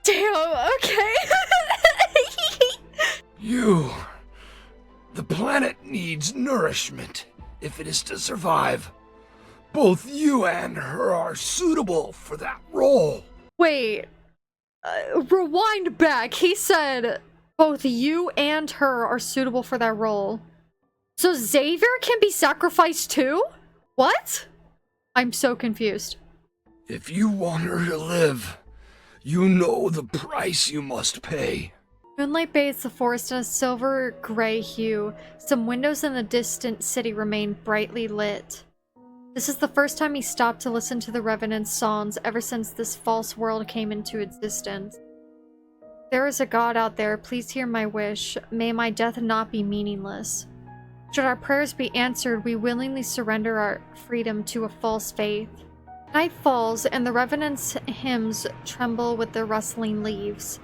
Damn, okay. The planet needs nourishment if it is to survive. Both you and her are suitable for that role. Wait. Rewind back. He said both you and her are suitable for that role. So Xavier can be sacrificed too? What? I'm so confused. If you want her to live, you know the price you must pay. Moonlight bathes the forest in a silver-gray hue. Some windows in the distant city remain brightly lit. This is the first time he stopped to listen to the Revenant's songs ever since this false world came into existence. There is a god out there, please hear my wish. May my death not be meaningless. Should our prayers be answered, we willingly surrender our freedom to a false faith. Night falls, and the Revenant's hymns tremble with the rustling leaves.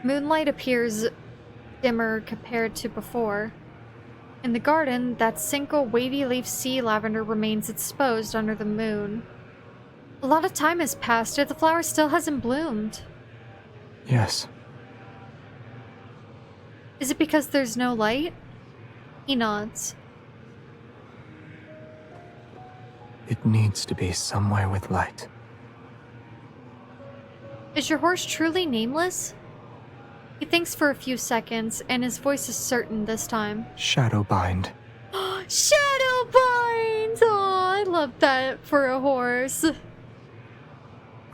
Moonlight appears dimmer compared to before. In the garden, that single wavy-leaf sea lavender remains exposed under the moon. A lot of time has passed, yet the flower still hasn't bloomed. Yes. Is it because there's no light? He nods. It needs to be somewhere with light. Is your horse truly nameless? He thinks for a few seconds, and his voice is certain this time. Shadowbind. Shadowbind! Oh, I love that for a horse.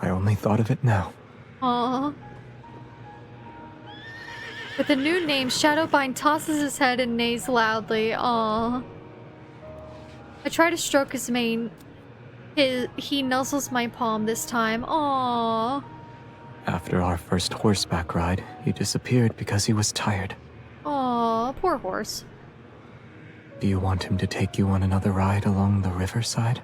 I only thought of it now. Aww. With a new name, Shadowbind tosses his head and neighs loudly. Aww. I try to stroke his mane. He nuzzles my palm this time. Aww. After our first horseback ride, he disappeared because he was tired. Aww, poor horse. Do you want him to take you on another ride along the riverside?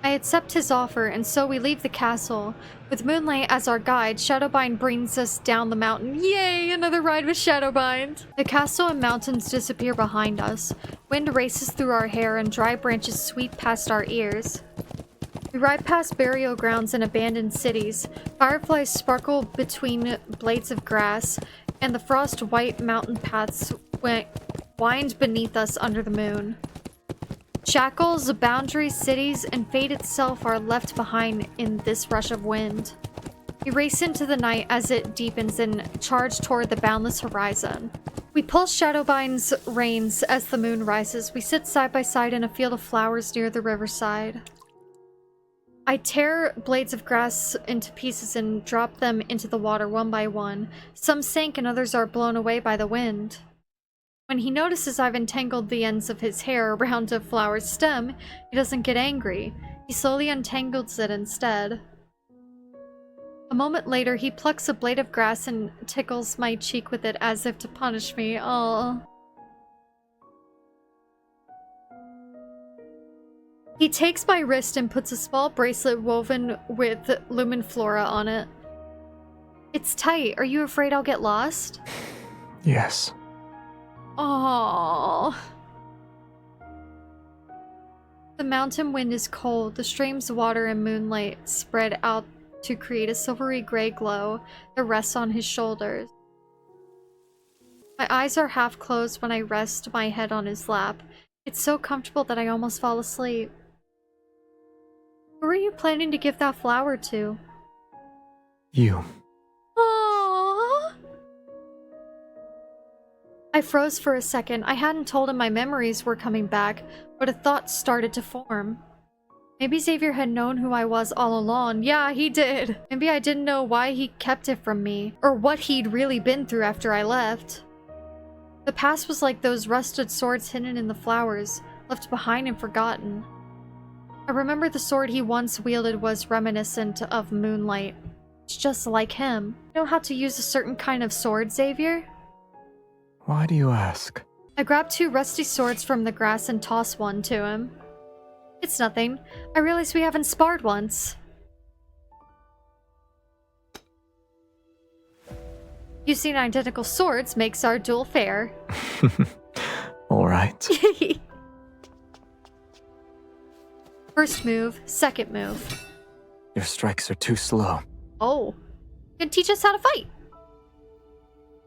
I accept his offer, and so we leave the castle. With Moonlight as our guide, Shadowbind brings us down the mountain. Yay, another ride with Shadowbind! The castle and mountains disappear behind us. Wind races through our hair and dry branches sweep past our ears. We ride past burial grounds and abandoned cities. Fireflies sparkle between blades of grass, and the frost-white mountain paths wind beneath us under the moon. Shackles, boundaries, cities, and fate itself are left behind in this rush of wind. We race into the night as it deepens and charge toward the boundless horizon. We pull Shadowbind's reins as the moon rises. We sit side by side in a field of flowers near the riverside. I tear blades of grass into pieces and drop them into the water one by one. Some sink and others are blown away by the wind. When he notices I've entangled the ends of his hair around a flower's stem, he doesn't get angry. He slowly untangles it instead. A moment later, he plucks a blade of grass and tickles my cheek with it as if to punish me. Aww. He takes my wrist and puts a small bracelet woven with luminflora on it. It's tight. Are you afraid I'll get lost? Yes. Aww. The mountain wind is cold. The stream's water and moonlight spread out to create a silvery gray glow that rests on his shoulders. My eyes are half closed when I rest my head on his lap. It's so comfortable that I almost fall asleep. Who are you planning to give that flower to? You. Aww. I froze for a second. I hadn't told him my memories were coming back, but a thought started to form. Maybe Xavier had known who I was all along. Yeah, he did. Maybe I didn't know why he kept it from me, or what he'd really been through after I left. The past was like those rusted swords hidden in the flowers, left behind and forgotten. I remember the sword he once wielded was reminiscent of Moonlight. It's just like him. You know how to use a certain kind of sword, Xavier? Why do you ask? I grab 2 rusty swords from the grass and toss one to him. It's nothing. I realize we haven't sparred once. Using identical swords makes our duel fair. All right. First move, second move. Your strikes are too slow. Oh. You can teach us how to fight.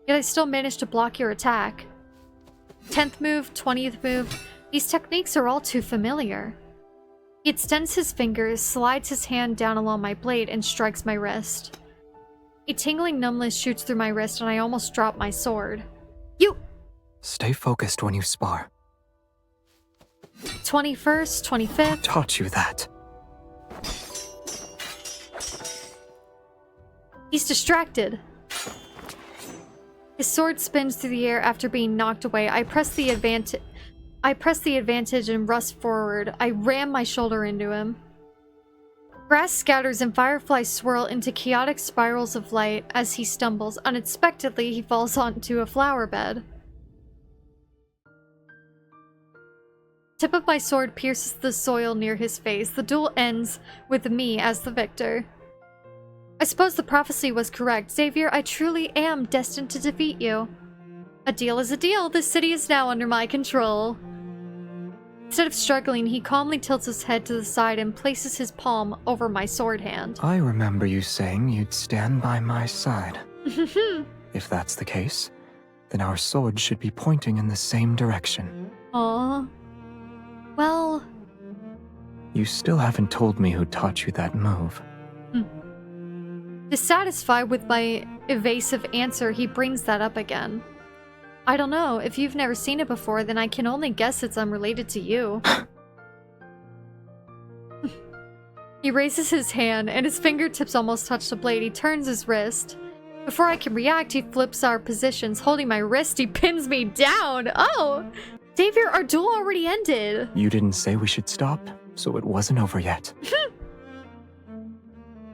Yet I still managed to block your attack. 10th move, 20th move. These techniques are all too familiar. He extends his fingers, slides his hand down along my blade, and strikes my wrist. A tingling numbness shoots through my wrist and I almost drop my sword. You! Stay focused when you spar. 21st, 25th. Who taught you that? He's distracted. His sword spins through the air after being knocked away. I press the advantage and rush forward. I ram my shoulder into him. Grass scatters and fireflies swirl into chaotic spirals of light as he stumbles. Unexpectedly, he falls onto a flower bed. Tip of my sword pierces the soil near his face. The duel ends with me as the victor. I suppose the prophecy was correct. Xavier, I truly am destined to defeat you. A deal is a deal. This city is now under my control. Instead of struggling, he calmly tilts his head to the side and places his palm over my sword hand. I remember you saying you'd stand by my side. If that's the case, then our swords should be pointing in the same direction. Aww. Well... You still haven't told me who taught you that move. Dissatisfied with my evasive answer, he brings that up again. I don't know. If you've never seen it before, then I can only guess it's unrelated to you. He raises his hand, and his fingertips almost touch the blade. He turns his wrist. Before I can react, he flips our positions. Holding my wrist, he pins me down. Oh! Xavier, our duel already ended. You didn't say we should stop, so it wasn't over yet.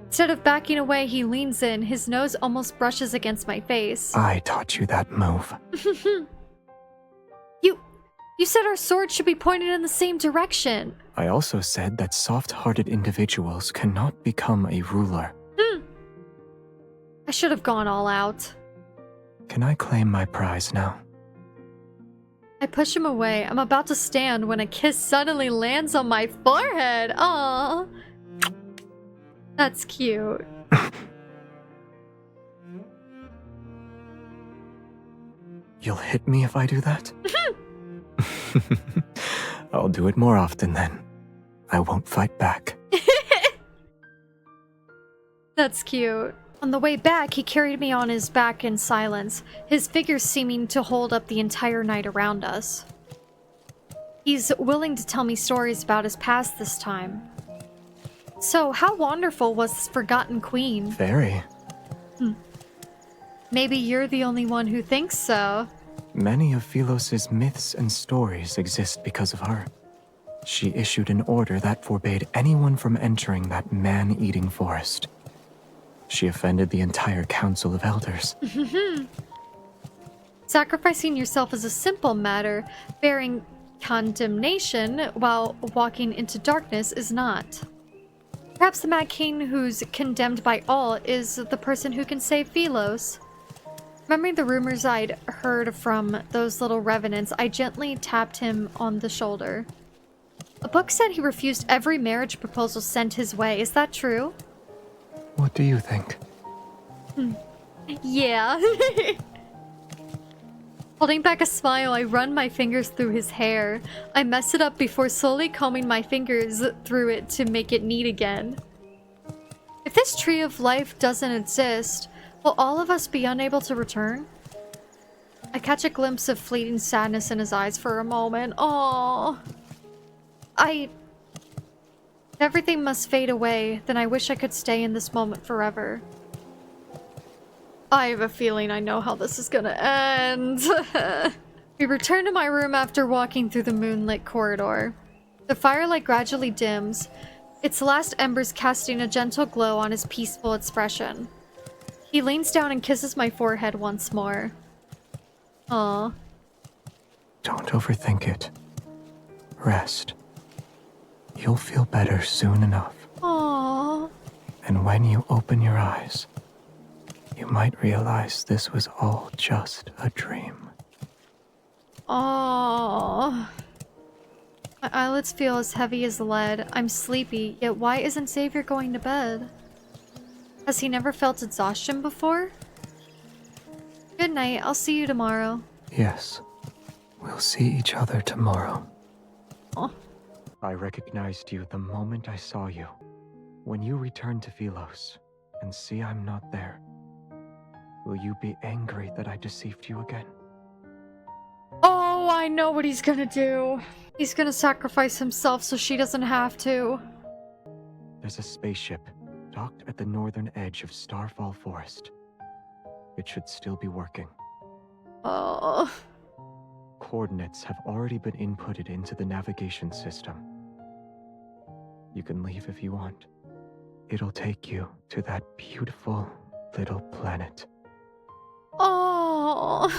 Instead of backing away, he leans in. His nose almost brushes against my face. I taught you that move. You said our swords should be pointed in the same direction. I also said that soft-hearted individuals cannot become a ruler. I should have gone all out. Can I claim my prize now? I push him away. I'm about to stand when a kiss suddenly lands on my forehead. Aww. That's cute. You'll hit me if I do that? I'll do it more often then. I won't fight back. That's cute. On the way back, he carried me on his back in silence, his figure seeming to hold up the entire night around us. He's willing to tell me stories about his past this time. So, how wonderful was this forgotten queen? Very. Maybe you're the only one who thinks so. Many of Philos's myths and stories exist because of her. She issued an order that forbade anyone from entering that man-eating forest. She offended the entire Council of Elders. Sacrificing yourself is a simple matter. Bearing condemnation while walking into darkness is not. Perhaps the Mad King who's condemned by all is the person who can save Philos. Remembering the rumors I'd heard from those little revenants, I gently tapped him on the shoulder. A book said he refused every marriage proposal sent his way. Is that true? What do you think? Yeah. Holding back a smile, I run my fingers through his hair. I mess it up before slowly combing my fingers through it to make it neat again. If this tree of life doesn't exist, will all of us be unable to return? I catch a glimpse of fleeting sadness in his eyes for a moment. Aww. If everything must fade away, then I wish I could stay in this moment forever. I have a feeling I know how this is gonna end. We return to my room after walking through the moonlit corridor. The firelight gradually dims, its last embers casting a gentle glow on his peaceful expression. He leans down and kisses my forehead once more. Aww. Don't overthink it. Rest. You'll feel better soon enough. Aww. And when you open your eyes, you might realize this was all just a dream. Aww. My eyelids feel as heavy as lead. I'm sleepy, yet why isn't Xavier going to bed? Has he never felt exhaustion before? Good night, I'll see you tomorrow. Yes, we'll see each other tomorrow. Oh. I recognized you the moment I saw you. When you return to Philos and see I'm not there, will you be angry that I deceived you again? Oh, I know what he's gonna do. He's gonna sacrifice himself so she doesn't have to. There's a spaceship docked at the northern edge of Starfall Forest. It should still be working. Oh. Coordinates have already been inputted into the navigation system. You can leave if you want. It'll take you to that beautiful little planet. Oh,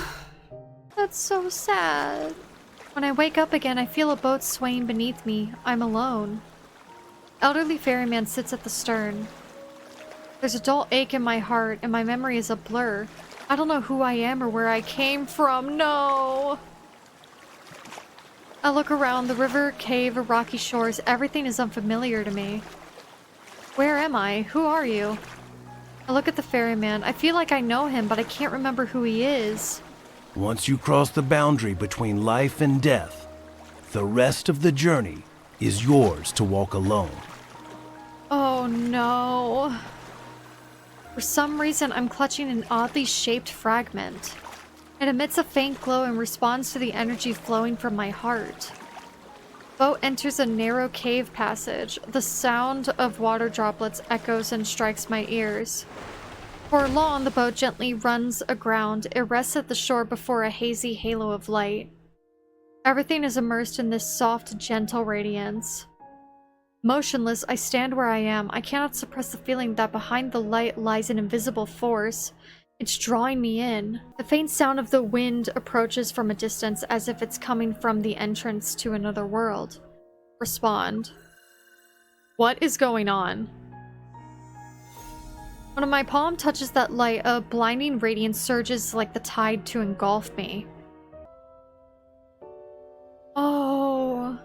that's so sad. When I wake up again, I feel a boat swaying beneath me. I'm alone. Elderly ferryman sits at the stern. There's a dull ache in my heart, and my memory is a blur. I don't know who I am or where I came from. No! I look around. The river, cave, rocky shores. Everything is unfamiliar to me. Where am I? Who are you? I look at the ferryman. I feel like I know him, but I can't remember who he is. Once you cross the boundary between life and death, the rest of the journey is yours to walk alone. Oh no. For some reason, I'm clutching an oddly shaped fragment. It emits a faint glow and responds to the energy flowing from my heart. Boat enters a narrow cave passage. The sound of water droplets echoes and strikes my ears. For long, the boat gently runs aground. It rests at the shore before a hazy halo of light. Everything is immersed in this soft, gentle radiance. Motionless, I stand where I am. I cannot suppress the feeling that behind the light lies an invisible force. It's drawing me in. The faint sound of the wind approaches from a distance as if it's coming from the entrance to another world. Respond. What is going on? When my palm touches that light, a blinding radiance surges like the tide to engulf me. Oh.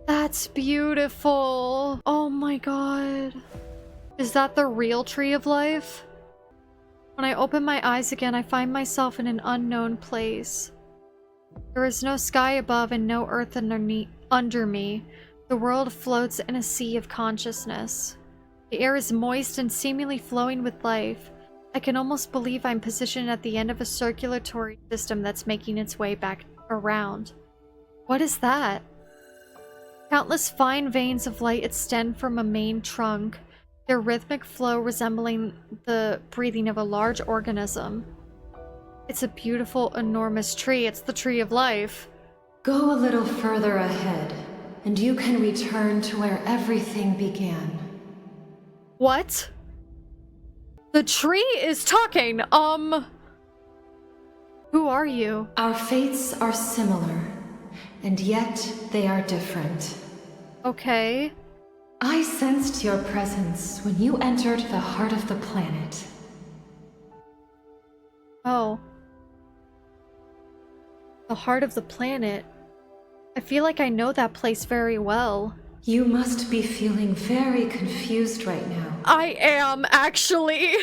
That's beautiful. Oh my god. Is that the real tree of life? When I open my eyes again, I find myself in an unknown place. There is no sky above and no earth under me. The world floats in a sea of consciousness. The air is moist and seemingly flowing with life. I can almost believe I'm positioned at the end of a circulatory system that's making its way back around. What is that? Countless fine veins of light extend from a main trunk, their rhythmic flow resembling the breathing of a large organism. It's a beautiful, enormous tree. It's the tree of life. Go a little further ahead, and you can return to where everything began. What? The tree is talking. Who are you? Our fates are similar, and yet they are different. Okay. I sensed your presence when you entered the heart of the planet. Oh. The heart of the planet? I feel like I know that place very well. You must be feeling very confused right now. I am, actually.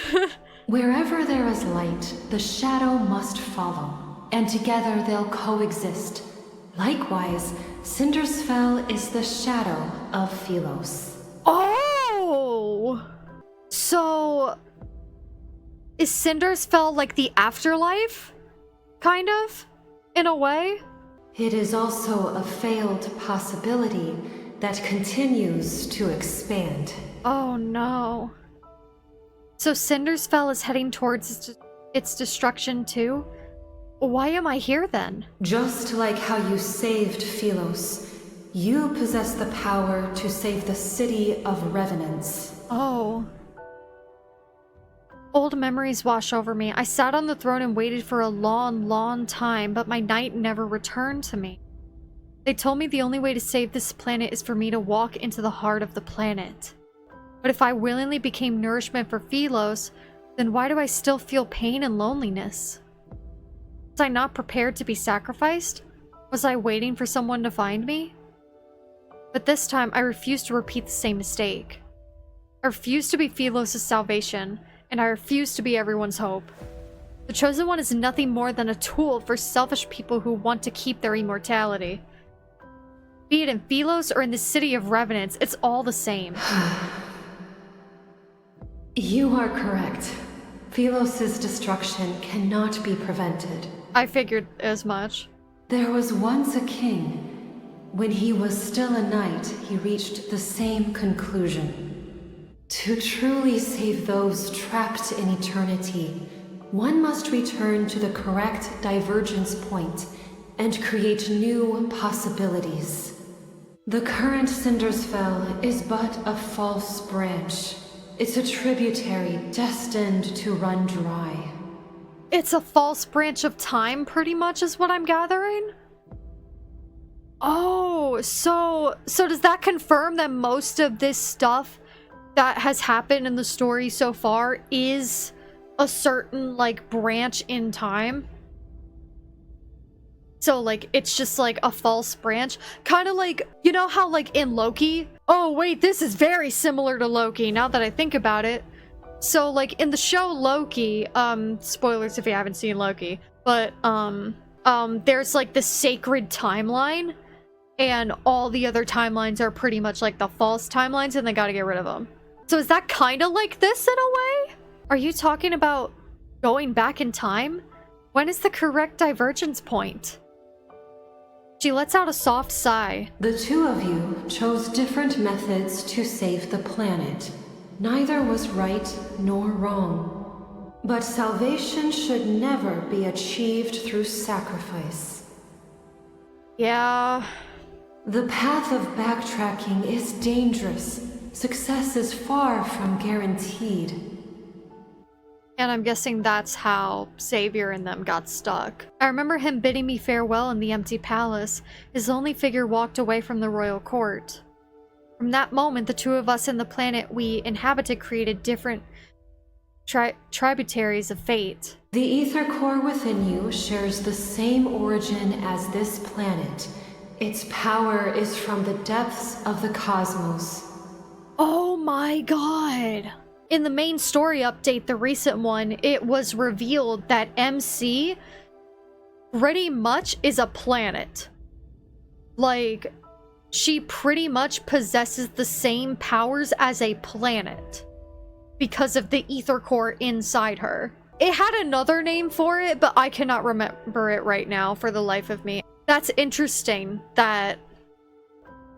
Wherever there is light, the shadow must follow. and together they'll coexist. Likewise, Cindersfell is the shadow of Philos. Oh! So... is Cindersfell like the afterlife? Kind of? In a way? It is also a failed possibility that continues to expand. Oh no. So Cindersfell is heading towards its destruction too? Why am I here then? Just like how you saved Philos, you possess the power to save the city of Revenants. Oh. Old memories wash over me. I sat on the throne and waited for a long, long time, but my knight never returned to me. They told me the only way to save this planet is for me to walk into the heart of the planet. But if I willingly became nourishment for Philos, then why do I still feel pain and loneliness? Was I not prepared to be sacrificed? Was I waiting for someone to find me? But this time, I refused to repeat the same mistake. I refused to be Philos' salvation, and I refuse to be everyone's hope. The Chosen One is nothing more than a tool for selfish people who want to keep their immortality. Be it in Philos or in the city of Revenants, it's all the same. You are correct. Philos' destruction cannot be prevented. I figured as much. There was once a king. When he was still a knight, he reached the same conclusion. To truly save those trapped in eternity, one must return to the correct divergence point and create new possibilities. The current Cindersfell is but a false branch. It's a tributary destined to run dry. It's a false branch of time, pretty much, is what I'm gathering? Oh, so does that confirm that most of this stuff that has happened in the story so far is a certain, like, branch in time? So, like, it's just, like, a false branch? Kind of like, you know how, like, in Loki? Oh, wait, this is very similar to Loki, now that I think about it. So, like, in the show Loki, spoilers if you haven't seen Loki, but, there's, like, the sacred timeline, and all the other timelines are pretty much, like, the false timelines, and they gotta get rid of them. So is that kind of like this in a way? Are you talking about going back in time? When is the correct divergence point? She lets out a soft sigh. The two of you chose different methods to save the planet. Neither was right nor wrong. But salvation should never be achieved through sacrifice. Yeah. The path of backtracking is dangerous. Success is far from guaranteed. And I'm guessing that's how Xavier and them got stuck. I remember him bidding me farewell in the empty palace. His only figure walked away from the royal court. From that moment, the two of us and the planet we inhabited created different tributaries of fate. The ether core within you shares the same origin as this planet. Its power is from the depths of the cosmos. Oh my god! In the main story update, the recent one, it was revealed that MC pretty much is a planet. Like, she pretty much possesses the same powers as a planet because of the ether core inside her. It had another name for it, but I cannot remember it right now for the life of me. That's interesting that...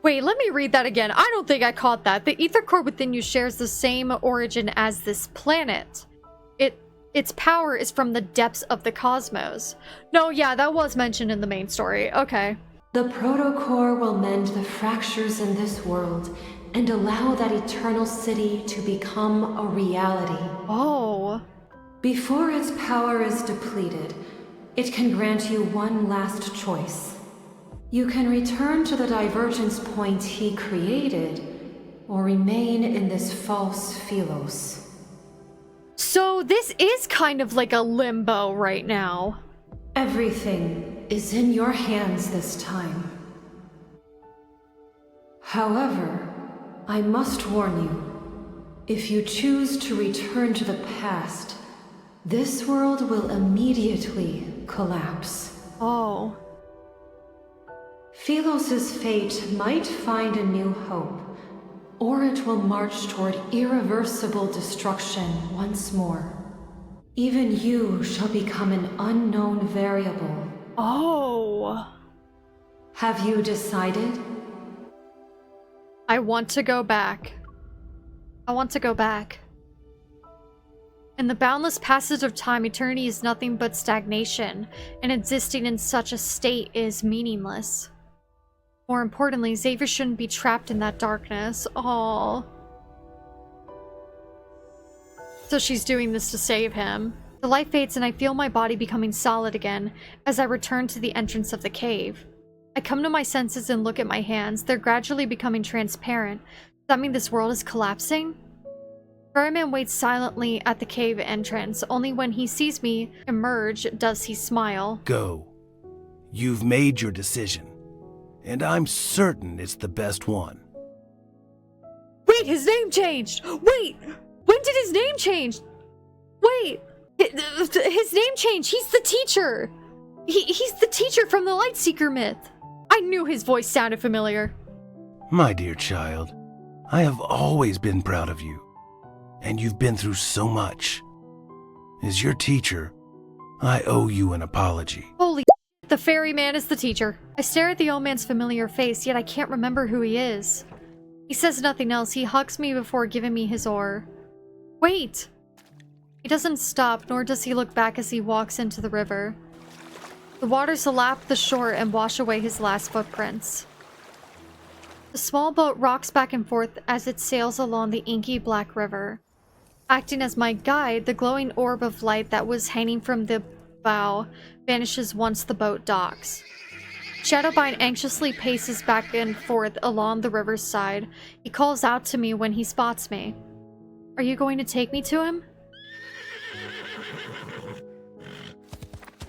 Wait, let me read that again. I don't think I caught that. The ether core within you shares the same origin as this planet. Its power is from the depths of the cosmos. No, yeah, that was mentioned in the main story. Okay. The protocore will mend the fractures in this world and allow that eternal city to become a reality. Oh. Before its power is depleted, it can grant you one last choice. You can return to the divergence point he created, or remain in this false Philos. So this is kind of like a limbo right now. Everything is in your hands this time. However, I must warn you, if you choose to return to the past, this world will immediately collapse. Oh. Philos' fate might find a new hope, or it will march toward irreversible destruction once more. Even you shall become an unknown variable. Oh. Have you decided? I want to go back. I want to go back. In the boundless passage of time, eternity is nothing but stagnation, and existing in such a state is meaningless. More importantly, Xavier shouldn't be trapped in that darkness. Aww. So she's doing this to save him. The light fades and I feel my body becoming solid again as I return to the entrance of the cave. I come to my senses and look at my hands. They're gradually becoming transparent. Does that mean this world is collapsing? Ferryman waits silently at the cave entrance. Only when he sees me emerge does he smile. Go. You've made your decision, and I'm certain it's the best one. Wait, his name changed! Wait! When did his name change? Wait! His name changed! He's the teacher! He's the teacher from the Lightseeker myth! I knew his voice sounded familiar. My dear child, I have always been proud of you, and you've been through so much. As your teacher, I owe you an apology. Holy shit, the ferryman is the teacher. I stare at the old man's familiar face, yet I can't remember who he is. He says nothing else. He hugs me before giving me his oar. Wait! He doesn't stop, nor does he look back as he walks into the river. The waters lap the shore and wash away his last footprints. The small boat rocks back and forth as it sails along the inky black river. Acting as my guide, the glowing orb of light that was hanging from the bow vanishes once the boat docks. Shadowbind anxiously paces back and forth along the river's side. He calls out to me when he spots me. Are you going to take me to him?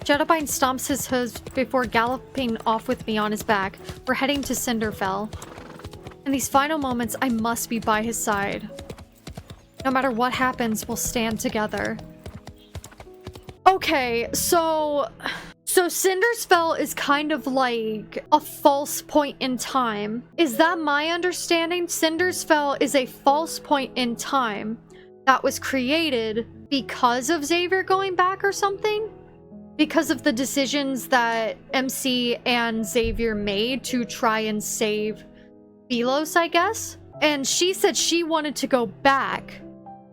Shadowbind stomps his hooves before galloping off with me on his back. We're heading to Cinderfell. In these final moments, I must be by his side. No matter what happens, we'll stand together. Okay, so Cinderfell is kind of like a false point in time. Is that my understanding? Cinderfell is a false point in time that was created because of Xavier going back or something? Because of the decisions that MC and Xavier made to try and save Philos, I guess? And she said she wanted to go back,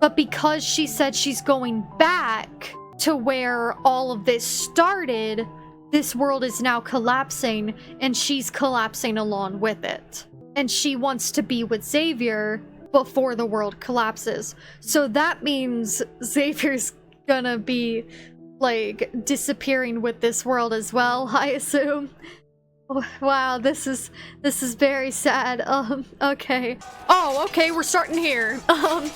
but because she said she's going back to where all of this started, this world is now collapsing, and she's collapsing along with it. And she wants to be with Xavier before the world collapses. So that means Xavier's gonna be, like, disappearing with this world as well, I assume. Wow, this is very sad. Okay. Oh, okay, we're starting here.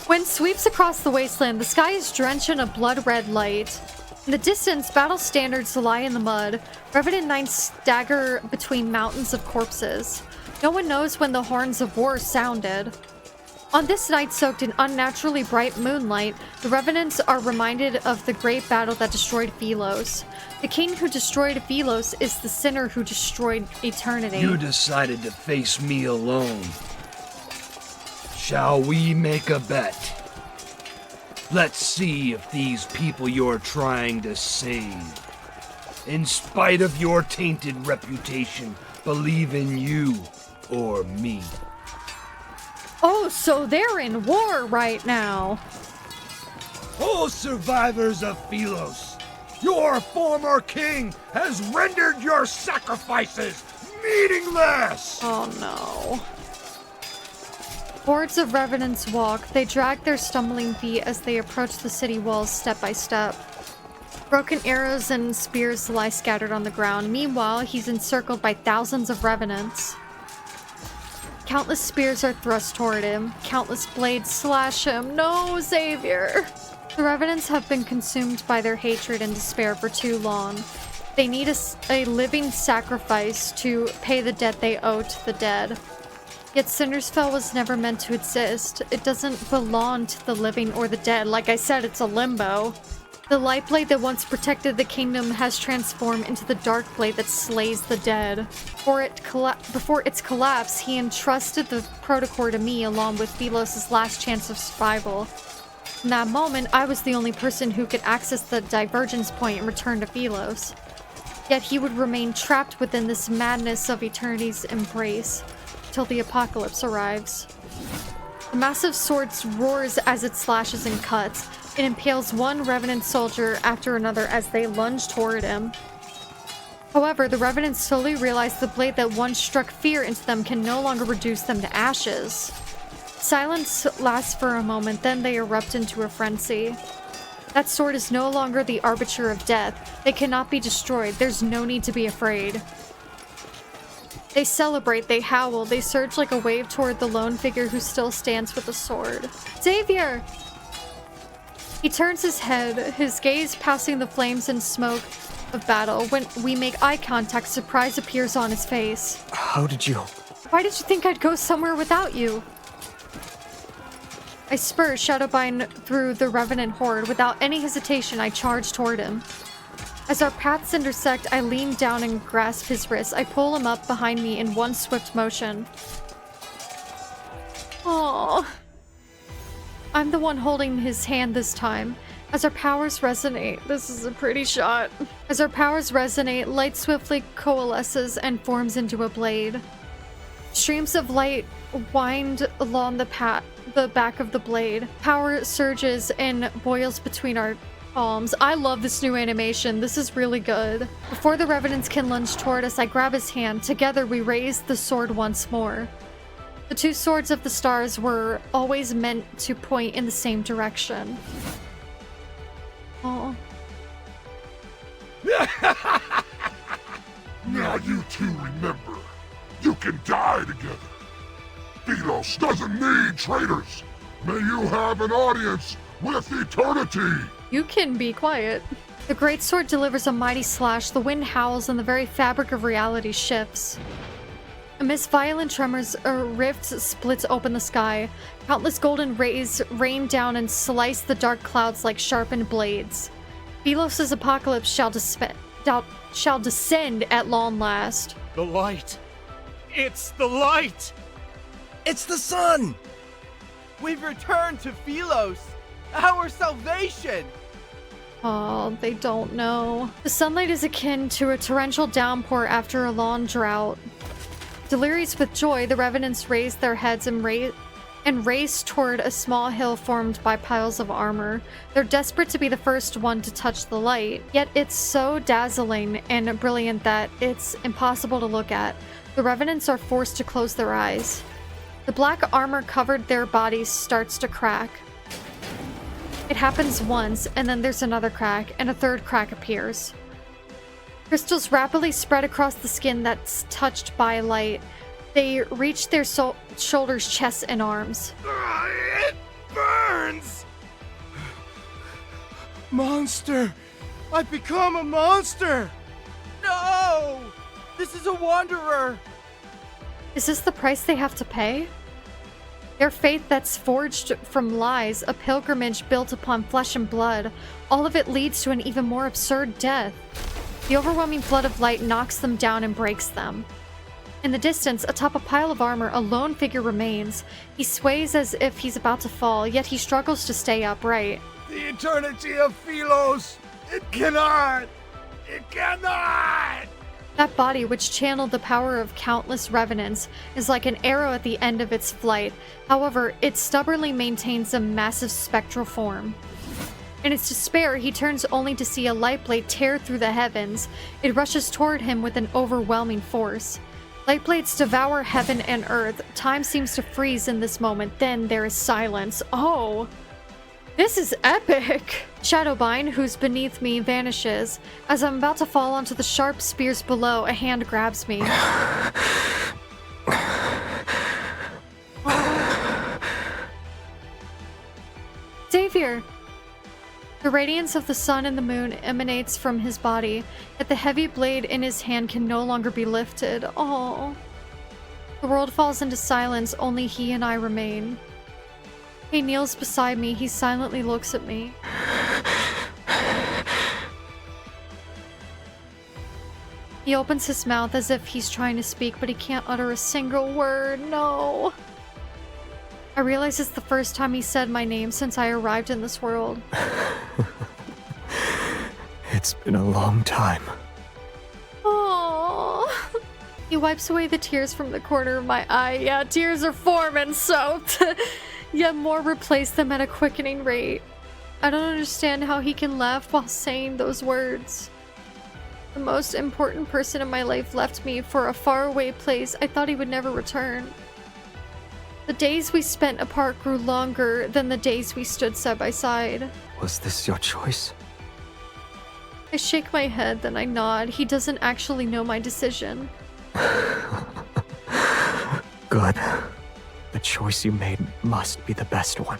Wind sweeps across the wasteland. The sky is drenched in a blood-red light. In the distance, battle standards lie in the mud. Revenant knights stagger between mountains of corpses. No one knows when the horns of war sounded. On this night soaked in unnaturally bright moonlight, the Revenants are reminded of the great battle that destroyed Philos. The king who destroyed Philos is the sinner who destroyed eternity. You decided to face me alone. Shall we make a bet? Let's see if these people you're trying to save, in spite of your tainted reputation, believe in you or me. Oh, so they're in war right now. Oh, survivors of Philos, your former king has rendered your sacrifices meaningless! Oh no. Hordes of Revenants walk. They drag their stumbling feet as they approach the city walls step by step. Broken arrows and spears lie scattered on the ground. Meanwhile, he's encircled by thousands of Revenants. Countless spears are thrust toward him. Countless blades slash him. No, Xavier! The Revenants have been consumed by their hatred and despair for too long. They need a living sacrifice to pay the debt they owe to the dead. Yet Cinderfell was never meant to exist. It doesn't belong to the living or the dead. Like I said, it's a limbo. The light blade that once protected the kingdom has transformed into the dark blade that slays the dead. Before its collapse, he entrusted the protocol to me along with Philos' last chance of survival. In that moment, I was the only person who could access the divergence point and return to Philos. Yet he would remain trapped within this madness of eternity's embrace till the apocalypse arrives. The massive sword roars as it slashes and cuts. It impales one Revenant soldier after another as they lunge toward him. However, the Revenants slowly realize the blade that once struck fear into them can no longer reduce them to ashes. Silence lasts for a moment, then they erupt into a frenzy. That sword is no longer the arbiter of death. They cannot be destroyed. There's no need to be afraid. They celebrate, they howl, they surge like a wave toward the lone figure who still stands with the sword. Xavier! He turns his head, his gaze passing the flames and smoke of battle. When we make eye contact, surprise appears on his face. How did you... Why did you think I'd go somewhere without you? I spur Shadowbind through the Revenant horde. Without any hesitation, I charge toward him. As our paths intersect, I lean down and grasp his wrist. I pull him up behind me in one swift motion. Aww. I'm the one holding his hand this time. As our powers resonate, this is a pretty shot. As our powers resonate, light swiftly coalesces and forms into a blade. Streams of light wind along the back of the blade. Power surges and boils between our palms. I love this new animation. This is really good. Before the Revenants can lunge toward us, I grab his hand. Together we raise the sword once more. The two swords of the stars were always meant to point in the same direction. Oh. Now you two remember, you can die together. Philos doesn't need traitors. May you have an audience with eternity. You can be quiet. The great sword delivers a mighty slash. The wind howls and the very fabric of reality shifts. Amidst violent tremors, a rift splits open the sky. Countless golden rays rain down and slice the dark clouds like sharpened blades. Philos' apocalypse shall descend at long last. The light! It's the light! It's the sun! We've returned to Philos! Our salvation! Oh, they don't know. The sunlight is akin to a torrential downpour after a long drought. Delirious with joy, the Revenants raise their heads and race toward a small hill formed by piles of armor. They're desperate to be the first one to touch the light, yet it's so dazzling and brilliant that it's impossible to look at. The Revenants are forced to close their eyes. The black armor covered their bodies starts to crack. It happens once, and then there's another crack, and a third crack appears. Crystals rapidly spread across the skin that's touched by light. They reach their shoulders, chests, and arms. It burns! Monster! I've become a monster! No! This is a wanderer! Is this the price they have to pay? Their faith that's forged from lies, a pilgrimage built upon flesh and blood, all of it leads to an even more absurd death. The overwhelming flood of light knocks them down and breaks them. In the distance, atop a pile of armor, a lone figure remains. He sways as if he's about to fall, yet he struggles to stay upright. The eternity of Philos! It cannot! It cannot! That body, which channeled the power of countless revenants, is like an arrow at the end of its flight. However, it stubbornly maintains a massive spectral form. In its despair, he turns only to see a light blade tear through the heavens. It rushes toward him with an overwhelming force. Light blades devour heaven and earth. Time seems to freeze in this moment. Then there is silence. Oh, this is epic! Shadowbind, who's beneath me, vanishes. As I'm about to fall onto the sharp spears below, a hand grabs me. Xavier! The radiance of the sun and the moon emanates from his body, yet the heavy blade in his hand can no longer be lifted. Oh. The world falls into silence, only he and I remain. He kneels beside me, he silently looks at me. He opens his mouth as if he's trying to speak, but he can't utter a single word. No. I realize it's the first time he said my name since I arrived in this world. It's been a long time. Oh. He wipes away the tears from the corner of my eye. Yeah, tears are forming, soaked. Yet more replace them at a quickening rate. I don't understand how he can laugh while saying those words. The most important person in my life left me for a faraway place I thought he would never return. The days we spent apart grew longer than the days we stood side by side. Was this your choice? I shake my head, then I nod. He doesn't actually know my decision. Good. The choice you made must be the best one.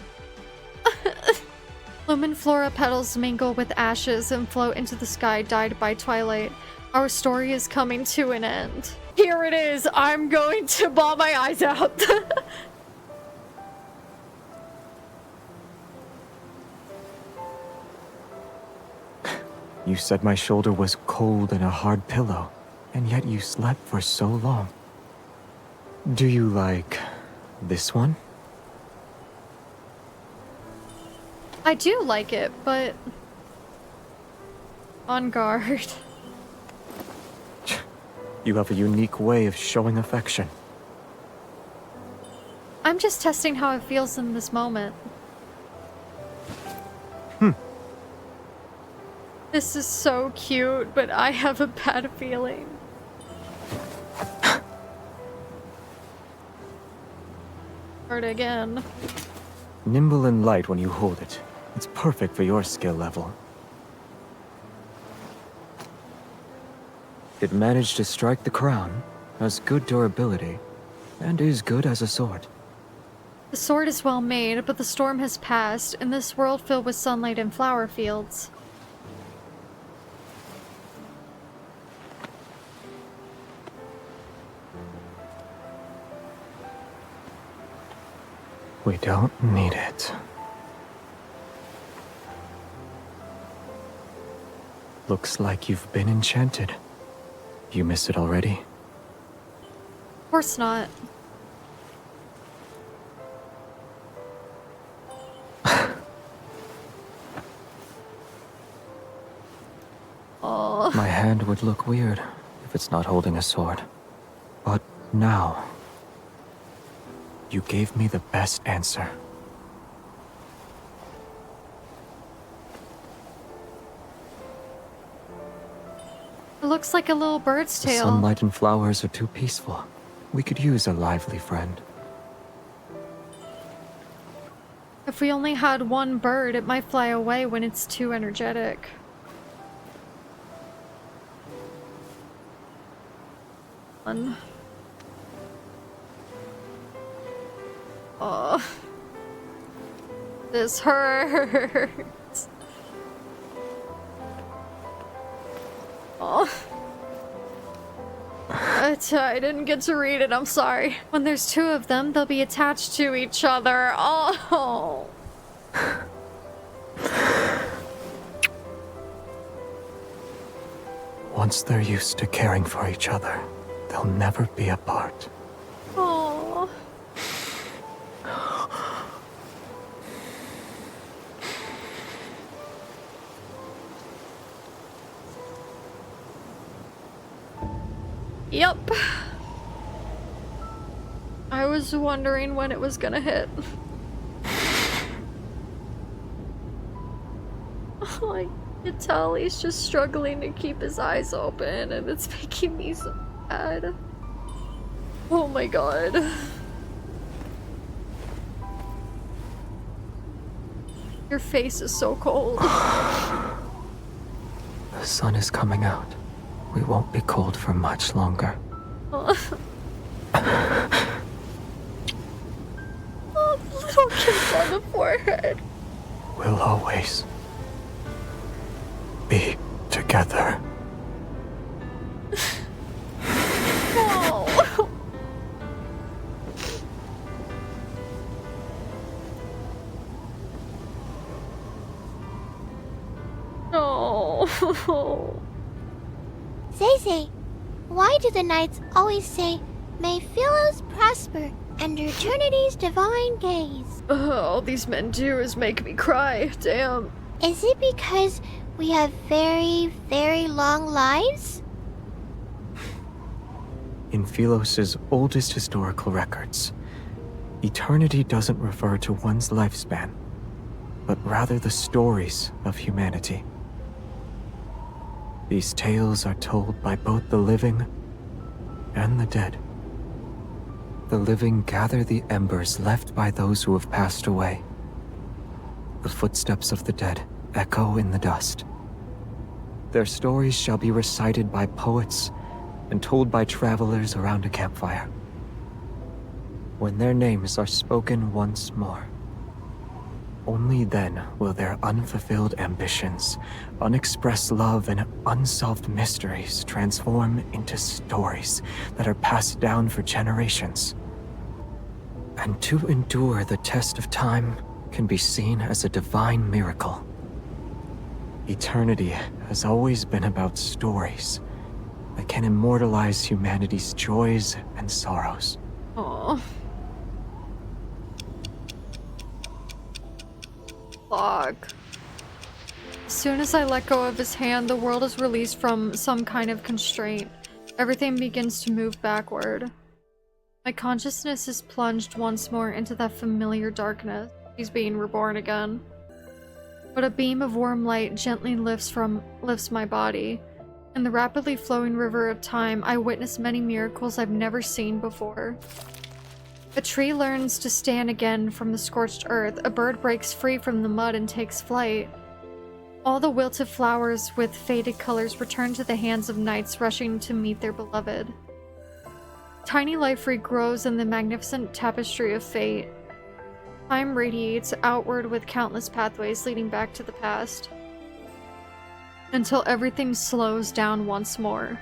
Lumen flora petals mingle with ashes and float into the sky dyed by twilight. Our story is coming to an end. Here it is. I'm going to bawl my eyes out. You said my shoulder was cold and a hard pillow, and yet you slept for so long. Do you like this one? I do like it, but on guard. You have a unique way of showing affection. I'm just testing how it feels in this moment. This is so cute, but I have a bad feeling. Start again. Nimble and light when you hold it. It's perfect for your skill level. It managed to strike the crown, has good durability, and is good as a sword. The sword is well made, but the storm has passed, in this world filled with sunlight and flower fields. We don't need it. Looks like you've been enchanted. You miss it already? Of course not. Oh. My hand would look weird if it's not holding a sword. But now, you gave me the best answer. It looks like a little bird's The tail. sunlight and flowers are too peaceful. We could use a lively friend. If we only had one bird, it might fly away when it's too energetic. One. Oh. This hurts. Oh. I didn't get to read it, I'm sorry. When there's two of them, they'll be attached to each other. Oh. Once they're used to caring for each other, they'll never be apart. Oh. Yep. I was wondering when it was gonna hit. Oh, I can tell he's just struggling to keep his eyes open, and it's making me so sad. Oh my god. Your face is so cold. The sun is coming out. We won't be cold for much longer. Oh, little kiss on the forehead. We'll always be together. Oh. Oh. Zay, Why do the knights always say, "May Philos prosper and eternity's divine gaze"? All these men do is make me cry. Damn. Is it because we have very, very long lives? In Philos' oldest historical records, eternity doesn't refer to one's lifespan, but rather the stories of humanity. These tales are told by both the living and the dead. The living gather the embers left by those who have passed away. The footsteps of the dead echo in the dust. Their stories shall be recited by poets and told by travelers around a campfire. When their names are spoken once more, only then will their unfulfilled ambitions, unexpressed love, and unsolved mysteries transform into stories that are passed down for generations. And to endure the test of time can be seen as a divine miracle. Eternity has always been about stories that can immortalize humanity's joys and sorrows. Aww. Fuck. As soon as I let go of his hand, the world is released from some kind of constraint. Everything begins to move backward. My consciousness is plunged once more into that familiar darkness. He's being reborn again. But a beam of warm light gently lifts my body. In the rapidly flowing river of time, I witness many miracles I've never seen before. A tree learns to stand again from the scorched earth. A bird breaks free from the mud and takes flight. All the wilted flowers with faded colors return to the hands of knights rushing to meet their beloved. Tiny life regrows in the magnificent tapestry of fate. Time radiates outward with countless pathways leading back to the past, until everything slows down once more.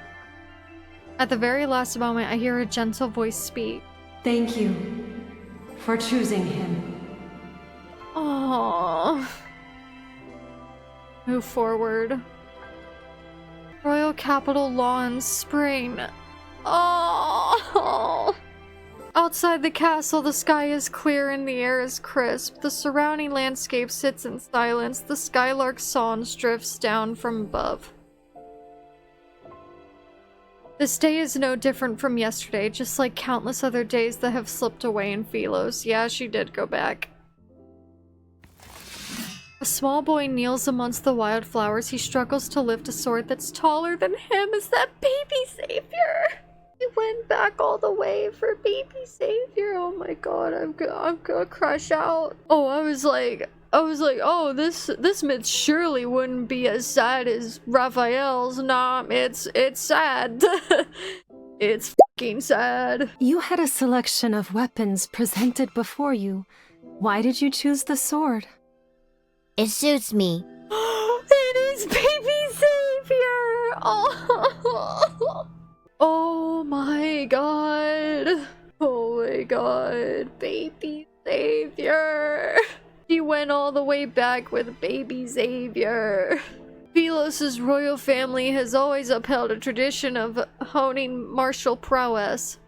At the very last moment, I hear a gentle voice speak. Thank you for choosing him. Aww. Move forward. Royal Capital Lawns, spring. Oh. Outside the castle, the sky is clear and the air is crisp. The surrounding landscape sits in silence. The skylark's song drifts down from above. This day is no different from yesterday, just like countless other days that have slipped away in Philos. Yeah, she did go back. A small boy kneels amongst the wildflowers. He struggles to lift a sword that's taller than him. Is that baby Xavier? He went back all the way for baby Xavier. Oh my god, I'm gonna crash out. Oh, I was like, oh, this myth surely wouldn't be as sad as Raphael's. Nah, it's sad. It's fucking sad. You had a selection of weapons presented before you. Why did you choose the sword? It suits me. It is baby Xavier! Oh. Oh my god. Oh my god. Baby Xavier. He went all the way back with baby Xavier. Philos' royal family has always upheld a tradition of honing martial prowess.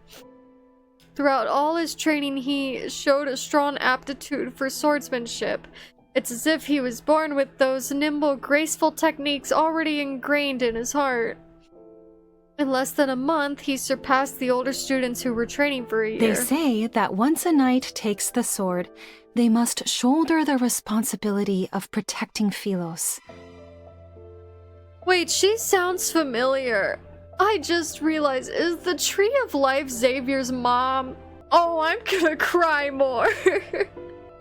Throughout all his training, he showed a strong aptitude for swordsmanship. It's as if he was born with those nimble, graceful techniques already ingrained in his heart. In less than a month, he surpassed the older students who were training for a year. They say that once a knight takes the sword, they must shoulder the responsibility of protecting Philos. Wait, she sounds familiar. I just realized, is the Tree of Life Xavier's mom? Oh, I'm gonna cry more.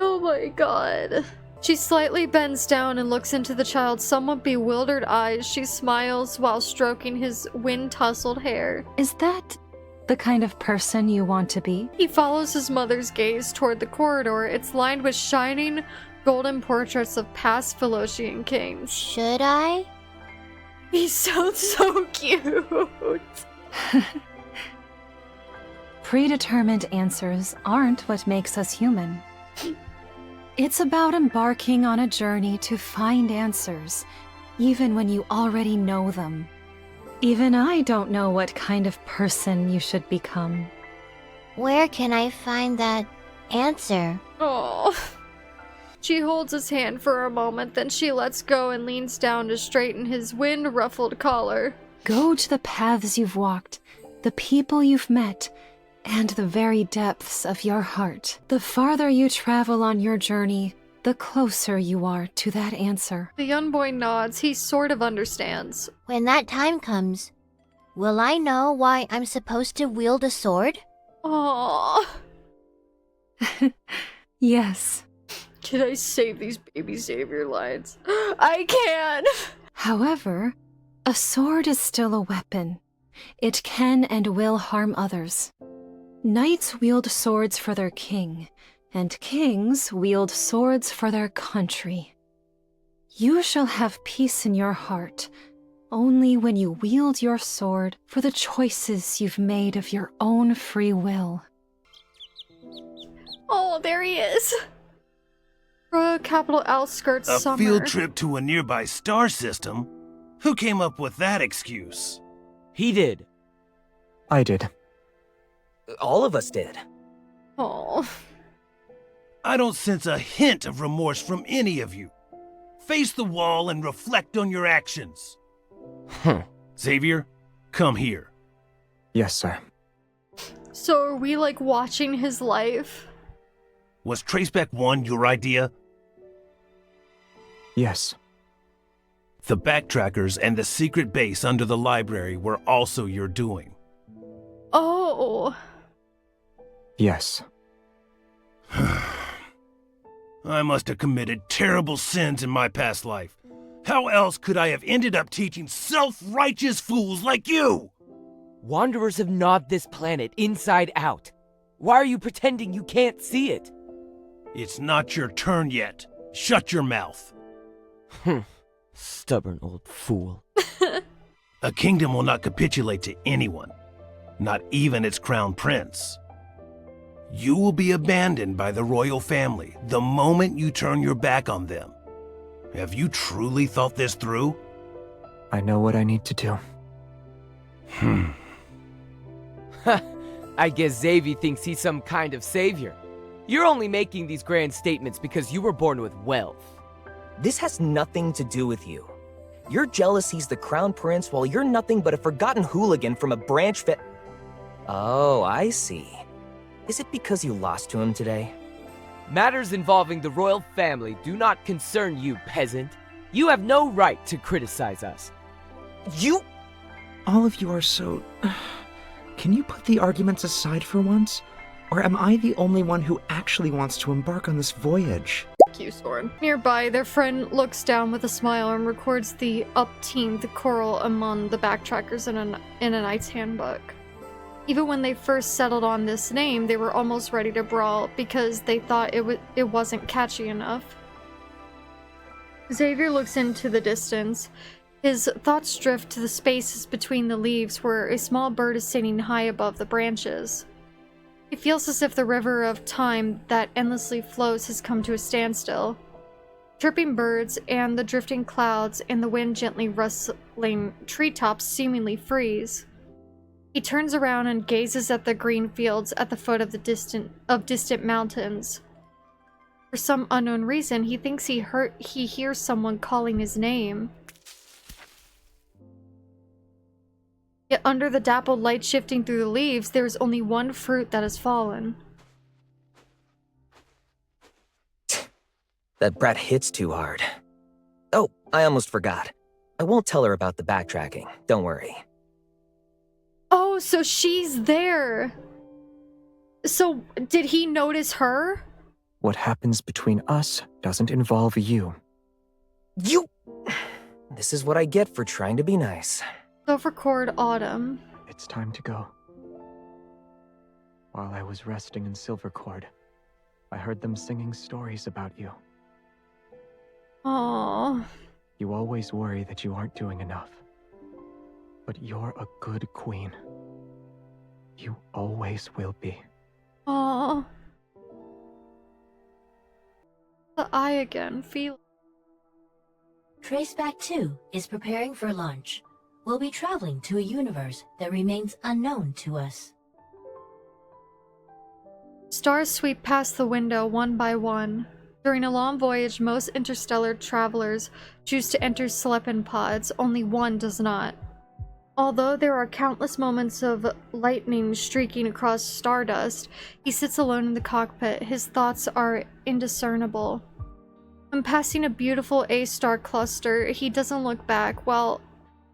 Oh my god. She slightly bends down and looks into the child's somewhat bewildered eyes. She smiles while stroking his wind-tousled hair. Is that the kind of person you want to be? He follows his mother's gaze toward the corridor. It's lined with shining, golden portraits of past Philosian kings. Should I? He sounds so cute. Predetermined answers aren't what makes us human. It's about embarking on a journey to find answers, even when you already know them. Even I don't know what kind of person you should become. Where can I find that answer? Oh. She holds his hand for a moment, then she lets go and leans down to straighten his wind-ruffled collar. Go to the paths you've walked, the people you've met, and the very depths of your heart. The farther you travel on your journey, the closer you are to that answer. The young boy nods. He sort of understands. When that time comes, will I know why I'm supposed to wield a sword? Aww. Yes. Can I save these baby savior lines? I can! However, a sword is still a weapon. It can and will harm others. Knights wield swords for their king, and kings wield swords for their country. You shall have peace in your heart only when you wield your sword for the choices you've made of your own free will. Oh, there he is. Capital outskirts A summer. field trip to a nearby star system? Who came up with that excuse? He did. I did. All of us did. Oh. I don't sense a hint of remorse from any of you. Face the wall and reflect on your actions. Xavier, come here. Yes, sir. So are we like watching his life? Was Traceback 1 your idea? Yes. The backtrackers and the secret base under the library were also your doing. Oh. Yes. I must have committed terrible sins in my past life. How else could I have ended up teaching self-righteous fools like you? Wanderers have gnawed this planet inside out. Why are you pretending you can't see it? It's not your turn yet. Shut your mouth. Stubborn old fool. A kingdom will not capitulate to anyone, not even its crown prince. You will be abandoned by the royal family the moment you turn your back on them. Have you truly thought this through? I know what I need to do. I guess Xavier thinks he's some kind of savior. You're only making these grand statements because you were born with wealth. This has nothing to do with you. You're jealous he's the crown prince while you're nothing but a forgotten hooligan from a branch Oh, I see. Is it because you lost to him today? Matters involving the royal family do not concern you, peasant. You have no right to criticize us. You... All of you are so... Can you put the arguments aside for once? Or am I the only one who actually wants to embark on this voyage? F you, Soren. Nearby, their friend looks down with a smile and records the upteenth quarrel among the backtrackers in a knight's handbook. Even when they first settled on this name, they were almost ready to brawl because they thought it wasn't catchy enough. Xavier looks into the distance. His thoughts drift to the spaces between the leaves where a small bird is sitting high above the branches. He feels as if the river of time that endlessly flows has come to a standstill. Chirping birds and the drifting clouds and the wind gently rustling treetops seemingly freeze. He turns around and gazes at the green fields at the foot of the distant mountains. For some unknown reason, he thinks he hears someone calling his name. Yet under the dappled light shifting through the leaves, there is only one fruit that has fallen. That brat hits too hard. Oh, I almost forgot. I won't tell her about the backtracking. Don't worry. Oh, so she's there. So, did he notice her? What happens between us doesn't involve you. You... This is what I get for trying to be nice. Self-record Autumn. It's time to go. While I was resting in Silvercord, I heard them singing stories about you. Aww. You always worry that you aren't doing enough. But you're a good queen. You always will be. Aww. The eye again, feel. Traceback 2 is preparing for launch. we'll be traveling to a universe that remains unknown to us. Stars sweep past the window one by one. During a long voyage, most interstellar travelers choose to enter Slepen pods, only one does not. Although there are countless moments of lightning streaking across stardust, he sits alone in the cockpit. His thoughts are indiscernible. When passing a beautiful A-star cluster, he doesn't look back, while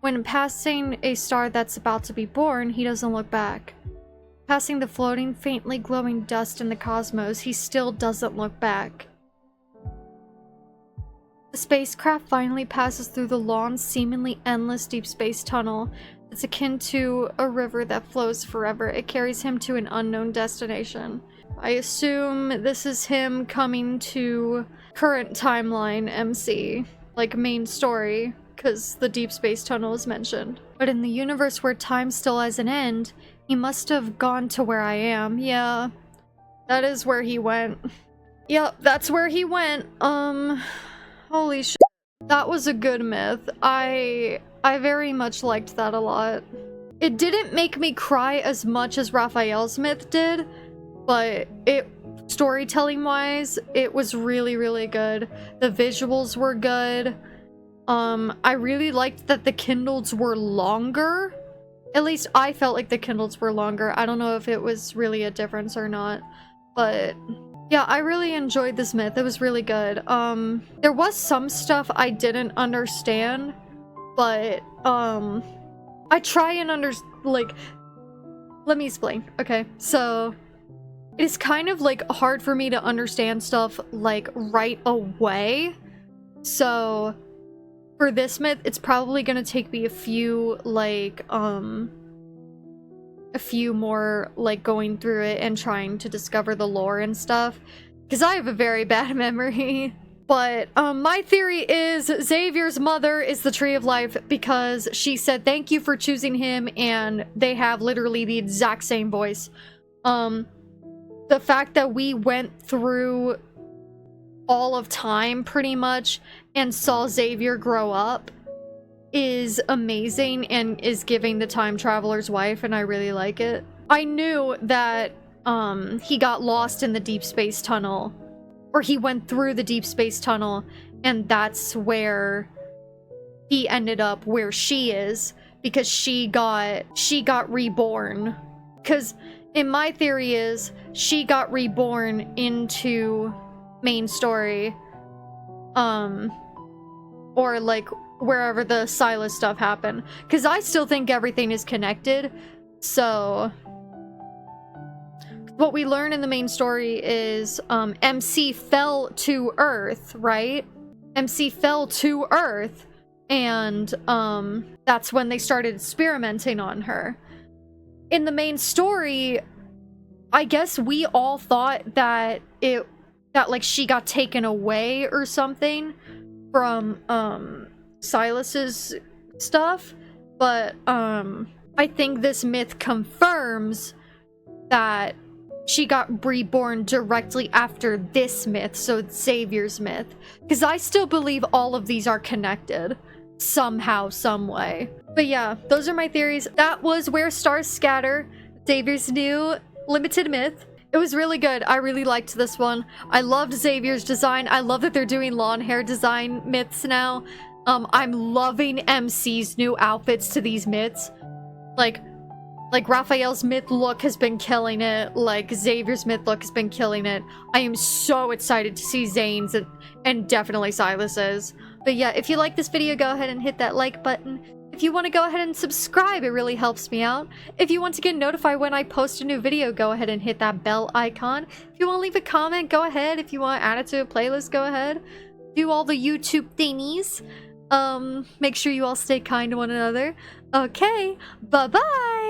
when passing a star that's about to be born, he doesn't look back. Passing the floating, faintly glowing dust in the cosmos, he still doesn't look back. The spacecraft finally passes through the long, seemingly endless deep space tunnel. It's akin to a river that flows forever. It carries him to an unknown destination. I assume this is him coming to current timeline MC, like main story, because the deep space tunnel is mentioned. But in the universe where time still has an end, he must have gone to where I am. Yeah, that is where he went. Yep, that's where he went. Holy shit. That was a good myth. I very much liked that a lot. It didn't make me cry as much as Raphael's myth did, but storytelling wise, it was really, really good. The visuals were good. I really liked that the Kindles were longer. At least I felt like the Kindles were longer. I don't know if it was really a difference or not, but yeah, I really enjoyed this myth. It was really good. There was some stuff I didn't understand, but I try and let me explain. Okay, so it's kind of like hard for me to understand stuff like right away. So for this myth, it's probably gonna take me a few more like going through it and trying to discover the lore and stuff, because I have a very bad memory. But my theory is Xavier's mother is the Tree of Life because she said thank you for choosing him, and they have literally the exact same voice. The fact that we went through all of time pretty much and saw Xavier grow up is amazing and is giving the time traveler's wife, and I really like it. I knew that he got lost in the deep space tunnel, or he went through the deep space tunnel, and that's where he ended up where she is, because she got reborn. Because in my theory is she got reborn into main story, or like wherever the Silas stuff happened, because I still think everything is connected. So what we learn in the main story is MC fell to Earth, right? MC fell to Earth, and that's when they started experimenting on her. In the main story, I guess we all thought that like she got taken away or something from Silas's stuff, but I think this myth confirms that she got reborn directly after this myth, so it's Xavier's myth, because I still believe all of these are connected somehow, some way. But yeah, those are my theories. That was Where Stars Scatter, Xavier's new limited myth. It was really good. I really liked this one. I loved Xavier's design. I love that they're doing lawn hair design myths now. I'm loving MC's new outfits to these myths. Like Raphael's myth look has been killing it. Like Xavier's myth look has been killing it. I am so excited to see Zane's and definitely Silas's. But yeah, if you like this video, go ahead and hit that like button. If you want to go ahead and subscribe, it really helps me out. If you want to get notified when I post a new video, go ahead and hit that bell icon. If you want to leave a comment, go ahead. If you want to add it to a playlist, go ahead. Do all the YouTube thingies. Make sure you all stay kind to one another. Okay, bye-bye!